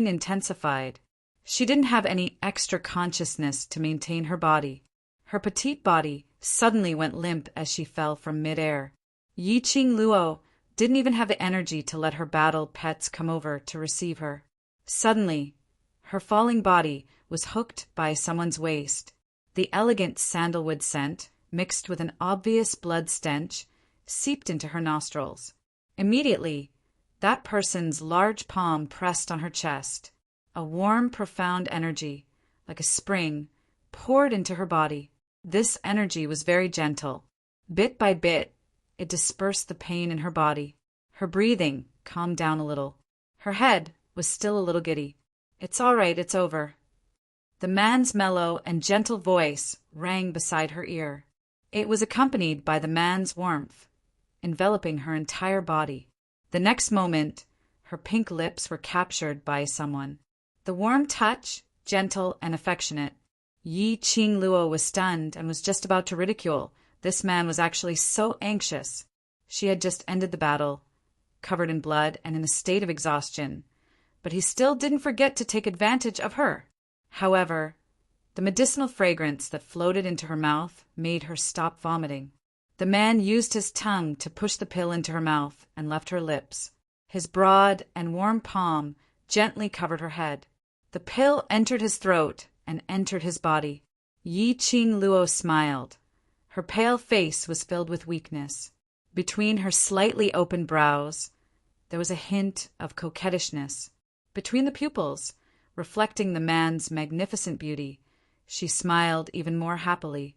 intensified. She didn't have any extra consciousness to maintain her body. Her petite body suddenly went limp as she fell from midair. Yi Qing Luo didn't even have the energy to let her battle pets come over to receive her. Suddenly, her falling body was hooked by someone's waist. The elegant sandalwood scent, mixed with an obvious blood stench, seeped into her nostrils. Immediately, that person's large palm pressed on her chest. A warm, profound energy, like a spring, poured into her body. This energy was very gentle. Bit by bit, it dispersed the pain in her body. Her breathing calmed down a little. Her head was still a little giddy. It's all right, it's over. The man's mellow and gentle voice rang beside her ear. It was accompanied by the man's warmth, enveloping her entire body. The next moment, her pink lips were captured by someone. The warm touch, gentle and affectionate. Yi Qing Luo was stunned and was just about to ridicule. This man was actually so anxious. She had just ended the battle, covered in blood and in a state of exhaustion, but he still didn't forget to take advantage of her. However, the medicinal fragrance that floated into her mouth made her stop vomiting. The man used his tongue to push the pill into her mouth and left her lips. His broad and warm palm gently covered her head. The pill entered his throat and entered his body. Yi Qing Luo smiled. Her pale face was filled with weakness. Between her slightly open brows, there was a hint of coquettishness. Between the pupils, reflecting the man's magnificent beauty, she smiled even more happily.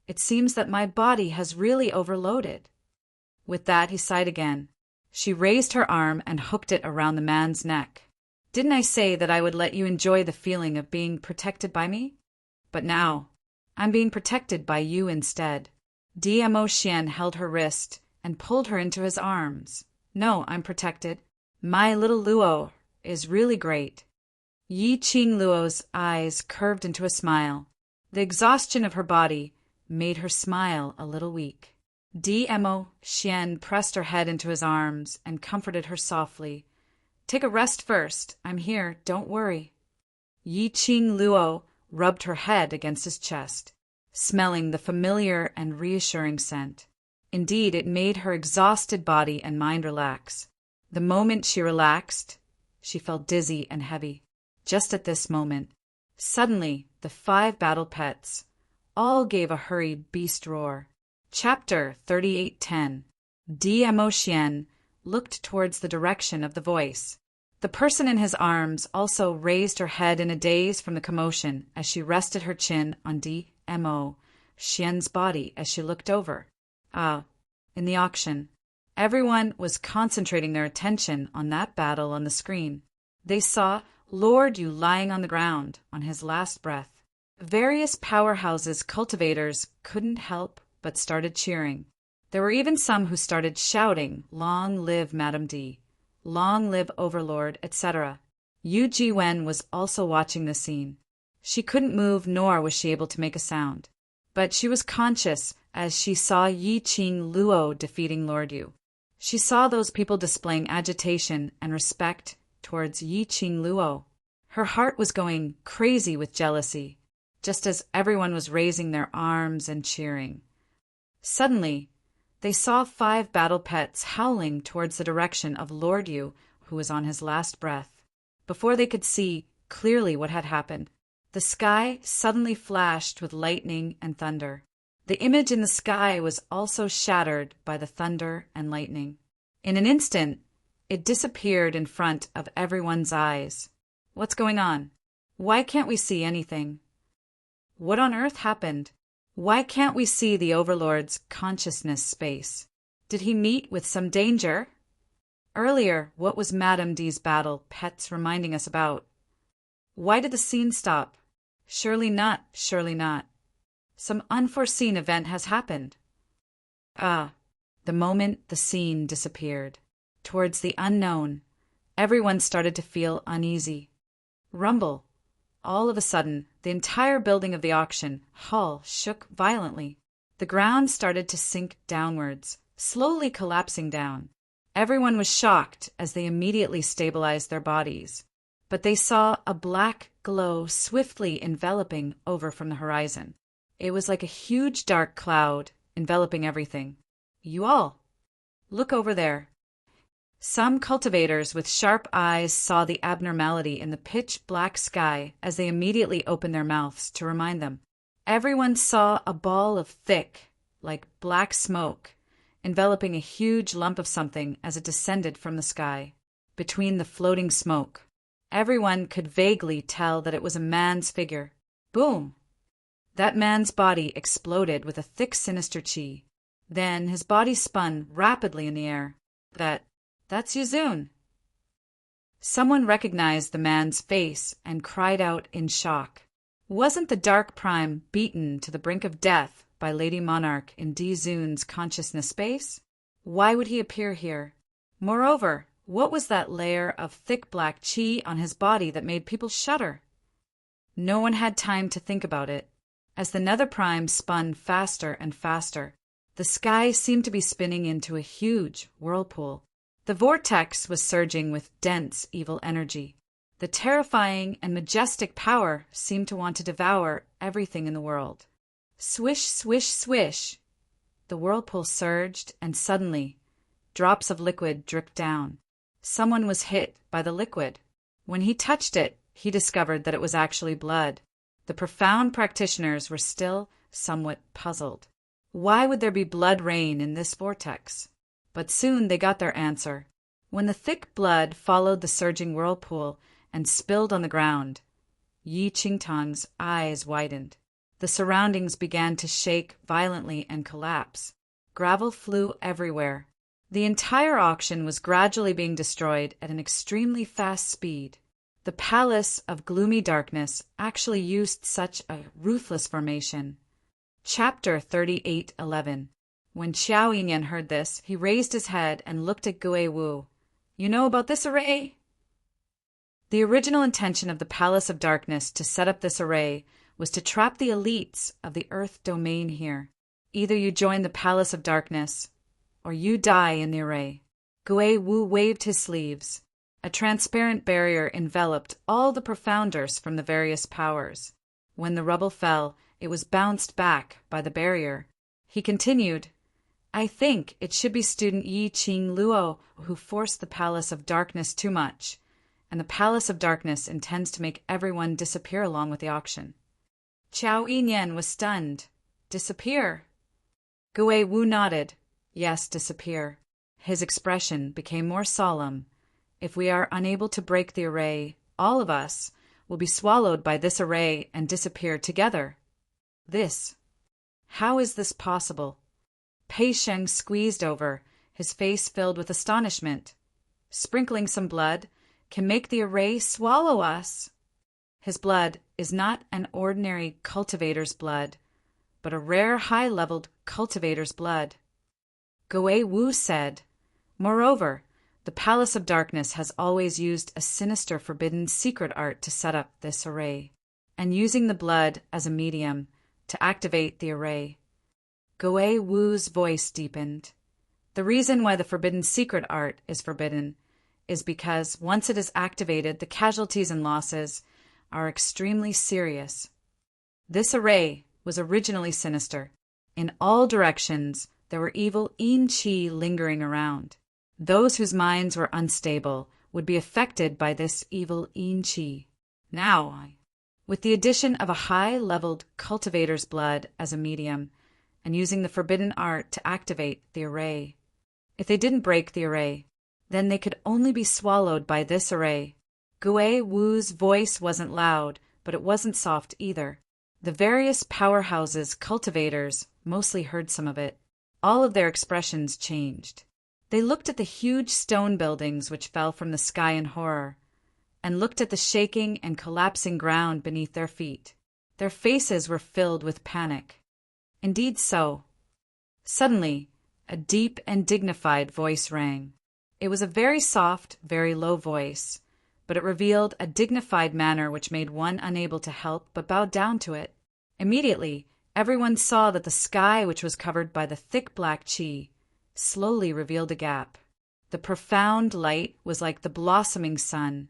It seems that my body has really overloaded. With that, he sighed again. She raised her arm and hooked it around the man's neck. Didn't I say that I would let you enjoy the feeling of being protected by me? But now, I'm being protected by you instead. Dmo Xian held her wrist and pulled her into his arms. "No, I'm protected. My little Luo is really great." Yi Qing Luo's eyes curved into a smile. The exhaustion of her body made her smile a little weak. Dmo Xian pressed her head into his arms and comforted her softly. "Take a rest first. I'm here. Don't worry." Yi Qing Luo rubbed her head against his chest, smelling the familiar and reassuring scent. Indeed, it made her exhausted body and mind relax. The moment she relaxed, she felt dizzy and heavy. Just at this moment, suddenly the 5 battle pets all gave a hurried beast roar. Chapter 38:10. Dmo Xian looked towards the direction of the voice. The person in his arms also raised her head in a daze from the commotion as she rested her chin on Dmo Xian's body as she looked over. In the auction, everyone was concentrating their attention on that battle on the screen. They saw Lord Yu lying on the ground on his last breath. Various powerhouses cultivators couldn't help but started cheering. There were even some who started shouting, "Long live Madame D! Long live Overlord," etc. Yu Jiwen was also watching the scene. She couldn't move, nor was she able to make a sound. But she was conscious as she saw Yi Qing Luo defeating Lord Yu. She saw those people displaying agitation and respect towards Yi Qing Luo. Her heart was going crazy with jealousy, just as everyone was raising their arms and cheering. Suddenly, they saw 5 battle pets howling towards the direction of Lord Yu, who was on his last breath. Before they could see clearly what had happened, the sky suddenly flashed with lightning and thunder. The image in the sky was also shattered by the thunder and lightning. In an instant, it disappeared in front of everyone's eyes. What's going on? Why can't we see anything? What on earth happened? Why can't we see the Overlord's consciousness space? Did he meet with some danger? Earlier, what was Madame D's battle pets reminding us about? Why did the scene stop? Surely not, surely not. Some unforeseen event has happened. The moment the scene disappeared, towards the unknown, everyone started to feel uneasy. Rumble. All of a sudden, the entire building of the auction hall shook violently. The ground started to sink downwards, slowly collapsing down. Everyone was shocked as they immediately stabilized their bodies. But they saw a black glow swiftly enveloping over from the horizon. It was like a huge dark cloud enveloping everything. "You all, look over there." Some cultivators with sharp eyes saw the abnormality in the pitch-black sky as they immediately opened their mouths to remind them. Everyone saw a ball of thick, like black smoke, enveloping a huge lump of something as it descended from the sky. Between the floating smoke, everyone could vaguely tell that it was a man's figure. Boom! That man's body exploded with a thick, sinister chi. Then his body spun rapidly in the air. That's Yuzun. Someone recognized the man's face and cried out in shock. Wasn't the Dark Prime beaten to the brink of death by Lady Monarch in Dizun's consciousness space? Why would he appear here? Moreover, what was that layer of thick black chi on his body that made people shudder? No one had time to think about it. As the Nether Prime spun faster and faster, the sky seemed to be spinning into a huge whirlpool. The vortex was surging with dense, evil energy. The terrifying and majestic power seemed to want to devour everything in the world. Swish, swish, swish! The whirlpool surged, and suddenly, drops of liquid dripped down. Someone was hit by the liquid. When he touched it, he discovered that it was actually blood. The profound practitioners were still somewhat puzzled. Why would there be blood rain in this vortex? But soon they got their answer. When the thick blood followed the surging whirlpool and spilled on the ground, Yi Qingtang's eyes widened. The surroundings began to shake violently and collapse. Gravel flew everywhere. The entire auction was gradually being destroyed at an extremely fast speed. The Palace of Gloomy Darkness actually used such a ruthless formation. Chapter 38:11. When Xiao Yinyan heard this, he raised his head and looked at Gui Wu. You know about this array? The original intention of the Palace of Darkness to set up this array was to trap the elites of the Earth domain here. Either you join the Palace of Darkness, or you die in the array. Gui Wu waved his sleeves. A transparent barrier enveloped all the profounders from the various powers. When the rubble fell, it was bounced back by the barrier. He continued, I think it should be student Yi Qing Luo who forced the Palace of Darkness too much, and the Palace of Darkness intends to make everyone disappear along with the auction. Qiao Yinyan was stunned. Disappear? Gui Wu nodded. Yes, disappear. His expression became more solemn. If we are unable to break the array, all of us will be swallowed by this array and disappear together. This. How is this possible? Pei Sheng squeezed over, his face filled with astonishment. Sprinkling some blood can make the array swallow us. His blood is not an ordinary cultivator's blood, but a rare high-leveled cultivator's blood. Gui Wu said, Moreover, the Palace of Darkness has always used a sinister forbidden secret art to set up this array, and using the blood as a medium to activate the array. Gui Wu's voice deepened. The reason why the forbidden secret art is forbidden is because once it is activated, the casualties and losses are extremely serious. This array was originally sinister. In all directions, there were evil yin qi lingering around. Those whose minds were unstable would be affected by this evil yin qi. Now, with the addition of a high-leveled cultivator's blood as a medium, and using the forbidden art to activate the array. If they didn't break the array, then they could only be swallowed by this array. Gui Wu's voice wasn't loud, but it wasn't soft either. The various powerhouses' cultivators mostly heard some of it. All of their expressions changed. They looked at the huge stone buildings which fell from the sky in horror, and looked at the shaking and collapsing ground beneath their feet. Their faces were filled with panic. Indeed so. Suddenly, a deep and dignified voice rang. It was a very soft, very low voice, but it revealed a dignified manner which made one unable to help but bow down to it. Immediately, everyone saw that the sky, which was covered by the thick black qi, slowly revealed a gap. The profound light was like the blossoming sun,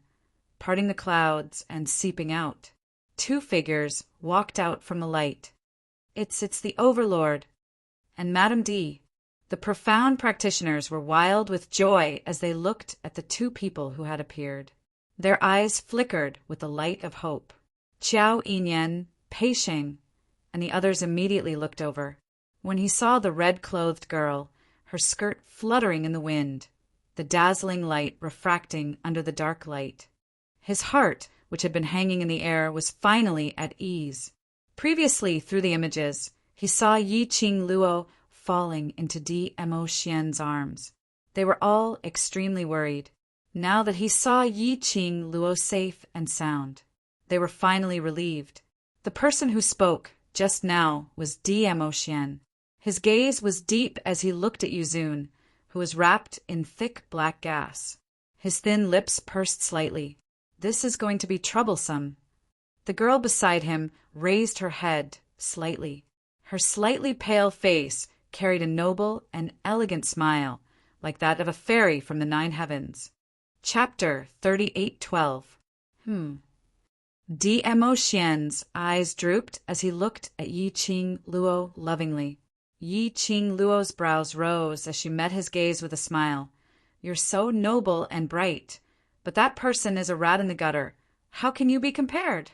parting the clouds and seeping out. Two figures walked out from the light. It's the Overlord and Madame D. The profound practitioners were wild with joy as they looked at the two people who had appeared. Their eyes flickered with the light of hope. Qiao Yinyan, Pei Sheng, and the others immediately looked over. When he saw the red-clothed girl, her skirt fluttering in the wind, the dazzling light refracting under the dark light. His heart, which had been hanging in the air, was finally at ease. Previously, through the images, he saw Yi Qing Luo falling into Mo Xian's arms. They were all extremely worried. Now that he saw Yi Qing Luo safe and sound, they were finally relieved. The person who spoke just now was Mo Xian. His gaze was deep as he looked at Yuzun, who was wrapped in thick black gas. His thin lips pursed slightly. This is going to be troublesome. The girl beside him raised her head slightly. Her slightly pale face carried a noble and elegant smile, like that of a fairy from the 9 heavens. Chapter 38:12. Mo Xian's eyes drooped as he looked at Yi Qing Luo lovingly. Yi Qing Luo's brows rose as she met his gaze with a smile. You're so noble and bright, but that person is a rat in the gutter. How can you be compared?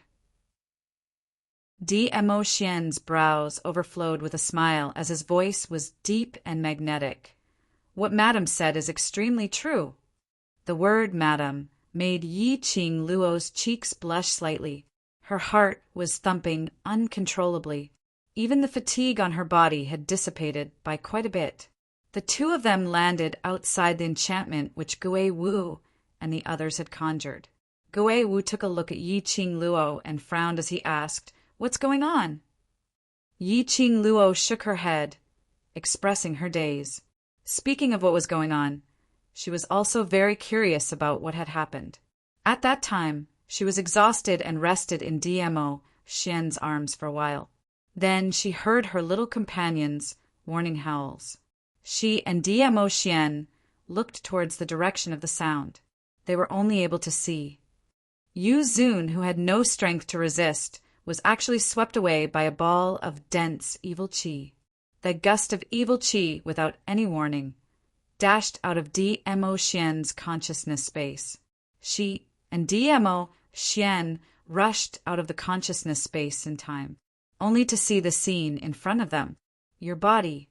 Mo Xian's brows overflowed with a smile as his voice was deep and magnetic. What Madame said is extremely true. The word Madame made Yi Qing Luo's cheeks blush slightly. Her heart was thumping uncontrollably. Even the fatigue on her body had dissipated by quite a bit. The two of them landed outside the enchantment which Gui Wu and the others had conjured. Gui Wu took a look at Yi Qing Luo and frowned as he asked, What's going on? Yi Qing Luo shook her head. expressing her daze. Speaking of what was going on, she was also very curious about what had happened. At that time, she was exhausted and rested in Dmo Xian's arms for a while. Then she heard her little companion's warning howls. She and Dmo Xian looked towards the direction of the sound. They were only able to see. Yu Zun, who had no strength to resist, was actually swept away by a ball of dense evil qi. That gust of evil qi, without any warning, dashed out of Dmo Xian's consciousness space. She and Dmo Xian rushed out of the consciousness space in time, only to see the scene in front of them. Your body.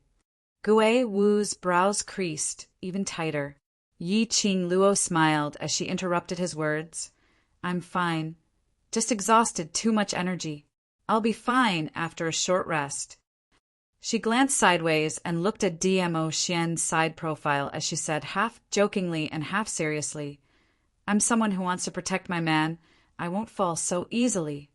Gui Wu's brows creased even tighter. Yi Qing Luo smiled as she interrupted his words. I'm fine. Just exhausted, too much energy. I'll be fine after a short rest. She glanced sideways and looked at Dmo Xian's side profile as she said, half jokingly and half seriously, I'm someone who wants to protect my man. I won't fall so easily.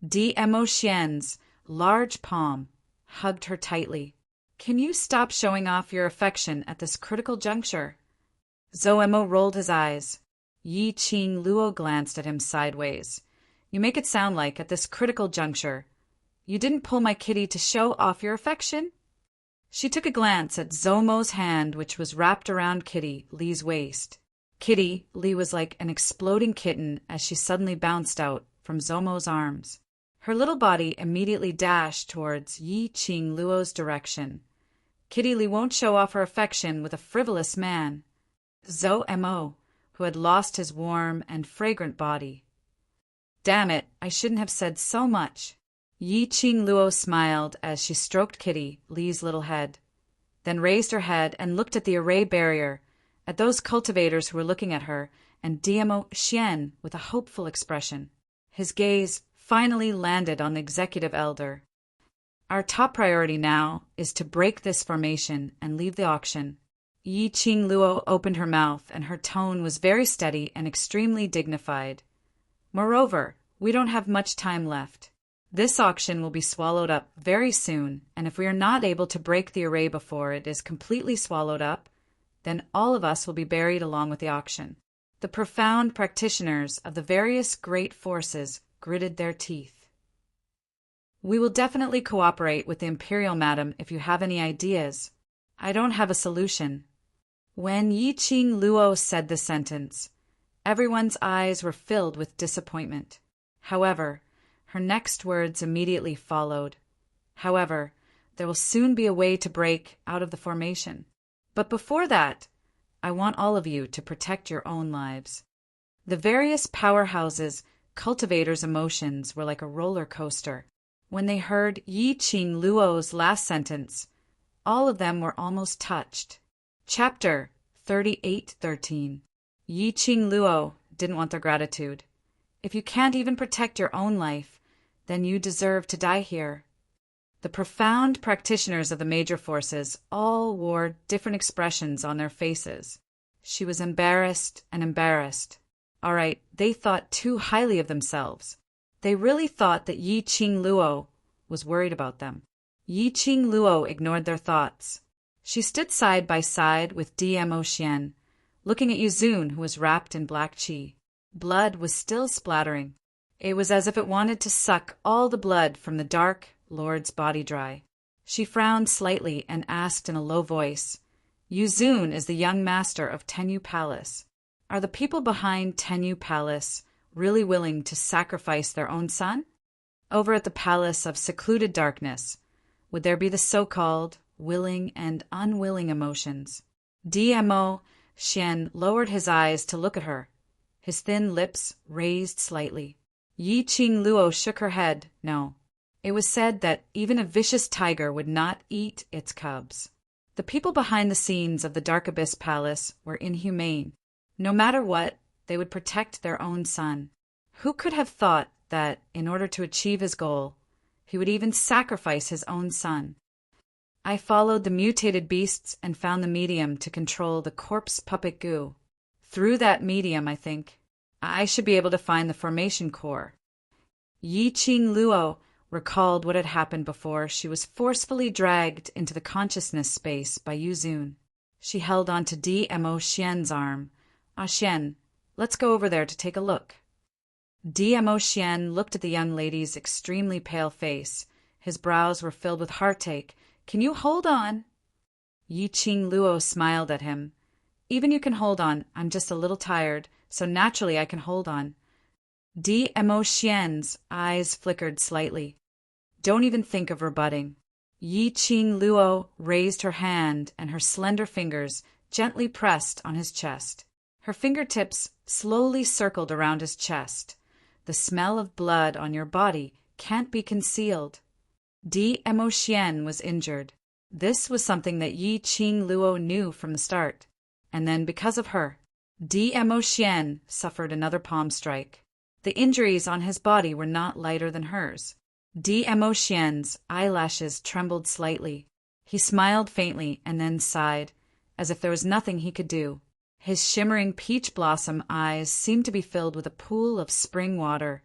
Dmo Xian's large palm hugged her tightly. Can you stop showing off your affection at this critical juncture? Zoumo rolled his eyes. Yi Qing Luo glanced at him sideways. You make it sound like, at this critical juncture, you didn't pull my kitty to show off your affection? She took a glance at Zoumo's hand, which was wrapped around Kitty Lee's waist. Kitty Lee was like an exploding kitten as she suddenly bounced out from Zoumo's arms. Her little body immediately dashed towards Yi Qing Luo's direction. Kitty Lee won't show off her affection with a frivolous man. Zoumo, who had lost his warm and fragrant body. Damn it, I shouldn't have said so much. Yi Qing Luo smiled as she stroked Kitty Lee's little head, then raised her head and looked at the array barrier, at those cultivators who were looking at her, and Dmo Xian with a hopeful expression. His gaze finally landed on the executive elder. Our top priority now is to break this formation and leave the auction. Yi Qing Luo opened her mouth, and her tone was very steady and extremely dignified. Moreover, we don't have much time left. This auction will be swallowed up very soon, and if we are not able to break the array before it is completely swallowed up, then all of us will be buried along with the auction. The profound practitioners of the various great forces gritted their teeth. We will definitely cooperate with the Imperial Madam if you have any ideas. I don't have a solution. When Yi Qing Luo said this sentence, everyone's eyes were filled with disappointment. However, her next words immediately followed. However, there will soon be a way to break out of the formation. But before that, I want all of you to protect your own lives. The various powerhouses' cultivators' emotions were like a roller coaster. When they heard Yi Qing Luo's last sentence, all of them were almost touched. Chapter 38:13. Yi Qing Luo didn't want their gratitude. If you can't even protect your own life, then you deserve to die here. The profound practitioners of the major forces all wore different expressions on their faces. She was embarrassed and embarrassed. All right, they thought too highly of themselves. They really thought that Yi Qing Luo was worried about them. Yi Qing Luo ignored their thoughts. She stood side by side with Dmo Xian, looking at Yu Zun, who was wrapped in black qi. Blood was still splattering. It was as if it wanted to suck all the blood from the dark Lord's body dry. She frowned slightly and asked in a low voice, Yu Zun is the young master of Tenyu Palace. Are the people behind Tenyu Palace really willing to sacrifice their own son? Over at the Palace of Secluded Darkness, would there be the so-called willing and unwilling emotions? Dmo Xian lowered his eyes to look at her, his thin lips raised slightly. Yi Qing Luo shook her head. No. It was said that even a vicious tiger would not eat its cubs. The people behind the scenes of the Dark Abyss Palace were inhumane. No matter what, they would protect their own son. Who could have thought that, in order to achieve his goal, he would even sacrifice his own son? I followed the mutated beasts and found the medium to control the corpse puppet goo. Through that medium, I think, I should be able to find the formation core. Yi Qing Luo recalled what had happened before she was forcefully dragged into the consciousness space by Yuzun. She held on to Dmo Xian's arm. "Ah, Xian, let's go over there to take a look." Dmo Xian looked at the young lady's extremely pale face. His brows were filled with heartache. "Can you hold on?" Yi Qing Luo smiled at him. "Even you can hold on. I'm just a little tired, so naturally I can hold on." Dmo Xian's eyes flickered slightly. "Don't even think of rebutting." Yi Qing Luo raised her hand and her slender fingers gently pressed on his chest. Her fingertips slowly circled around his chest. "The smell of blood on your body can't be concealed." Dmo Xian was injured. This was something that Yi Qing Luo knew from the start. And then, because of her, Dmo Xian suffered another palm strike. The injuries on his body were not lighter than hers. Dmo Xian's eyelashes trembled slightly. He smiled faintly and then sighed, as if there was nothing he could do. His shimmering peach blossom eyes seemed to be filled with a pool of spring water.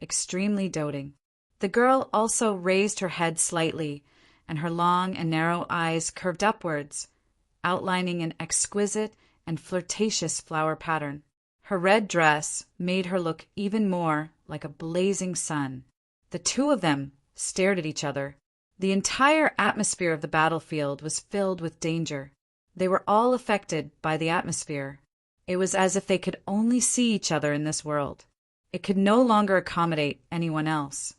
Extremely doting. The girl also raised her head slightly, and her long and narrow eyes curved upwards, outlining an exquisite and flirtatious flower pattern. Her red dress made her look even more like a blazing sun. The two of them stared at each other. The entire atmosphere of the battlefield was filled with danger. They were all affected by the atmosphere. It was as if they could only see each other in this world. It could no longer accommodate anyone else.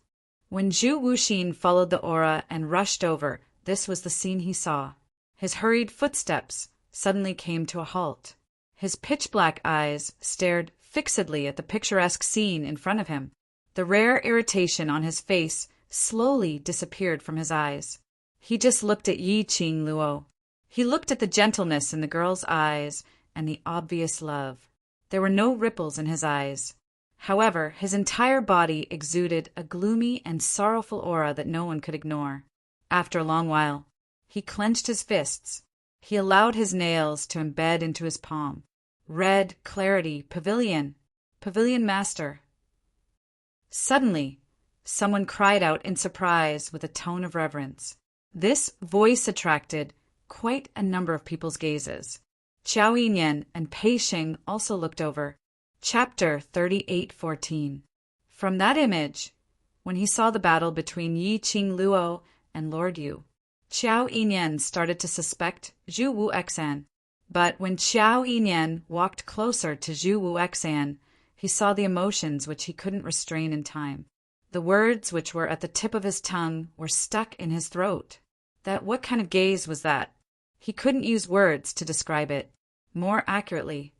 When Zhu Wuxin followed the aura and rushed over, this was the scene he saw. His hurried footsteps suddenly came to a halt. His pitch-black eyes stared fixedly at the picturesque scene in front of him. The rare irritation on his face slowly disappeared from his eyes. He just looked at Yi Qing Luo. He looked at the gentleness in the girl's eyes and the obvious love. There were no ripples in his eyes. However, his entire body exuded a gloomy and sorrowful aura that no one could ignore. After a long while, he clenched his fists. He allowed his nails to embed into his palm. Red, clarity, pavilion master. Suddenly, someone cried out in surprise with a tone of reverence. This voice attracted quite a number of people's gazes. Qiao Yinyan and Pei Xing also looked over. Chapter 38:14. From that image, when he saw the battle between Yi Qing Luo and Lord Yu, Qiao Yinyan started to suspect Zhu Wuxan. But when Qiao Yinyan walked closer to Zhu Wuxan, he saw the emotions which he couldn't restrain in time. The words which were at the tip of his tongue were stuck in his throat. What kind of gaze was that? He couldn't use words to describe it more accurately.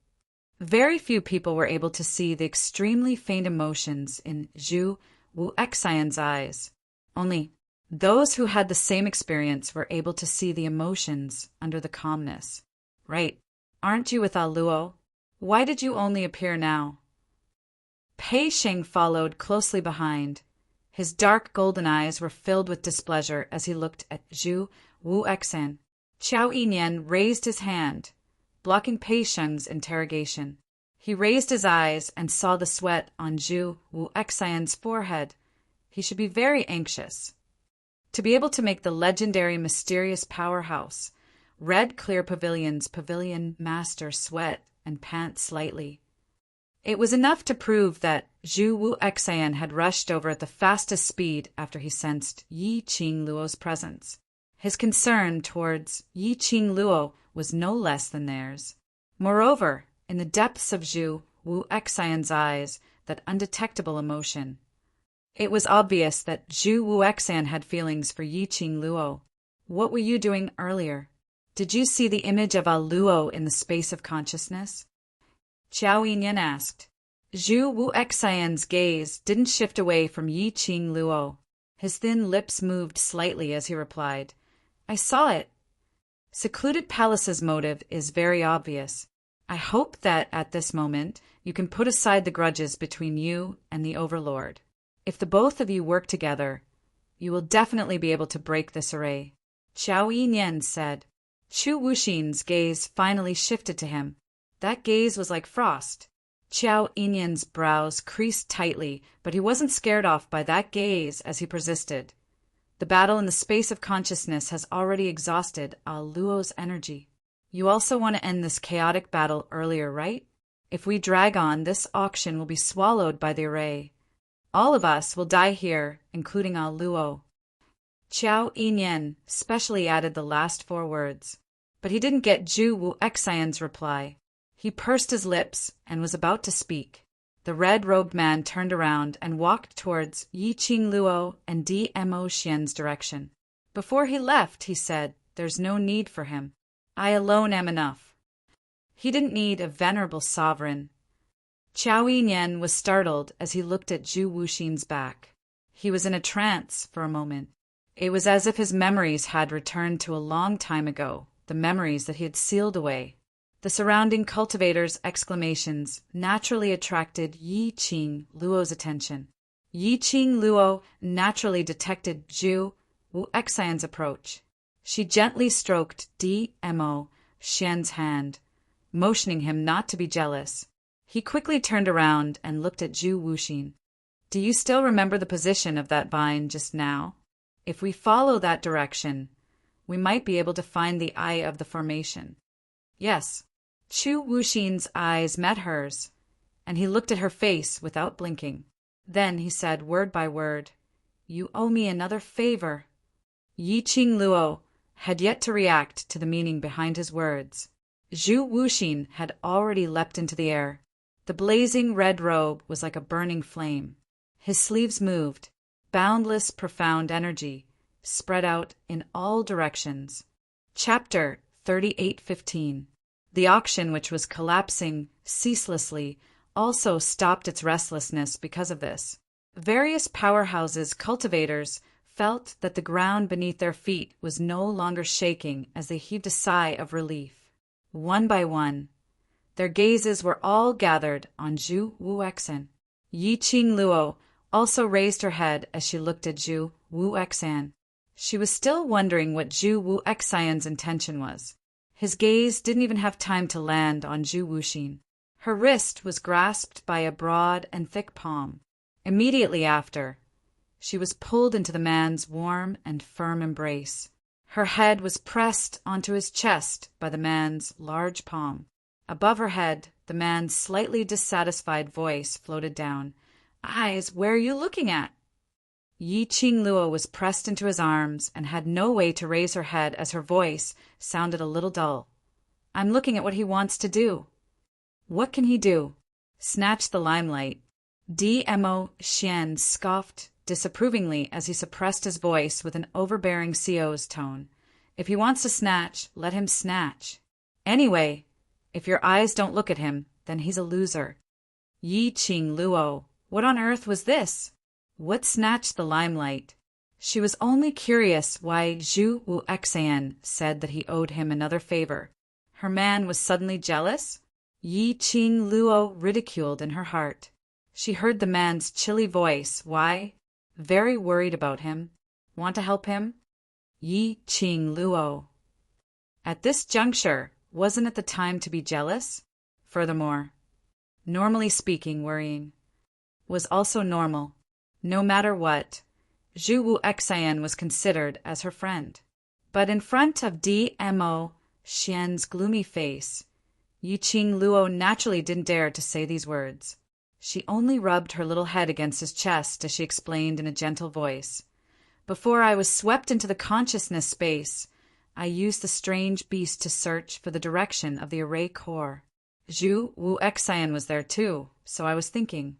Very few people were able to see the extremely faint emotions in Zhu Wuxian's eyes. Only those who had the same experience were able to see the emotions under the calmness. "Right. Aren't you with Luo? Why did you only appear now?" Pei Xing followed closely behind. His dark golden eyes were filled with displeasure as he looked at Zhu Wuxian. Qiao Yinyan raised his hand, blocking Pei Xing's interrogation. He raised his eyes and saw the sweat on Zhu Wuxian's forehead. He should be very anxious. To be able to make the legendary mysterious powerhouse, red clear pavilion master sweat and pant slightly. It was enough to prove that Zhu Wuxian had rushed over at the fastest speed after he sensed Yi Qing Luo's presence. His concern towards Yi Qing Luo was no less than theirs. Moreover, in the depths of Zhu Wuxian's eyes, that undetectable emotion. It was obvious that Zhu Wuxian had feelings for Yi Qing Luo. "What were you doing earlier? Did you see the image of Luo in the space of consciousness?" Qiao Yinyan asked. Zhu Wuxian's gaze didn't shift away from Yi Qing Luo. His thin lips moved slightly as he replied, "I saw it. Secluded Palace's motive is very obvious. I hope that at this moment you can put aside the grudges between you and the Overlord. If the both of you work together, you will definitely be able to break this array." Qiao Yinyan said. Zhu Wuxin's gaze finally shifted to him. That gaze was like frost. Qiao Yinyan's brows creased tightly, but he wasn't scared off by that gaze as he persisted. The battle in the space of consciousness has already exhausted Luo's energy. You also want to end this chaotic battle earlier, right? If we drag on, this auction will be swallowed by the array. All of us will die here, including Luo. Qiao Yinyan specially added the last 4 words. But he didn't get Zhu Wuxian's reply. He pursed his lips and was about to speak. The red-robed man turned around and walked towards Yiqing Luo and Dmo Xian's direction. Before he left, he said, "There's no need for him. I alone am enough." He didn't need a venerable sovereign. Qiao Yinyan was startled as he looked at Zhu Wuxin's back. He was in a trance for a moment. It was as if his memories had returned to a long time ago, the memories that he had sealed away. The surrounding cultivators' exclamations naturally attracted Yiqing Luo's attention. Yiqing Luo naturally detected Zhu Wuxian's approach. She gently stroked Dmo Xian's hand, motioning him not to be jealous. He quickly turned around and looked at Zhu Wuxin. "Do you still remember the position of that vine just now? If we follow that direction, we might be able to find the eye of the formation." "Yes." Zhu Wuxin's eyes met hers, and he looked at her face without blinking. Then he said word by word, "You owe me another favor." Yiqing Luo had yet to react to the meaning behind his words. Zhu Wuxin had already leapt into the air. The blazing red robe was like a burning flame. His sleeves moved. Boundless, profound energy spread out in all directions. Chapter 38:15. The auction, which was collapsing ceaselessly, also stopped its restlessness because of this. Various powerhouses' cultivators felt that the ground beneath their feet was no longer shaking as they heaved a sigh of relief. One by one, their gazes were all gathered on Zhu Wuxian. Yiqing Luo also raised her head as she looked at Zhu Wuxian. She was still wondering what Zhu Wuxian's intention was. His gaze didn't even have time to land on Zhu Wuxin. Her wrist was grasped by a broad and thick palm. Immediately after, she was pulled into the man's warm and firm embrace. Her head was pressed onto his chest by the man's large palm. Above her head, the man's slightly dissatisfied voice floated down. "Eyes, where are you looking at?" Yiqing Luo was pressed into his arms and had no way to raise her head as her voice sounded a little dull. "I'm looking at what he wants to do." "What can he do?" "Snatch the limelight." Dmo Xian scoffed disapprovingly as he suppressed his voice with an overbearing CO's tone. "If he wants to snatch, let him snatch. Anyway, if your eyes don't look at him, then he's a loser." Yiqing Luo, what on earth was this? What snatched the limelight? She was only curious why Zhu Wuxian said that he owed him another favor. Her man was suddenly jealous? Yiqing Luo ridiculed in her heart. She heard the man's chilly voice. Why? Very worried about him. Want to help him? Yiqing Luo. At this juncture, wasn't it the time to be jealous? Furthermore, normally speaking, worrying was also normal. No matter what, Zhu Wuxian was considered as her friend. But in front of Dmo Xian's gloomy face, Yiqing Luo naturally didn't dare to say these words. She only rubbed her little head against his chest as she explained in a gentle voice. "Before I was swept into the consciousness space, I used the strange beast to search for the direction of the array core. Zhu Wuxian was there too, so I was thinking,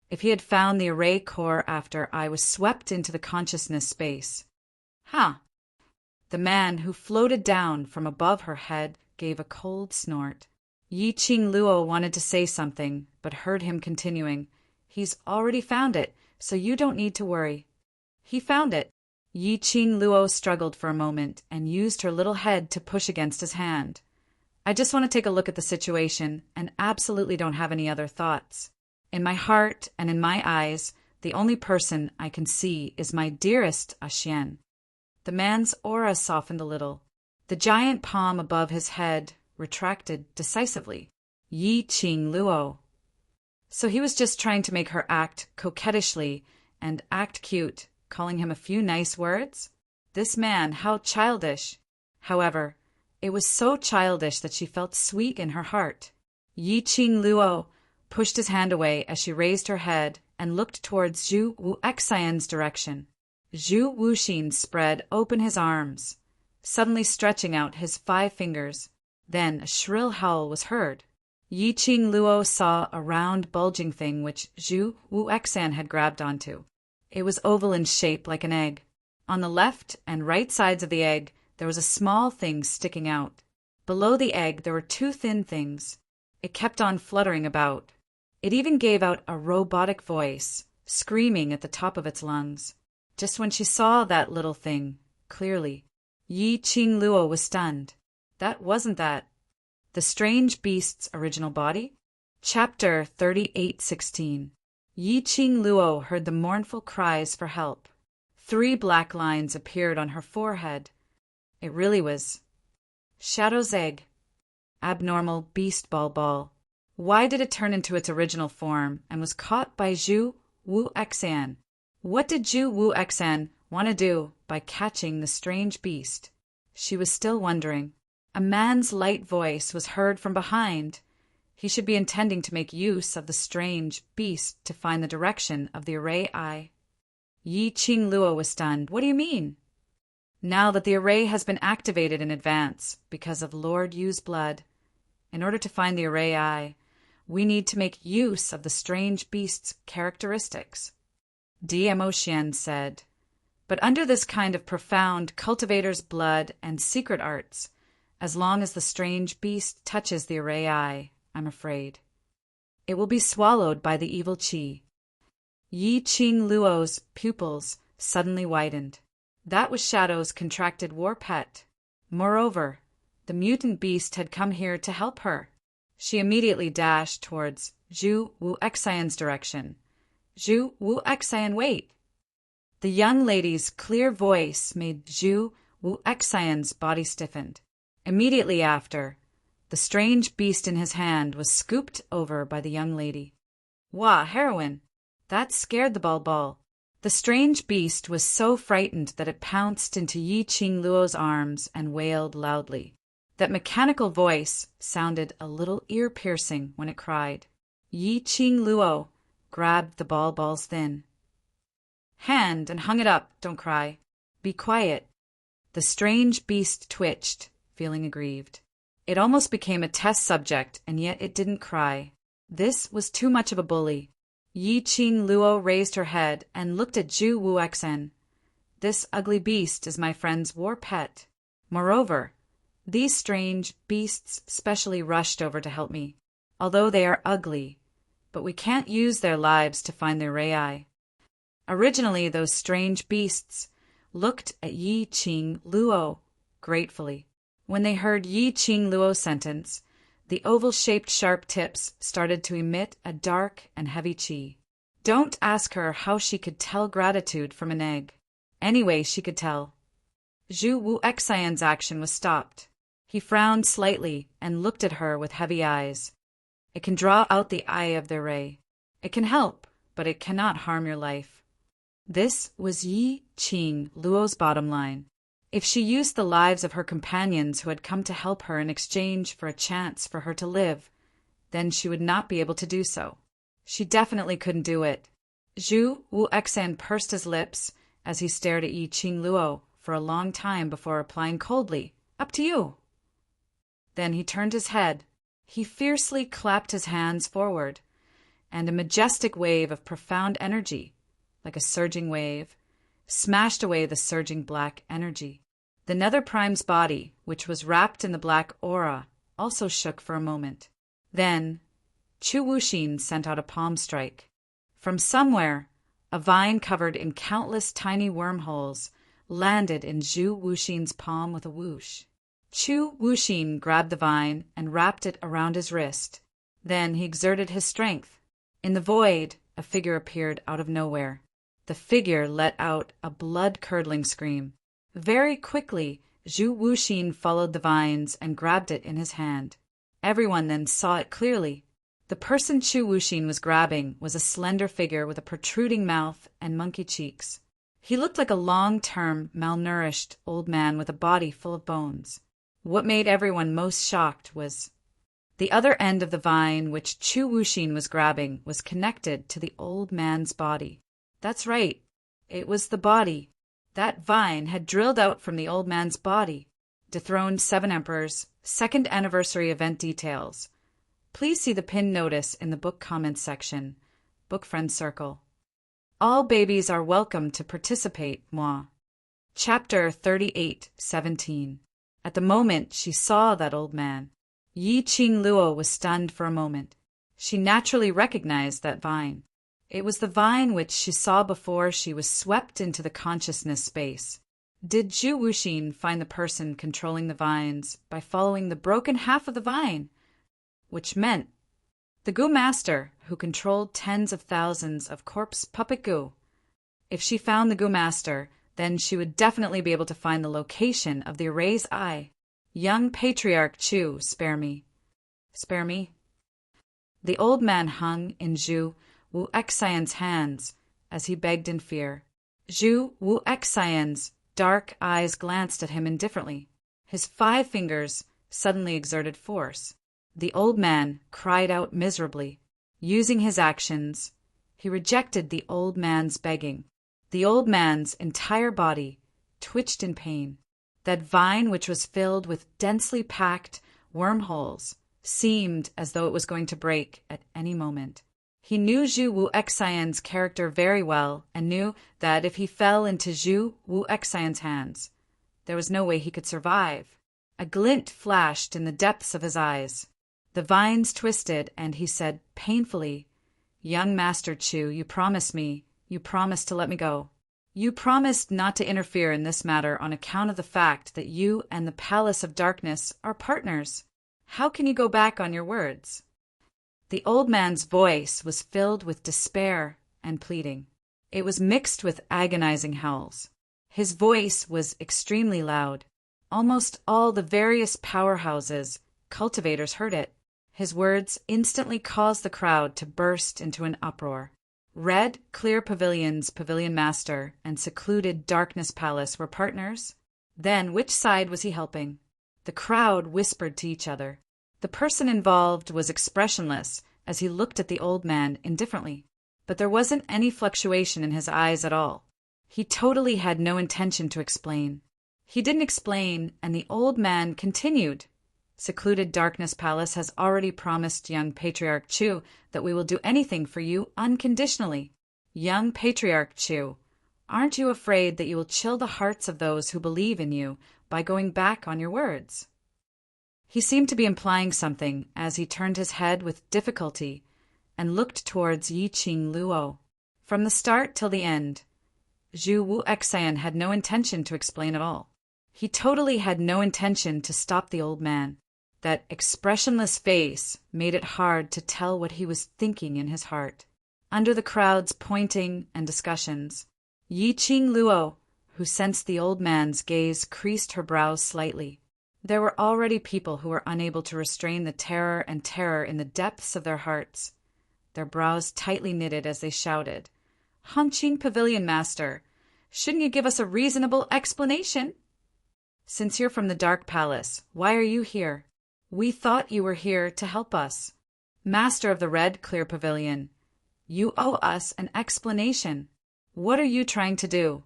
if he had found the array core after I was swept into the consciousness space." "Huh." The man who floated down from above her head gave a cold snort. Yiqing Luo wanted to say something, but heard him continuing, "He's already found it, so you don't need to worry." "He found it." Yiqing Luo struggled for a moment and used her little head to push against his hand. "I just want to take a look at the situation and absolutely don't have any other thoughts. In my heart and in my eyes, the only person I can see is my dearest Xian." The man's aura softened a little. The giant palm above his head retracted decisively. "Yiqing Luo, So he was just trying to make her act coquettishly and act cute, calling him a few nice words? This man, how childish! However, it was so childish that she felt sweet in her heart. Yi Qing Luo pushed his hand away as she raised her head and looked towards Zhu Wuxian's direction. Zhu Wuxin spread open his arms, suddenly stretching out his 5 fingers. Then a shrill howl was heard. Yi Qing Luo saw a round, bulging thing which Zhu Wuxian had grabbed onto. It was oval in shape like an egg. On the left and right sides of the egg, there was a small thing sticking out. Below the egg, there were 2 thin things. It kept on fluttering about. It even gave out a robotic voice, screaming at the top of its lungs. Just when she saw that little thing, clearly, Yi Qing Luo was stunned. That wasn't that. The Strange Beast's original body? Chapter 38:16. Yi Qing Luo heard the mournful cries for help. 3 black lines appeared on her forehead. It really was Shadow's egg. Abnormal beast ball. Why did it turn into its original form and was caught by Zhu Wuxian? What did Zhu Wuxian want to do by catching the strange beast? She was still wondering. A man's light voice was heard from behind. He should be intending to make use of the strange beast to find the direction of the array eye. Yi Qing Luo was stunned. What do you mean? Now that the array has been activated in advance because of Lord Yu's blood, in order to find the array eye, we need to make use of the strange beast's characteristics. DMO Xian said, but under this kind of profound cultivator's blood and secret arts, as long as the strange beast touches the array eye, I'm afraid, it will be swallowed by the evil qi. Yi Qing Luo's pupils suddenly widened. That was Shadow's contracted war pet. Moreover, the mutant beast had come here to help her. She immediately dashed towards Zhu Wuxian's direction. Zhu Wuxian, wait! The young lady's clear voice made Zhu Wuxian's body stiffened. Immediately after, the strange beast in his hand was scooped over by the young lady. Wah, heroine! That scared the ball. The strange beast was so frightened that it pounced into Yi Qing Luo's arms and wailed loudly. That mechanical voice sounded a little ear-piercing when it cried. Yi Qing Luo grabbed the ball's thin hand and hung it up. Don't cry. Be quiet. The strange beast twitched, feeling aggrieved. It almost became a test subject, and yet it didn't cry. This was too much of a bully. Yi Qing Luo raised her head and looked at Zhu Wuxian. This ugly beast is my friend's war pet. Moreover, these strange beasts specially rushed over to help me, although they are ugly, but we can't use their lives to find their eye. Originally, those strange beasts looked at Yi Qing Luo gratefully. When they heard Yi Qing Luo's sentence, the oval-shaped sharp tips started to emit a dark and heavy qi. Don't ask her how she could tell gratitude from an egg. Anyway, she could tell. Zhu Wuxian's action was stopped. He frowned slightly and looked at her with heavy eyes. It can draw out the eye of their ray. It can help, but it cannot harm your life. This was Yi Qing Luo's bottom line. If she used the lives of her companions who had come to help her in exchange for a chance for her to live, then she would not be able to do so. She definitely couldn't do it. Zhu Wuxian pursed his lips as he stared at Yi Qing Luo for a long time before replying coldly, "Up to you." Then he turned his head. He fiercely clapped his hands forward, and a majestic wave of profound energy, like a surging wave, smashed away the surging black energy. The Nether Prime's body, which was wrapped in the black aura, also shook for a moment. Then, Chu Wuxin sent out a palm strike. From somewhere, a vine covered in countless tiny wormholes landed in Zhu Wuxin's palm with a whoosh. Chu Wuxin grabbed the vine and wrapped it around his wrist. Then he exerted his strength. In the void, a figure appeared out of nowhere. The figure let out a blood-curdling scream. Very quickly, Zhu Wuxin followed the vines and grabbed it in his hand. Everyone then saw it clearly. The person Chu Wuxin was grabbing was a slender figure with a protruding mouth and monkey cheeks. He looked like a long-term, malnourished old man with a body full of bones. What made everyone most shocked was the other end of the vine which Chu Wuxin was grabbing was connected to the old man's body. That's right, it was the body. That vine had drilled out from the old man's body. Dethroned 7 Emperors, 2nd anniversary event details. Please see the pinned notice in the book comments section. Book Friend Circle. All babies are welcome to participate, moi. Chapter 38:17. At the moment she saw that old man, Yi Qing Luo was stunned for a moment. She naturally recognized that vine. It was the vine which she saw before she was swept into the consciousness space. Did Zhu Wuxin find the person controlling the vines by following the broken half of the vine? Which meant the Gu Master, who controlled tens of thousands of corpse puppet Gu. If she found the Gu Master, then she would definitely be able to find the location of the Erase Eye. Young Patriarch Chu, spare me. Spare me? The old man hung in Zhu Wu Xian's hands as he begged in fear. Zhu Wu Xian's dark eyes glanced at him indifferently. His 5 fingers suddenly exerted force. The old man cried out miserably. Using his actions, he rejected the old man's begging. The old man's entire body twitched in pain. That vine, which was filled with densely packed wormholes, seemed as though it was going to break at any moment. He knew Zhu Wu Xian's character very well and knew that if he fell into Zhu Wu Xian's hands, there was no way he could survive. A glint flashed in the depths of his eyes. The vines twisted, and he said painfully, "Young Master Chu, you promised to let me go. You promised not to interfere in this matter on account of the fact that you and the Palace of Darkness are partners. How can you go back on your words?" The old man's voice was filled with despair and pleading. It was mixed with agonizing howls. His voice was extremely loud. Almost all the various powerhouses, cultivators heard it. His words instantly caused the crowd to burst into an uproar. Red, clear pavilion's pavilion master and secluded darkness palace were partners. Then which side was he helping? The crowd whispered to each other. The person involved was expressionless as he looked at the old man indifferently. But there wasn't any fluctuation in his eyes at all. He totally had no intention to explain. He didn't explain, and the old man continued. Secluded Darkness Palace has already promised young Patriarch Chu that we will do anything for you unconditionally. Young Patriarch Chu, aren't you afraid that you will chill the hearts of those who believe in you by going back on your words? He seemed to be implying something as he turned his head with difficulty and looked towards Yi Qing Luo. From the start till the end, Zhu Wu Xian had no intention to explain at all. He totally had no intention to stop the old man. That expressionless face made it hard to tell what he was thinking in his heart. Under the crowd's pointing and discussions, Yi Qing Luo, who sensed the old man's gaze, creased her brows slightly. There were already people who were unable to restrain the terror in the depths of their hearts. Their brows tightly knitted as they shouted, "Hongqing Pavilion Master, shouldn't you give us a reasonable explanation? Since you're from the Dark Palace, why are you here? We thought you were here to help us. Master of the Red Clear Pavilion, you owe us an explanation. What are you trying to do?"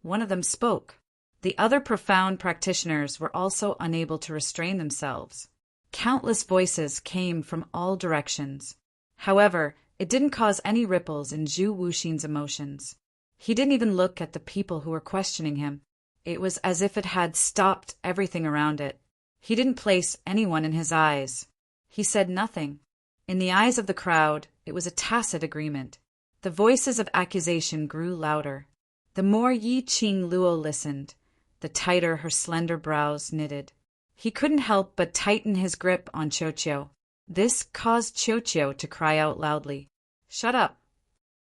One of them spoke. The other profound practitioners were also unable to restrain themselves. Countless voices came from all directions. However, it didn't cause any ripples in Zhu Wuxin's emotions. He didn't even look at the people who were questioning him. It was as if it had stopped everything around it. He didn't place anyone in his eyes. He said nothing. In the eyes of the crowd, it was a tacit agreement. The voices of accusation grew louder. The more Yi Qing Luo listened, the tighter her slender brows knitted. He couldn't help but tighten his grip on Qiuqiu. This caused Qiuqiu to cry out loudly, "Shut up!"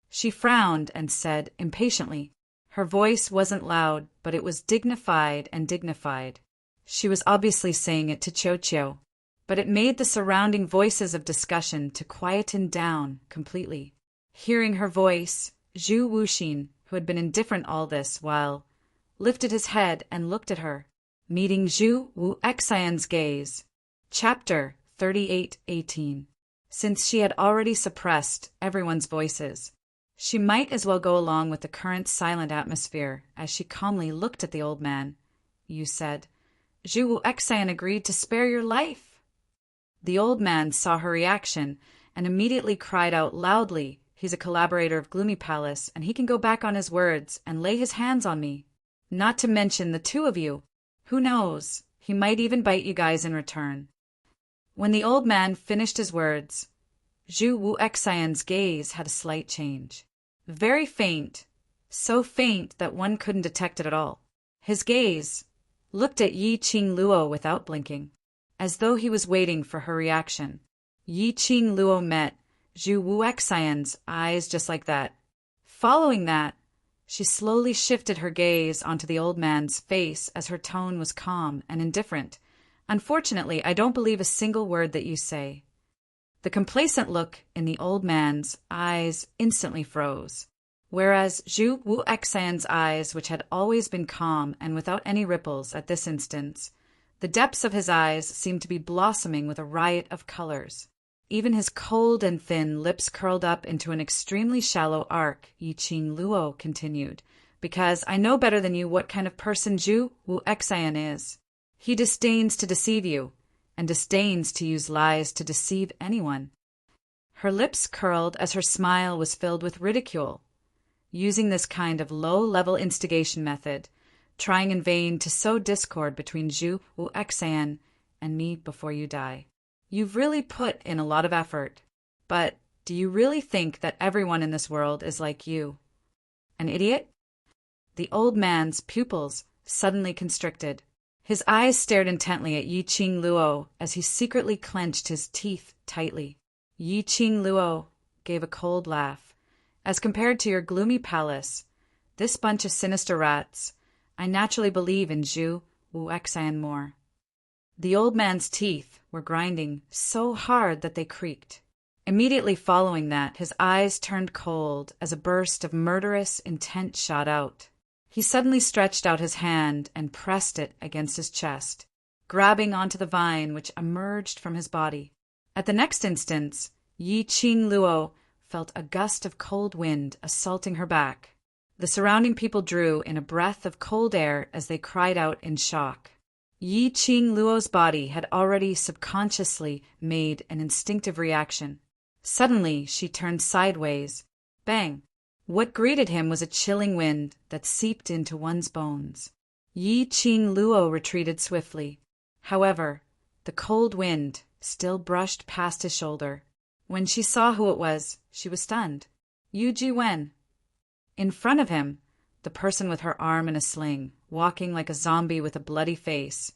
She frowned and said impatiently. Her voice wasn't loud, but it was dignified and dignified. She was obviously saying it to Qiuqiu. but it made the surrounding voices of discussion to quieten down completely. Hearing her voice, Zhu Wuxin, who had been indifferent all this while, lifted his head and looked at her, meeting Zhu Wuxian's gaze. Chapter 38:18. Since she had already suppressed everyone's voices, she might as well go along with the current silent atmosphere as she calmly looked at the old man. You said, Zhu Wuxian agreed to spare your life. The old man saw her reaction and immediately cried out loudly, he's a collaborator of Gloomy Palace, and he can go back on his words and lay his hands on me. Not to mention the two of you. Who knows, he might even bite you guys in return. When the old man finished his words, Zhu Wuxian's gaze had a slight change. Very faint, so faint that one couldn't detect it at all. His gaze looked at Yi Qing Luo without blinking, as though he was waiting for her reaction. Yi Qing Luo met Zhu Wuxian's eyes just like that. Following that, she slowly shifted her gaze onto the old man's face as her tone was calm and indifferent. Unfortunately, I don't believe a single word that you say. The complacent look in the old man's eyes instantly froze, whereas Zhu Wuxian's eyes, which had always been calm and without any ripples at this instance, the depths of his eyes seemed to be blossoming with a riot of colors. Even his cold and thin lips curled up into an extremely shallow arc, Yi Qing Luo continued, because I know better than you what kind of person Zhu Wuxian is. He disdains to deceive you, and disdains to use lies to deceive anyone. Her lips curled as her smile was filled with ridicule, using this kind of low-level instigation method, trying in vain to sow discord between Zhu Wuxian and me before you die. You've really put in a lot of effort, but do you really think that everyone in this world is like you? An idiot? The old man's pupils suddenly constricted. His eyes stared intently at Yi Qing Luo as he secretly clenched his teeth tightly. Yi Qing Luo gave a cold laugh. As compared to your Gloomy Palace, this bunch of sinister rats, I naturally believe in Zhu Wuxian more. The old man's teeth were grinding so hard that they creaked. Immediately following that, his eyes turned cold as a burst of murderous intent shot out. He suddenly stretched out his hand and pressed it against his chest, grabbing onto the vine which emerged from his body. At the next instant, Yi Qing Luo felt a gust of cold wind assaulting her back. The surrounding people drew in a breath of cold air as they cried out in shock. Yi Qing Luo's body had already subconsciously made an instinctive reaction. Suddenly, she turned sideways. Bang! What greeted him was a chilling wind that seeped into one's bones. Yi Qing Luo retreated swiftly. However, the cold wind still brushed past his shoulder. When she saw who it was, she was stunned. Yu Jiwen. In front of him, the person with her arm in a sling, walking like a zombie with a bloody face.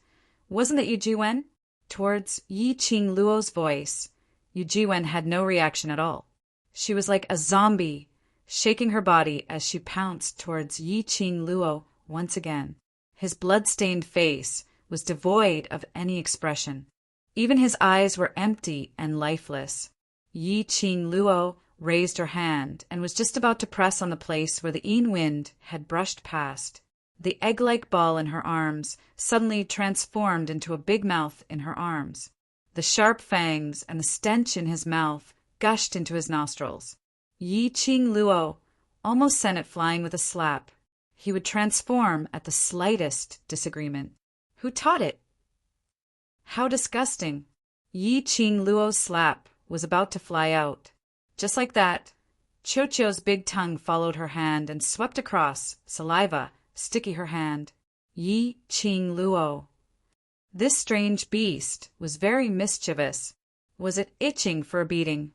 Wasn't that Yu Jiwen? Towards Yi Qing Luo's voice, Yu Jiwen had no reaction at all. She was like a zombie, shaking her body as she pounced towards Yi Qing Luo once again. His blood-stained face was devoid of any expression. Even his eyes were empty and lifeless. Yi Qing Luo raised her hand and was just about to press on the place where the Yin wind had brushed past. The egg-like ball in her arms suddenly transformed into a big mouth in her arms. The sharp fangs and the stench in his mouth gushed into his nostrils. Yi Qing Luo almost sent it flying with a slap. He would transform at the slightest disagreement. Who taught it? How disgusting. Yi Qing Luo's slap was about to fly out. Just like that, Qiuqiu's big tongue followed her hand and swept across, saliva sticky her hand. Yi Qing Luo. This strange beast was very mischievous. Was it itching for a beating?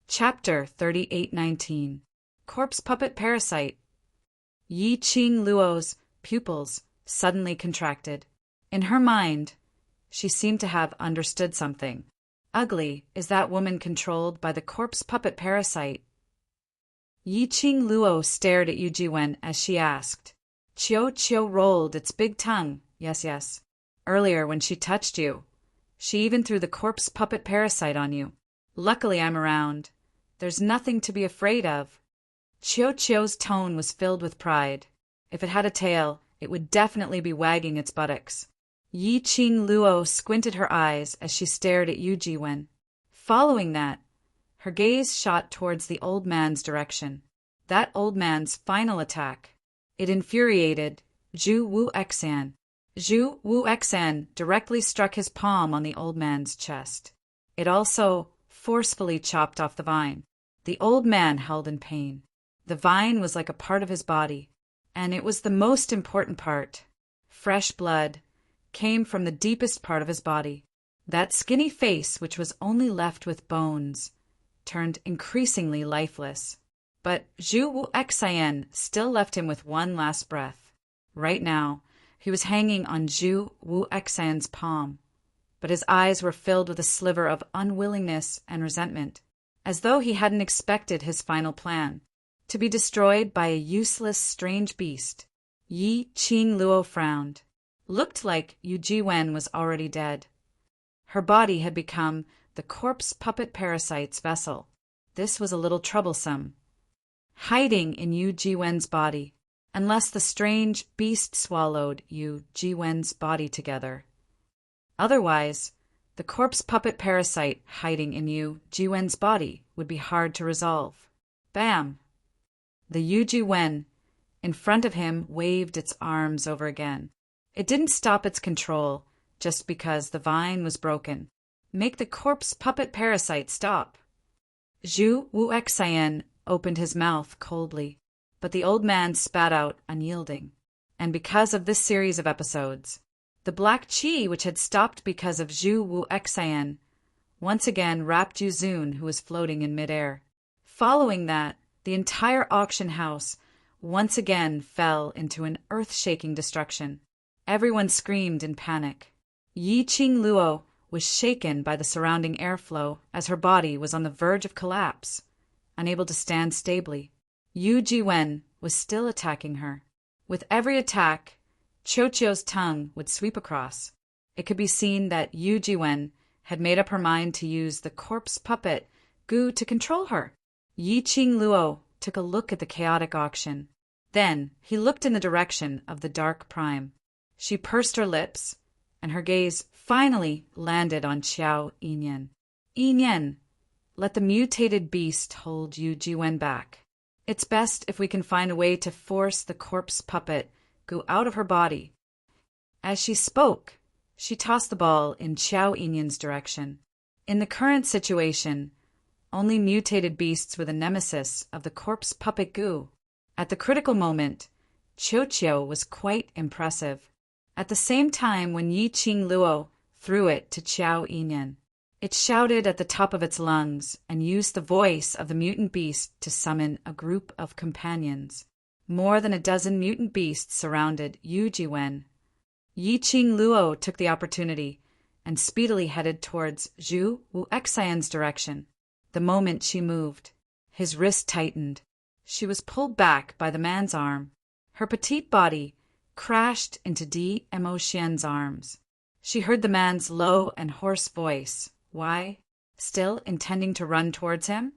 Chapter 38:19. Corpse Puppet Parasite. Yi Qing Luo's pupils suddenly contracted. In her mind, she seemed to have understood something. Ugly, is that woman controlled by the corpse puppet parasite? Yi Qing Luo stared at Yu Jiwen as she asked. Qiuqiu rolled its big tongue. Yes, yes. Earlier when she touched you, She even threw the corpse puppet parasite on you. Luckily I'm around. There's nothing to be afraid of. Chiu-Chiu's tone was filled with pride. If it had a tail, it would definitely be wagging its buttocks. Yi-Ching Luo squinted her eyes as she stared at Yu Jiwen. Following that, her gaze shot towards the old man's direction. That old man's final attack. It infuriated Zhu Wu-Exan. Zhu Wu-Exan directly struck his palm on the old man's chest. It also forcefully chopped off the vine. The old man held in pain. The vine was like a part of his body, and it was the most important part. Fresh blood came from the deepest part of his body. That skinny face, which was only left with bones, turned increasingly lifeless. But Zhu Wu-Exan still left him with one last breath. Right now, he was hanging on Zhu Wu-Exan's palm, but his eyes were filled with a sliver of unwillingness and resentment, as though he hadn't expected his final plan, to be destroyed by a useless, strange beast. Yi-Ching Luo frowned. Looked like Yu Jiwen was already dead. Her body had become the corpse puppet parasite's vessel. This was a little troublesome. Hiding in Yu Jiwen's body, unless the strange beast swallowed Yu Jiwen's body together. Otherwise, the corpse puppet parasite hiding in Yu Jiwen's body would be hard to resolve. Bam! The Yu Jiwen in front of him waved its arms over again. It didn't stop its control just because the vine was broken. Make the corpse puppet parasite stop. Zhu Wu-Exan opened his mouth coldly, but the old man spat out unyielding. And because of this series of episodes, the black qi which had stopped because of Zhu Wu-Exan once again wrapped Yu Zun, who was floating in midair. Following that, the entire auction house once again fell into an earth-shaking destruction. Everyone screamed in panic. Yi-Ching Luo was shaken by the surrounding airflow as her body was on the verge of collapse, unable to stand stably. Yu Jiwen was still attacking her. With every attack, Chiu-Chiu's tongue would sweep across. It could be seen that Yu Jiwen had made up her mind to use the corpse puppet Gu to control her. Yi-Ching Luo took a look at the chaotic auction. Then he looked in the direction of the dark prime. She pursed her lips, and her gaze finally landed on Xiao Yinyan. Yinyan, let the mutated beast hold Yu Jiwen back. It's best if we can find a way to force the corpse puppet Gu out of her body. As she spoke, she tossed the ball in Xiao Yinyan's direction. In the current situation, only mutated beasts were the nemesis of the corpse puppet Gu. At the critical moment, Chiu-Chiu was quite impressive. At the same time, when Yi-Ching Luo threw it to Xiao Yinyan, it shouted at the top of its lungs and used the voice of the mutant beast to summon a group of companions. More than a dozen mutant beasts surrounded Yu Jiwen. Yi-Ching Luo took the opportunity and speedily headed towards Zhu Wu-Exan's direction. The moment she moved, his wrist tightened. She was pulled back by the man's arm. Her petite body crashed into Di-Mo Xian's arms. She heard the man's low and hoarse voice. Why? Still intending to run towards him?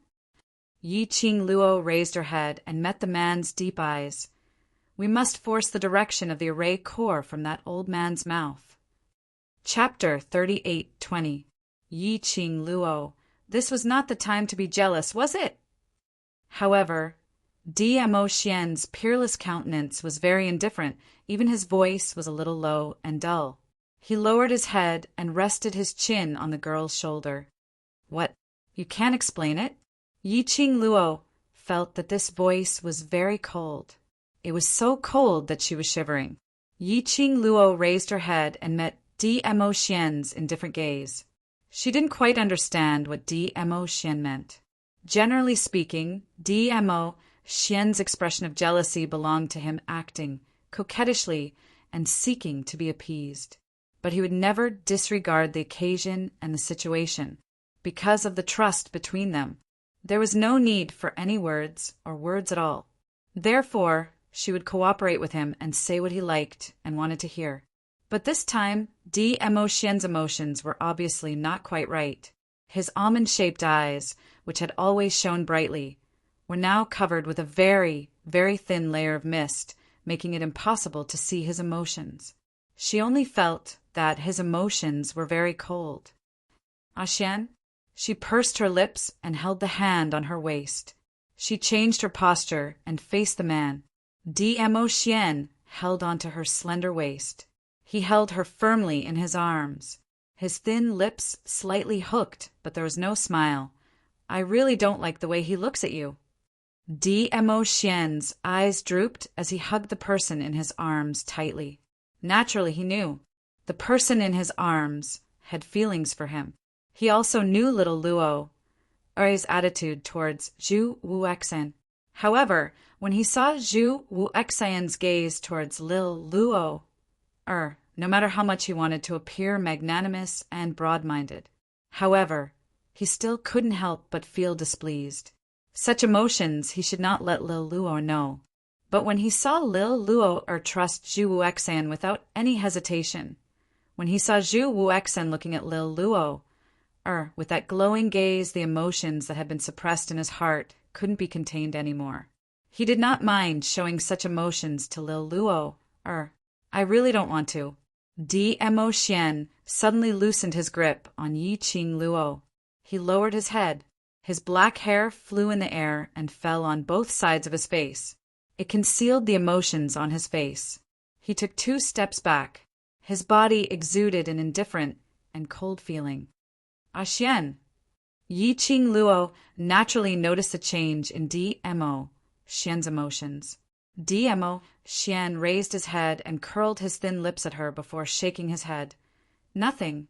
Yi-Ching Luo raised her head and met the man's deep eyes. We must force the direction of the array core from that old man's mouth. Chapter 38:20. Yi-Ching Luo. This was not the time to be jealous, was it? However, Di-Mo Xian's peerless countenance was very indifferent. Even his voice was a little low and dull. He lowered his head and rested his chin on the girl's shoulder. What? You can't explain it? Yi-Ching Luo felt that this voice was very cold. It was so cold that she was shivering. Yi-Ching Luo raised her head and met Di-Mo Xian's indifferent gaze. She didn't quite understand what Di-Mo Xian meant. Generally speaking, Di-Mo Xian's expression of jealousy belonged to him acting coquettishly and seeking to be appeased. But he would never disregard the occasion and the situation. Because of the trust between them, there was no need for any words or words at all. Therefore, she would cooperate with him and say what he liked and wanted to hear. But this time, Dmo Xian's emotions were obviously not quite right. His almond-shaped eyes, which had always shone brightly, were now covered with a very, very thin layer of mist, making it impossible to see his emotions. She only felt that his emotions were very cold. Ah Xian? She pursed her lips and held the hand on her waist. She changed her posture and faced the man. Dmo Xian held onto her slender waist. He held her firmly in his arms. His thin lips slightly hooked, but there was no smile. I really don't like the way he looks at you. Dmo Xian's eyes drooped as he hugged the person in his arms tightly. Naturally, he knew. The person in his arms had feelings for him. He also knew little Luo Er's attitude towards Zhu Wuexan. However, when he saw Zhu Wuexan's gaze towards Lil Luo no matter how much he wanted to appear magnanimous and broad-minded, however, he still couldn't help but feel displeased. Such emotions he should not let Lil Luo know. But when he saw Lil Luo trust Zhu Wuexan without any hesitation, when he saw Zhu Wuexan looking at Lil Luo with that glowing gaze, the emotions that had been suppressed in his heart couldn't be contained anymore. He did not mind showing such emotions to Lil Luo I really don't want to. Dmo Xian suddenly loosened his grip on Yiqing Luo. He lowered his head. His black hair flew in the air and fell on both sides of his face. It concealed the emotions on his face. He took 2 steps back. His body exuded an indifferent and cold feeling. Ah Xian! Yiqing Luo naturally noticed a change in Dmo Xian's emotions. Dmo Xian raised his head and curled his thin lips at her before shaking his head. Nothing.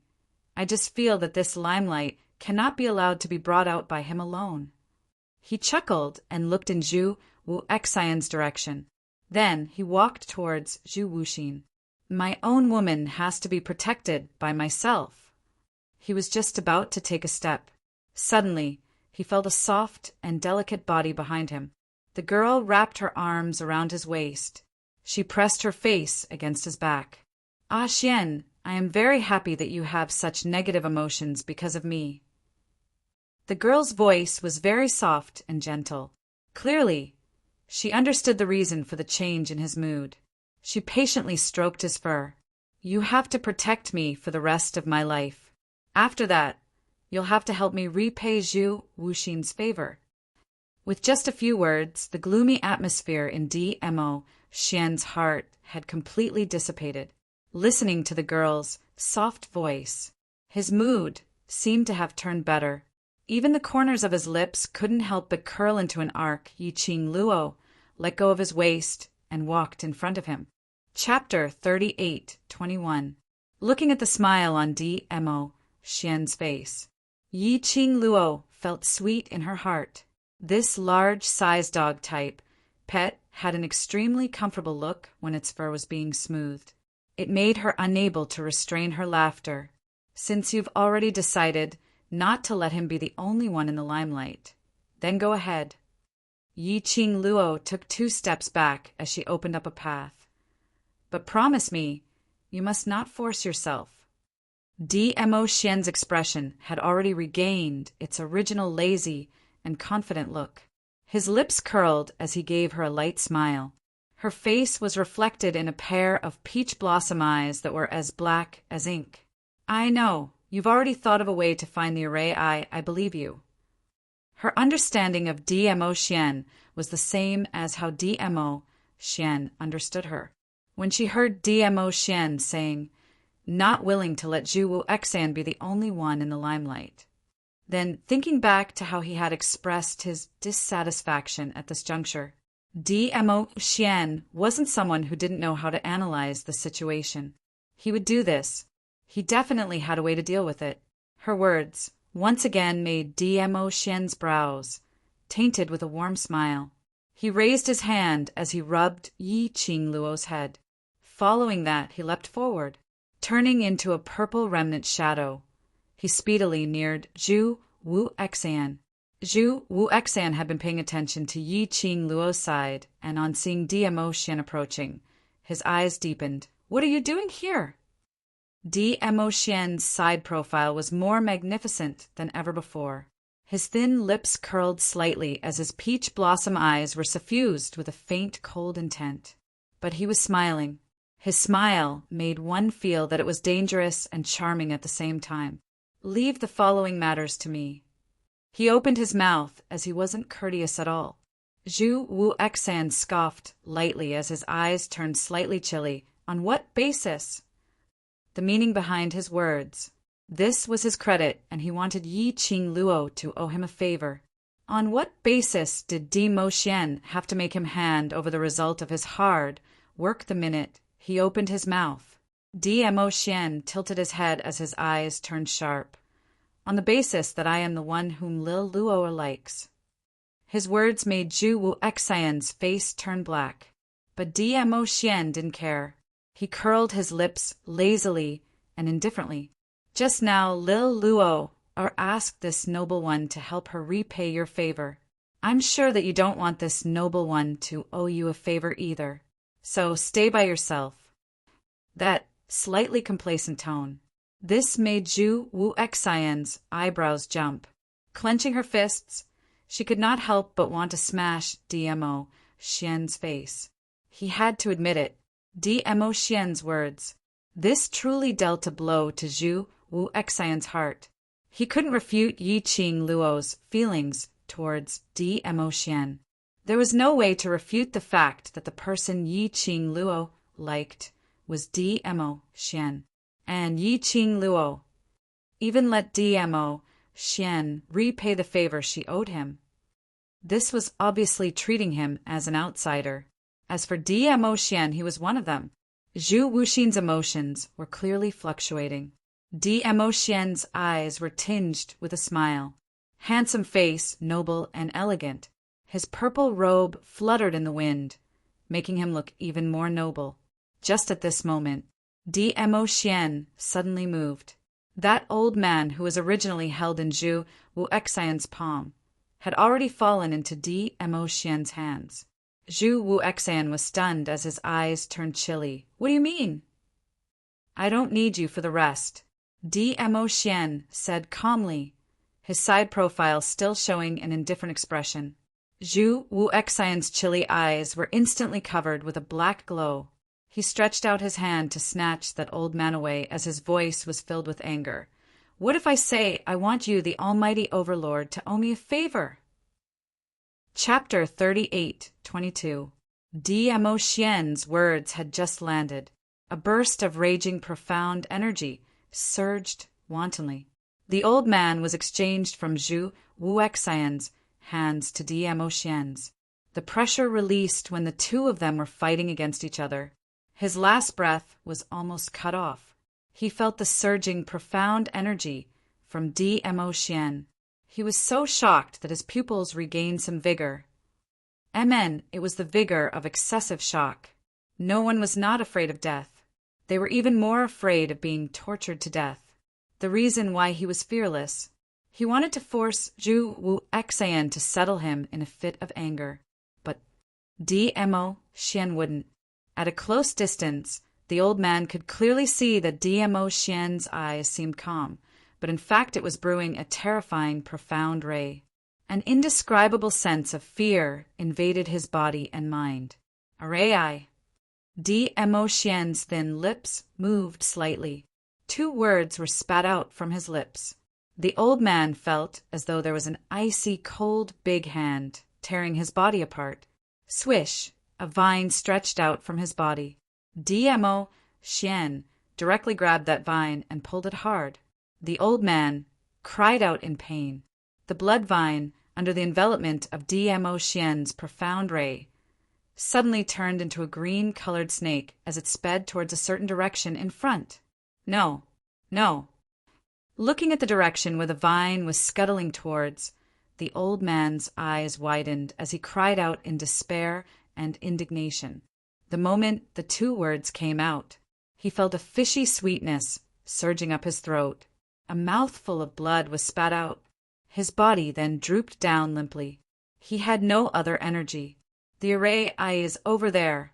I just feel that this limelight cannot be allowed to be brought out by him alone. He chuckled and looked in Zhu Wuexan's direction. Then he walked towards Zhu Wuxin. My own woman has to be protected by myself. He was just about to take a step. Suddenly, he felt a soft and delicate body behind him. The girl wrapped her arms around his waist. She pressed her face against his back. Ah Xian, I am very happy that you have such negative emotions because of me. The girl's voice was very soft and gentle. Clearly, she understood the reason for the change in his mood. She patiently stroked his fur. You have to protect me for the rest of my life. After that, you'll have to help me repay Zhu Wuxin's favor. With just a few words, the gloomy atmosphere in Dmo Xian's heart had completely dissipated. Listening to the girl's soft voice, his mood seemed to have turned better. Even the corners of his lips couldn't help but curl into an arc. Yiqing Luo let go of his waist and walked in front of him. Chapter 38:21. Looking at the smile on Dmo Xian's face, Yiqing Luo felt sweet in her heart. This large-sized dog type pet had an extremely comfortable look when its fur was being smoothed. It made her unable to restrain her laughter. Since you've already decided not to let him be the only one in the limelight, then go ahead. Yiqing Luo took 2 steps back as she opened up a path. But promise me, you must not force yourself. Dmo Xian's expression had already regained its original lazy and confident look. His lips curled as he gave her a light smile. Her face was reflected in a pair of peach blossom eyes that were as black as ink. I know, you've already thought of a way to find the array. I believe you. Her understanding of Dmo Xian was the same as how Dmo Xian understood her. When she heard Dmo Xian saying, not willing to let Zhu Wuexan be the only one in the limelight, then, thinking back to how he had expressed his dissatisfaction at this juncture, Dmo Xian wasn't someone who didn't know how to analyze the situation. He would do this. He definitely had a way to deal with it. Her words once again made Dmo Xian's brows tainted with a warm smile. He raised his hand as he rubbed Yiqing Luo's head. Following that, he leapt forward, turning into a purple remnant shadow. He speedily neared Zhu Wuexan. Zhu Wuexan had been paying attention to Yiqing Luo's side, and on seeing Dmo Xian approaching, his eyes deepened. What are you doing here? Dmo Xian's side profile was more magnificent than ever before. His thin lips curled slightly as his peach blossom eyes were suffused with a faint cold intent. But he was smiling. His smile made one feel that it was dangerous and charming at the same time. "Leave the following matters to me." He opened his mouth as he wasn't courteous at all. Zhu Wu Exan scoffed lightly as his eyes turned slightly chilly. On what basis? The meaning behind his words. This was his credit, and he wanted Yi Qing Luo to owe him a favor. On what basis did Dmo Xian have to make him hand over the result of his hard work the minute he opened his mouth? Dmo Xian tilted his head as his eyes turned sharp. On the basis that I am the one whom Lil Luo likes. His words made Zhu Wu Exan's face turn black. But Dmo Xian didn't care. He curled his lips lazily and indifferently. Just now Lil Luo asked this noble one to help her repay your favor. I'm sure that you don't want this noble one to owe you a favor either. So stay by yourself. That slightly complacent tone. This made Zhu Wu Exan's eyebrows jump. Clenching her fists, she could not help but want to smash Dmo Xian's face. He had to admit it. Dmo Xian's words. This truly dealt a blow to Zhu Wu Exan's heart. He couldn't refute Yi Qing Luo's feelings towards Dmo Xian. There was no way to refute the fact that the person Yi Qing Luo liked was Dmo Xian. And Yi Qing Luo even let Dmo Xian repay the favor she owed him. This was obviously treating him as an outsider. As for Dmo Xian, he was one of them. Zhu Wuxin's emotions were clearly fluctuating. Dmo Xian's eyes were tinged with a smile. Handsome face, noble and elegant. His purple robe fluttered in the wind, making him look even more noble. Just at this moment, Dmo Xian suddenly moved. That old man who was originally held in Zhu Wu Exan's palm had already fallen into Dmo Xian's hands. Zhu Wu Exan was stunned as his eyes turned chilly. What do you mean? I don't need you for the rest, Dmo Xian said calmly, his side profile still showing an indifferent expression. Zhu Wu Exan's chilly eyes were instantly covered with a black glow. He stretched out his hand to snatch that old man away as his voice was filled with anger. What if I say I want you, the almighty Overlord, to owe me a favor? Chapter 38:22. Dmo Xian's words had just landed. A burst of raging profound energy surged wantonly. The old man was exchanged from Zhu Wu Exan's hands to Dmo Xian's. The pressure released when the two of them were fighting against each other. His last breath was almost cut off. He felt the surging profound energy from Dmo Xian. He was so shocked that his pupils regained some vigor. It was the vigor of excessive shock. No one was not afraid of death. They were even more afraid of being tortured to death. The reason why he was fearless. He wanted to force Zhu Wu Exan to settle him in a fit of anger. But Dmo Xian wouldn't. At a close distance, the old man could clearly see that Dmo Xian's eyes seemed calm, but in fact it was brewing a terrifying, profound ray. An indescribable sense of fear invaded his body and mind. Arai. Dmo Xian's thin lips moved slightly. 2 words were spat out from his lips. The old man felt as though there was an icy cold big hand tearing his body apart. Swish, a vine stretched out from his body. Dmo Xian directly grabbed that vine and pulled it hard. The old man cried out in pain. The blood vine, under the envelopment of Dmo Xian's profound ray, suddenly turned into a green-colored snake as it sped towards a certain direction in front. No, no. Looking at the direction where the vine was scuttling towards, the old man's eyes widened as he cried out in despair and indignation. The moment the 2 words came out, he felt a fishy sweetness surging up his throat. A mouthful of blood was spat out. His body then drooped down limply. He had no other energy. The array is over there.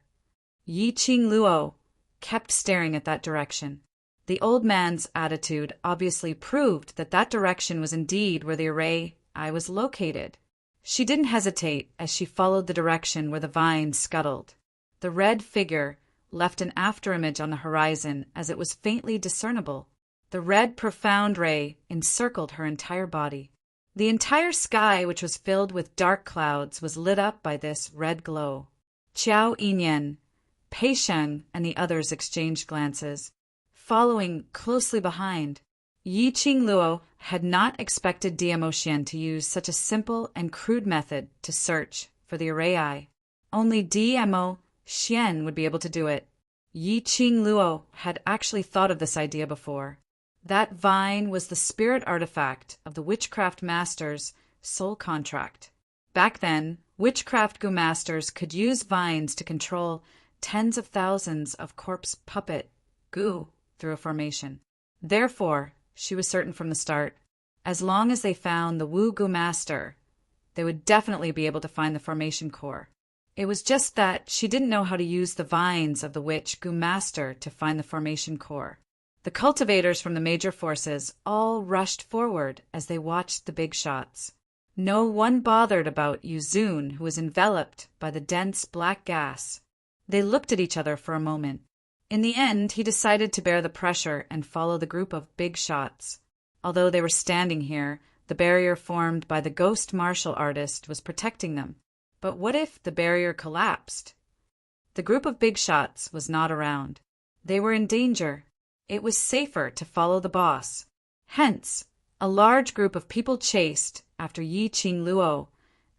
Yi Qing Luo kept staring at that direction. The old man's attitude obviously proved that that direction was indeed where the array eye was located. She didn't hesitate as she followed the direction where the vines scuttled. The red figure left an afterimage on the horizon as it was faintly discernible. The red profound ray encircled her entire body. The entire sky, which was filled with dark clouds, was lit up by this red glow. Qiao Yinyan, Pei Sheng, and the others exchanged glances. Following closely behind, Yi Qingluo had not expected Diamo Xian to use such a simple and crude method to search for the array eye. Only Diamo Xian would be able to do it. Yi Qingluo had actually thought of this idea before. That vine was the spirit artifact of the witchcraft master's soul contract. Back then, witchcraft gu masters could use vines to control tens of thousands of corpse puppet gu through a formation. Therefore, she was certain from the start, as long as they found the Wu Gu master, they would definitely be able to find the formation core. It was just that she didn't know how to use the vines of the witch gu master to find the formation core. The cultivators from the major forces all rushed forward as they watched the big shots. No one bothered about Yuzun, who was enveloped by the dense black gas. They looked at each other for a moment. In the end, he decided to bear the pressure and follow the group of big shots. Although they were standing here, the barrier formed by the ghost martial artist was protecting them. But what if the barrier collapsed? The group of big shots was not around. They were in danger. It was safer to follow the boss. Hence, a large group of people chased after Yi Qingluo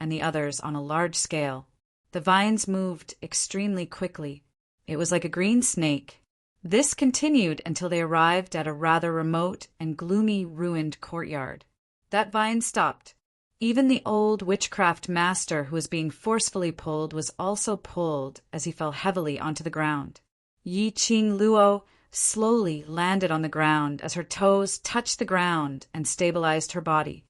and the others on a large scale. The vines moved extremely quickly. It was like a green snake. This continued until they arrived at a rather remote and gloomy ruined courtyard. That vine stopped. Even the old witchcraft master who was being forcefully pulled was also pulled as he fell heavily onto the ground. Yi Qingluo slowly landed on the ground as her toes touched the ground and stabilized her body.